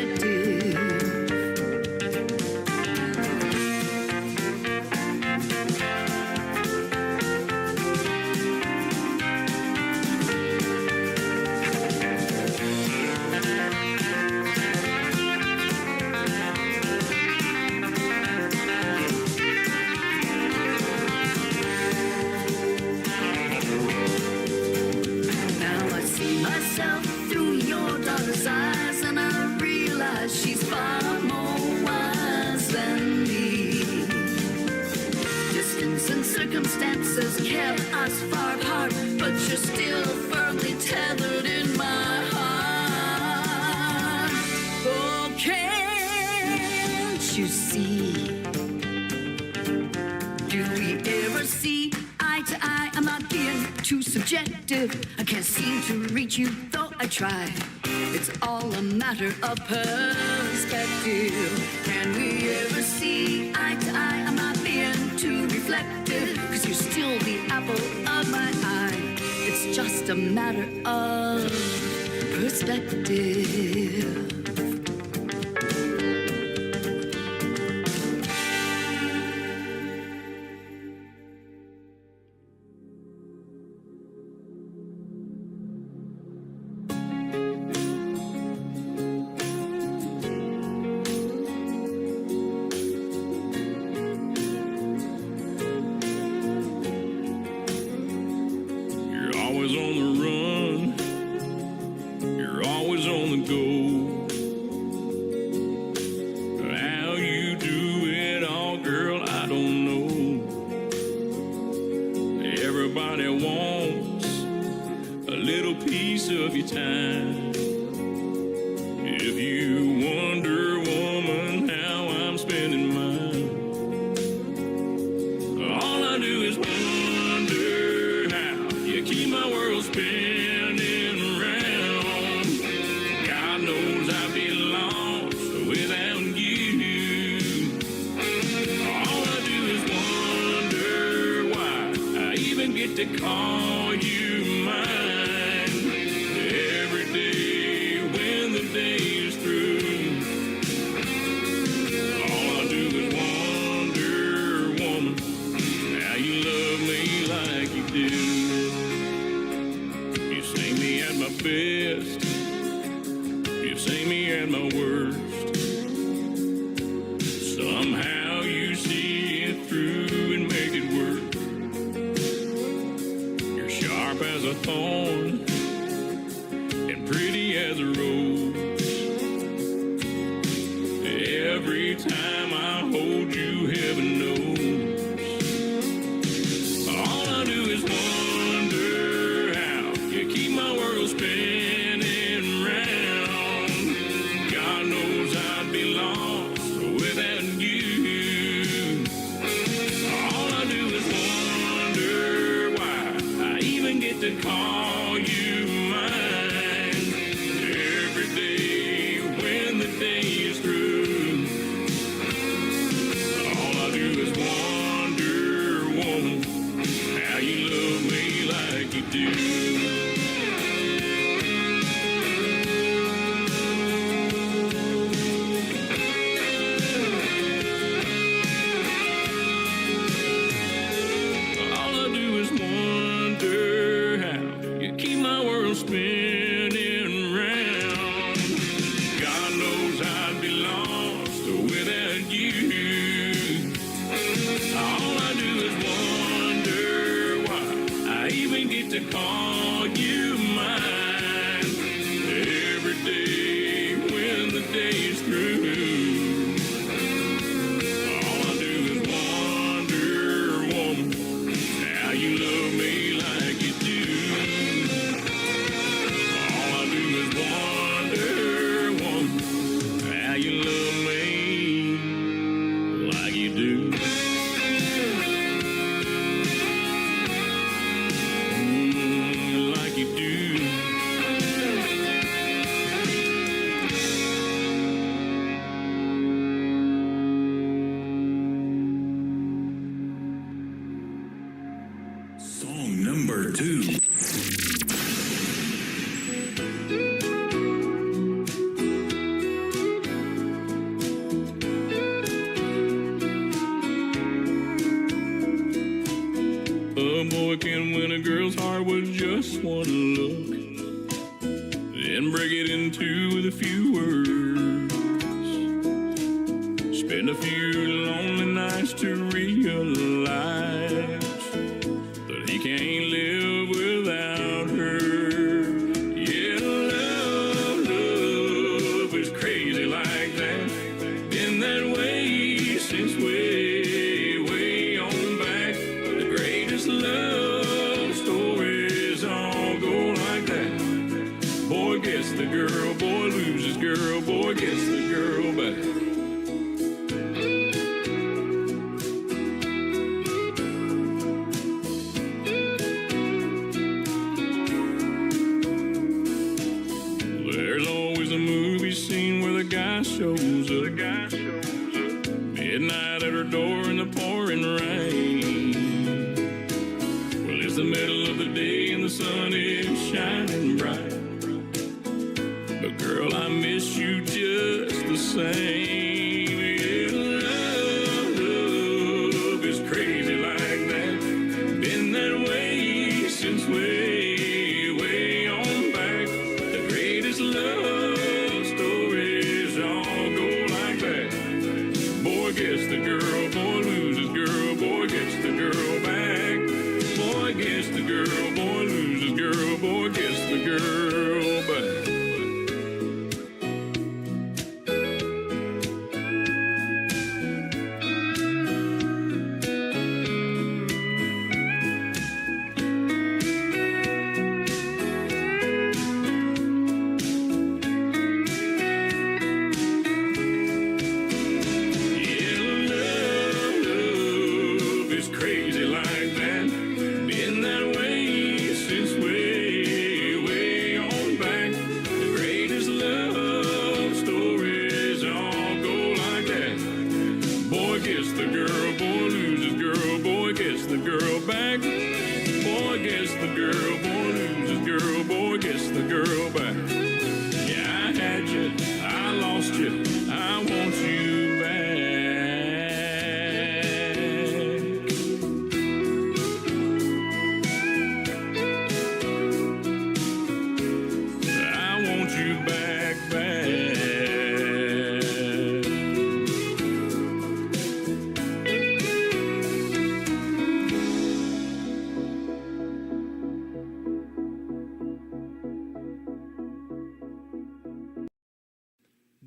Now I see myself through your daughter's eyes, and I realize she's far more wise than me. Distance and circumstances kept us far apart, but you're still firmly tethered in my heart. Oh, can't you see? Do we ever see eye to eye? Am I being too subjective? I can't seem to reach you though I try. It's all a matter of perspective. Can we ever see eye to eye? Am I being too reflective? 'Cause you're still the apple of my eye. It's just a matter of perspective. You're always on the run. You're always on the go. How you do it all, girl, I don't know. Everybody wants a little piece of your time. If you wonder, woman, how I'm spending mine, all I do is wonder how you keep my world spinning around. God knows I'd be lost without you. All I do is wonder why I even get to call you mine. Every day when the day is through, my best. You see me at my worst. Somehow you see it through and make it work. You're sharp as a thorn and pretty as a rose. Every time I hold you, heaven knows. All I do is wonder how you keep my world spinning round. God knows I'd be lost without you. All I do is wonder why I even get to call you mine. Every day when the day is through, all I do is wonder, woman, how you love me like you do. All I do is wonder how you keep my world spinning round. God knows I'd be lost without you. All I do is wonder why I even get to call you mine. Every day when the day is through, all I do is wonder, woman, how you love me like you do. All I do is wonder, woman, how you love me like you do. Like you do. Song number 2. A boy can win a girl's heart with just one look, then break it in two with a few words. Spend a few lonely nights to realize that he can't live without her. Yeah, love is crazy like that. Been that way since way on back. The greatest love stories all go like that. Boy gets the girl, boy loses girl, boy gets the girl back. There's always a movie scene where the guy shows up. Midnight at her door in the pouring rain. Well, it's the middle of the day and the sun is shining bright. But girl, I miss you just the same. Yeah, love is crazy like that. Been that way since way on back. The greatest love stories all go like that. Boy gets the girl, boy loses girl, boy gets the girl back. Boy gets the girl, boy loses girl, boy gets the girl back.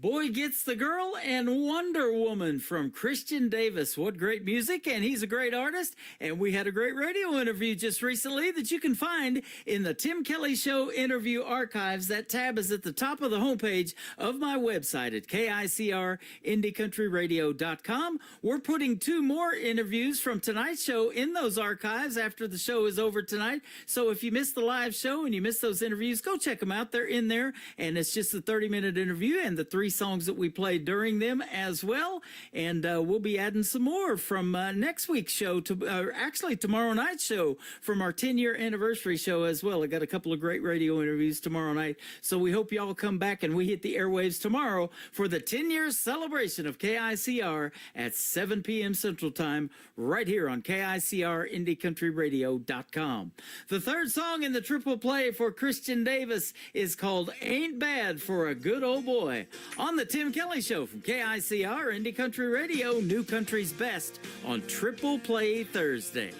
Boy Gets the Girl and Wonder Woman from Christian Davis. What great music, and he's a great artist. And we had a great radio interview just recently that you can find in the Tim Kelly Show interview archives. That tab is at the top of the homepage of my website at KICRIndieCountryRadio.com. We're putting 2 more interviews from tonight's show in those archives after the show is over tonight. So if you missed the live show and you missed those interviews, go check them out. They're in there, and it's just a 30-minute interview and the 3 songs that we played during them as well. And we'll be adding some more from next week's show to actually tomorrow night's show from our 10-year anniversary show as well. I got a couple of great radio interviews tomorrow night, so we hope y'all come back and we hit the airwaves tomorrow for the 10-year celebration of KICR at 7 p.m. Central Time right here on KICRIndieCountryRadio.com. The third song in the triple play for Christian Davis is called Ain't Bad for a Good Old Boy on the Tim Kelly Show from KICR Indie Country Radio, New Country's Best on Triple Play Thursday.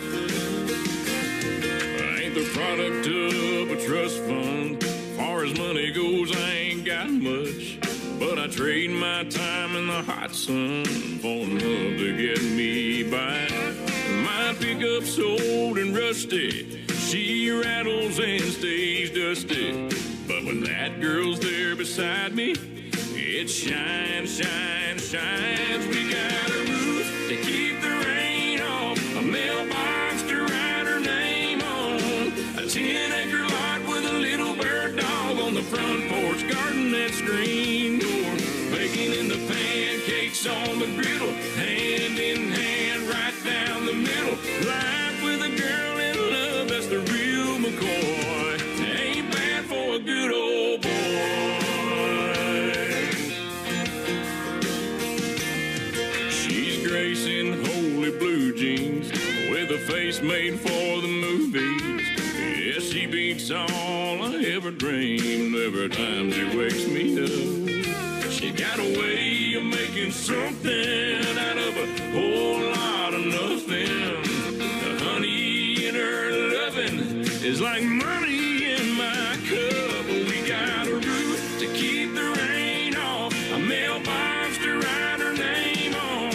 I ain't the product of a trust fund. Far as money goes, I ain't got much. But I trade my time in the hot sun for love to get me by. My pickup's old and rusty. She rattles and stays dusty. But when that girl's there beside me, it shines, shines, shines. We got a roof to keep the rain off, a mailbox to write her name on, a 10-acre lot with a little bird dog on the front porch, garden that screen door, baking in the pancakes on the griddle, hand in hand right down the middle. Life with a girl in love, that's the real McCoy. Ain't bad for a good old boy. In holy blue jeans with a face made for the movies. Yes, she beats all I ever dreamed every time she wakes me up. She got a way of making something out of a whole lot of nothing. The honey in her loving is like money in my cup. We got a roof to keep the rain off, a mailbox to write her name on,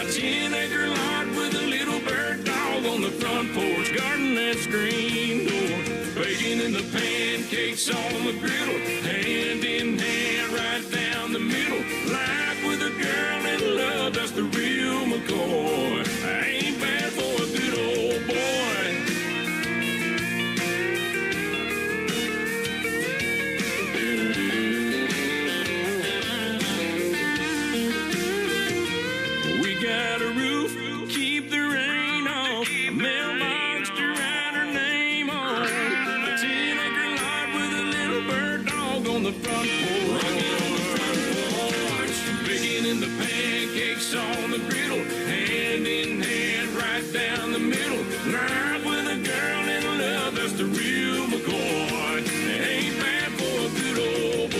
10-acre lot with a little bird dog on the front porch, garden that screen door, baking in the pancakes on the griddle, hand in hand right down the middle. Life with a girl in love, that's the real McCoy. I ain't bad for a good old boy. Got a roof, keep the rain off, a mailbox to write her name on, a 10-acre lot with a little bird dog on the front porch, baking in the pancakes on the griddle, hand in hand right down the middle. Life with a girl in love, that's the real McCoy. Ain't bad for a good old boy.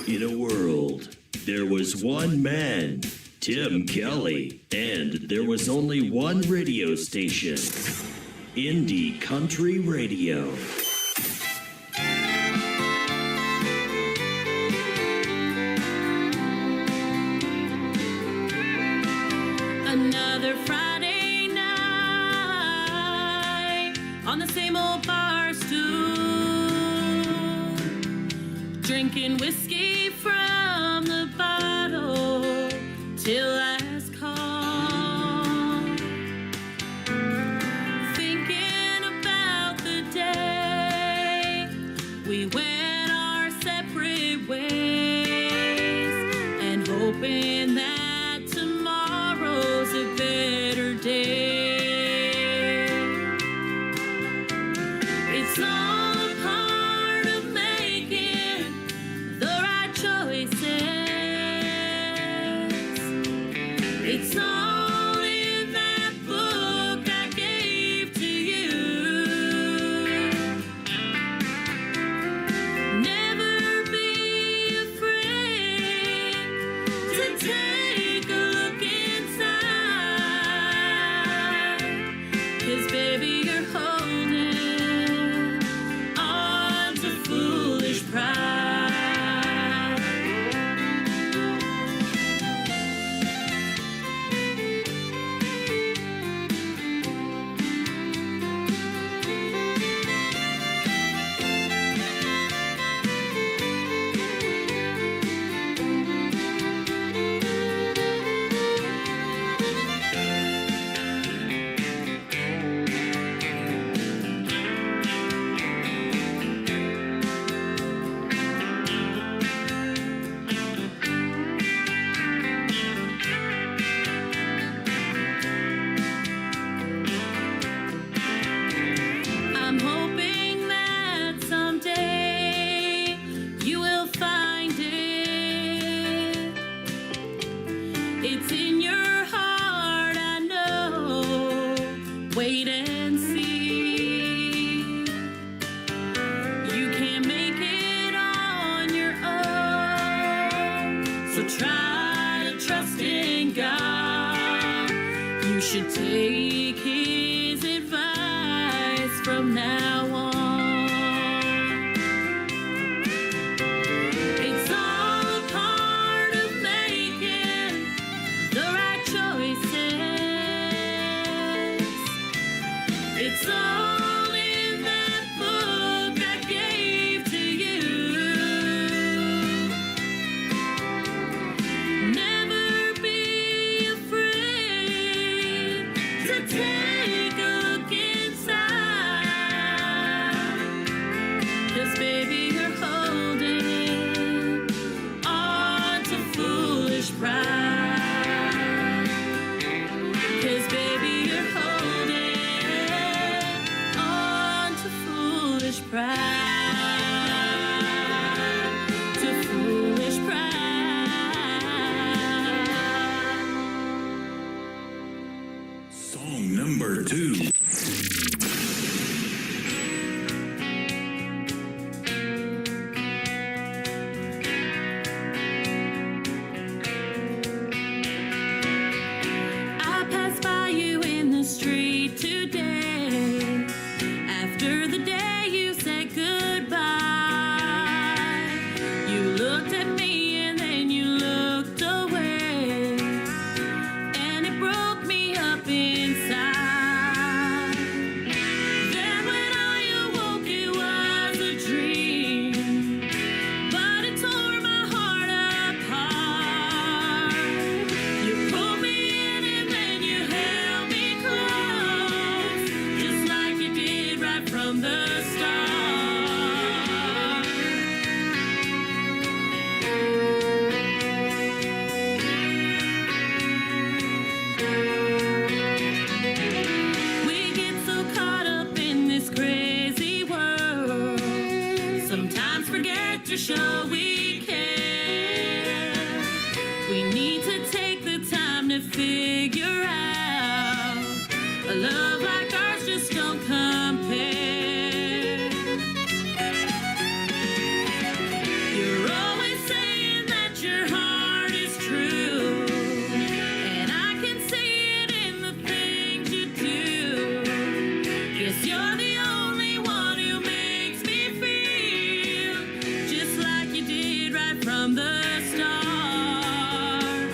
In a world, there was one man, Tim Kelly, and there was only one radio station, Indie Country Radio. Another Friday night on the same old bar stool, drinking whiskey from the bottle till last call, thinking about the day we went our separate ways and hoping that tomorrow's a better day. It's all a part of making the right choices. So try to trust in God. You should take his advice from now on. It's all a part of making the right choices. It's all in that book I gave to you. Never be afraid to take a look inside. 'Cause baby, you're holding on to foolish pride. 'Cause baby, you're holding on to foolish pride. To foolish pride. Song number 2. I passed by you in the street today. After the day you said goodbye, you looked at me and then you looked away, and it broke me up inside. Then when I awoke, it was a dream, but it tore my heart apart. You pulled me in and then you held me close, just like you did right from the start. We get so caught up in this crazy world, sometimes forget to show we care. We need to take the time to figure out a love like ours just don't compare. You're always saying that your heart is true, and I can see it in the things you do. Yes, you're the only one who makes me feel just like you did right from the start.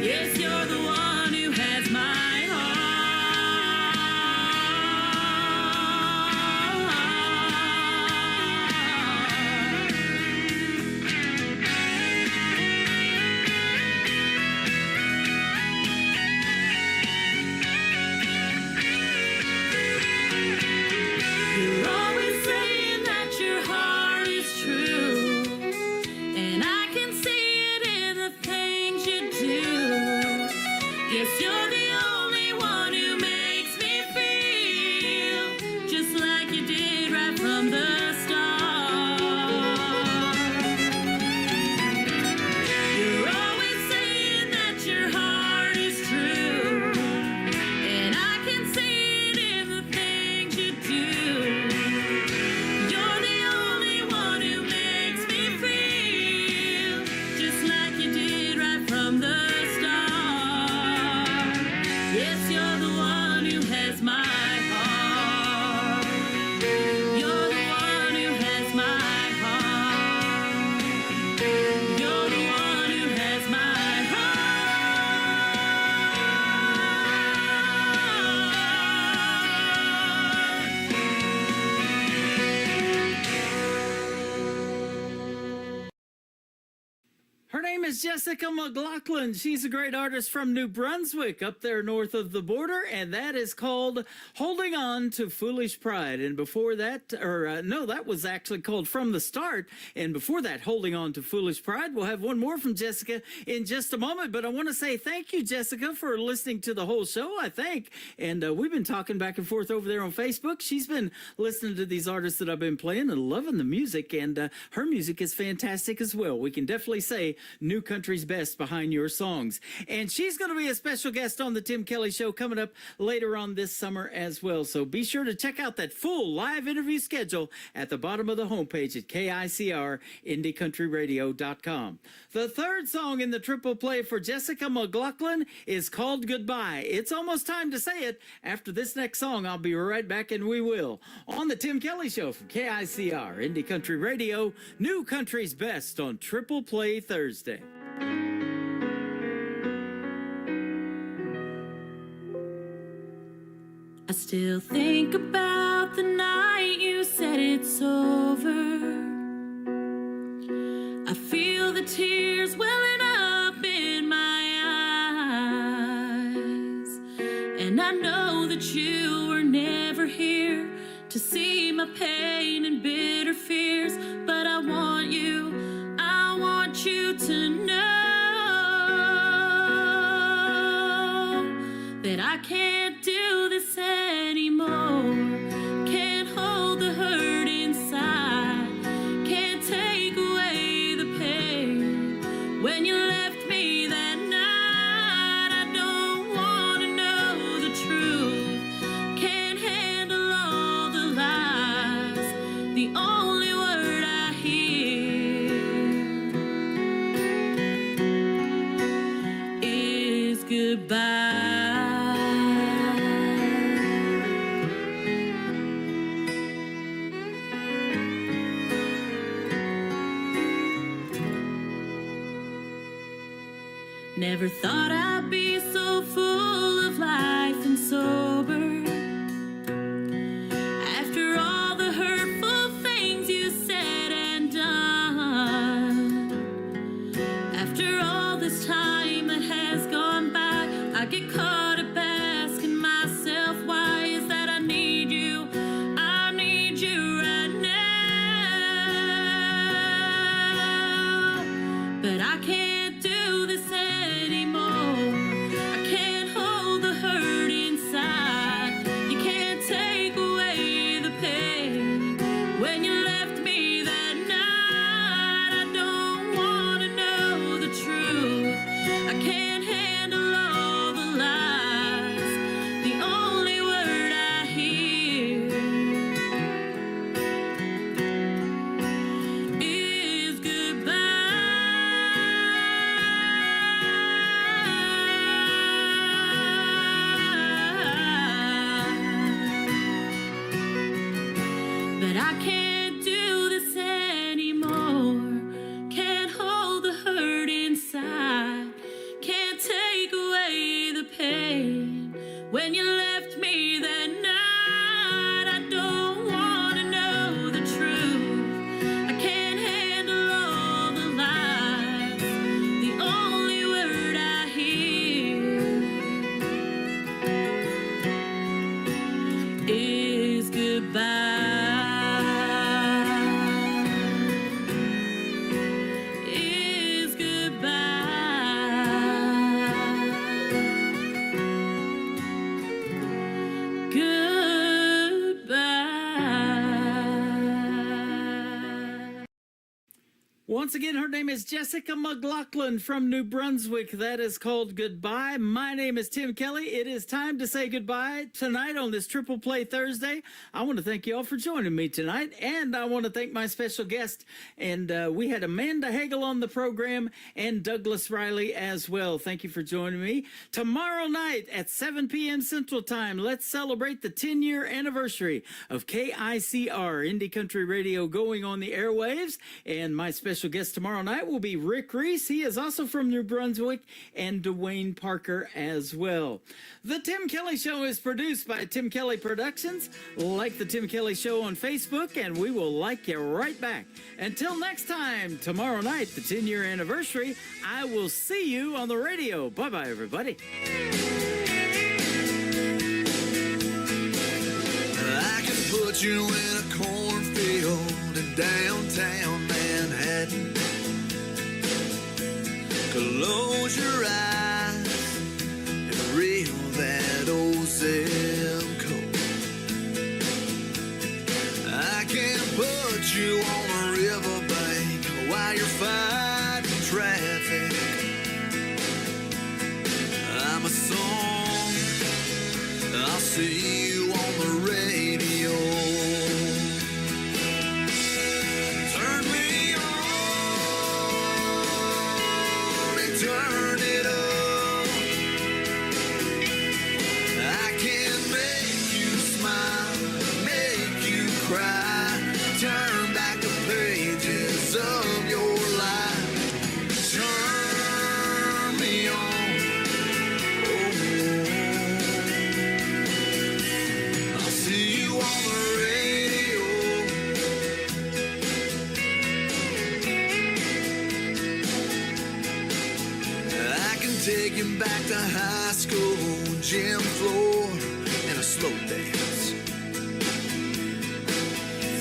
Yes, you're the one who has my heart. You're always saying that your heart is true, and I can see it in the things you do. Yes, you're the only one who makes me feel just like you did right from the start. You're always saying that your heart is true, and I can see it in the things you do. You're the only one who makes me feel just like you did right from the start. Yes, you're the one who has my heart. You're the one who has my heart. You're the one who has my Her name is Jessica McLaughlin. She's a great artist from New Brunswick, up there north of the border, and that is called Holding On to Foolish Pride. And before that, that was actually called From the Start. And before that, Holding On to Foolish Pride. We'll have one more from Jessica in just a moment, but I want to say thank you, Jessica, for listening to the whole show, I think. And we've been talking back and forth over there on Facebook. She's been listening to these artists that I've been playing and loving the music, and her music is fantastic as well. We can definitely say New Country's Best Behind Your Songs. And she's going to be a special guest on the Tim Kelly Show coming up later on this summer as well. So be sure to check out that full live interview schedule at the bottom of the homepage at KICR-IndieCountryRadio.com. The third song in the triple play for Jessica McLaughlin is called Goodbye. It's almost time to say it. After this next song, I'll be right back, and we will. On the Tim Kelly Show from KICR, Indie Country Radio, New Country's Best on Triple Play Thursday. I still think about the night you said it's over. I feel the tears welling up in my eyes, and I know that you were never here to see my pain and bitter fears, but I want you to know that I can't do this anymore. Can't hold the hurt inside, can't take away the pain. When you left me that night, I don't want to know the truth. Can't handle all the lies, the only word I hear is goodbye. Never thought I'd be so full of life and sober. After all the hurtful things you said and done, after all this time that has gone by, I get caught up asking myself, why is that I need you right now. But I can't do this anymore. I can't hold the hurt inside. You can't take away the pain. When you left me that night, I don't want to know the truth. I can't handle all the lies, the only word I hear is goodbye. But I can't do this anymore. Can't hold the hurt inside. Can't take away the pain. When you left me that night, I don't want to know the truth. I can't handle all the lies. The only word I hear is goodbye. Is goodbye. Once again, her name is Jessica McLaughlin from New Brunswick. That is called Goodbye. My name is Tim Kelly. It is time to say goodbye tonight on this Triple Play Thursday. I want to thank you all for joining me tonight, and I want to thank my special guest. And we had Amanda Hagel on the program and Douglas Riley as well. Thank you for joining me. Tomorrow night at 7 p.m. Central Time, let's celebrate the 10-year anniversary of KICR, Indie Country Radio, going on the airwaves. And my special guest tomorrow night will be Rick Reese. He is also from New Brunswick, and Dwayne Parker as well. The Tim Kelly Show is produced by Tim Kelly Productions. Like the Tim Kelly Show on Facebook, and we will like you right back. Until next time, tomorrow night, the 10-year anniversary, I will see you on the radio. Bye-bye, everybody. I can put you in a cornfield in downtown Manhattan. Close your eyes and reel that old zip code. I can put you on a riverbank while you're fighting traffic. see you on the radio. Turn me on and turn it up. I can make you smile, make you cry, turn back the pages of your life. Turn me on. I'll see you on the radio. I can take you back to high school, gym floor, and a slow dance.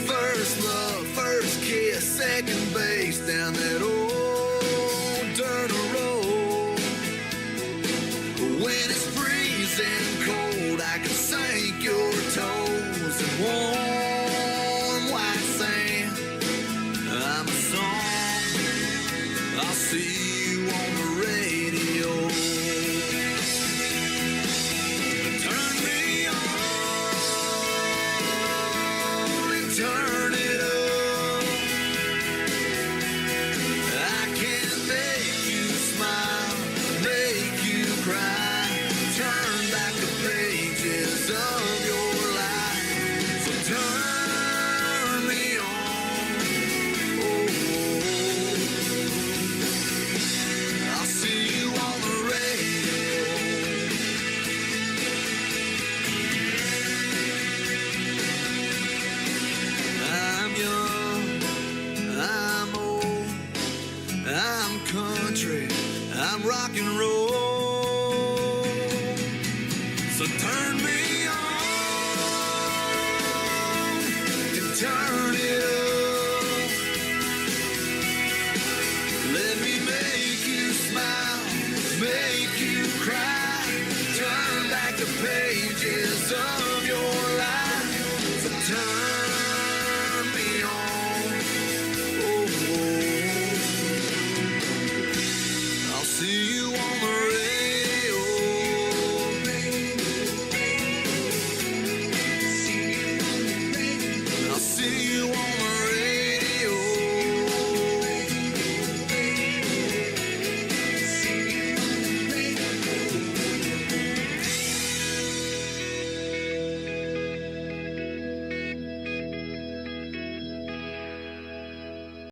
First love, first kiss, second base down that old dirt road. When it's freezing cold, I can sink your toes in warm white sand. I'm a song, I'll see you on the radio. Turn me on and turn it up. I can make you smile, make you cry, turn back the pages of your life. So turn me on. I'll see you on the radio. I'm young, I'm old, I'm country, I'm rock and roll. So turn me on and turn it up. Let me make you smile, make you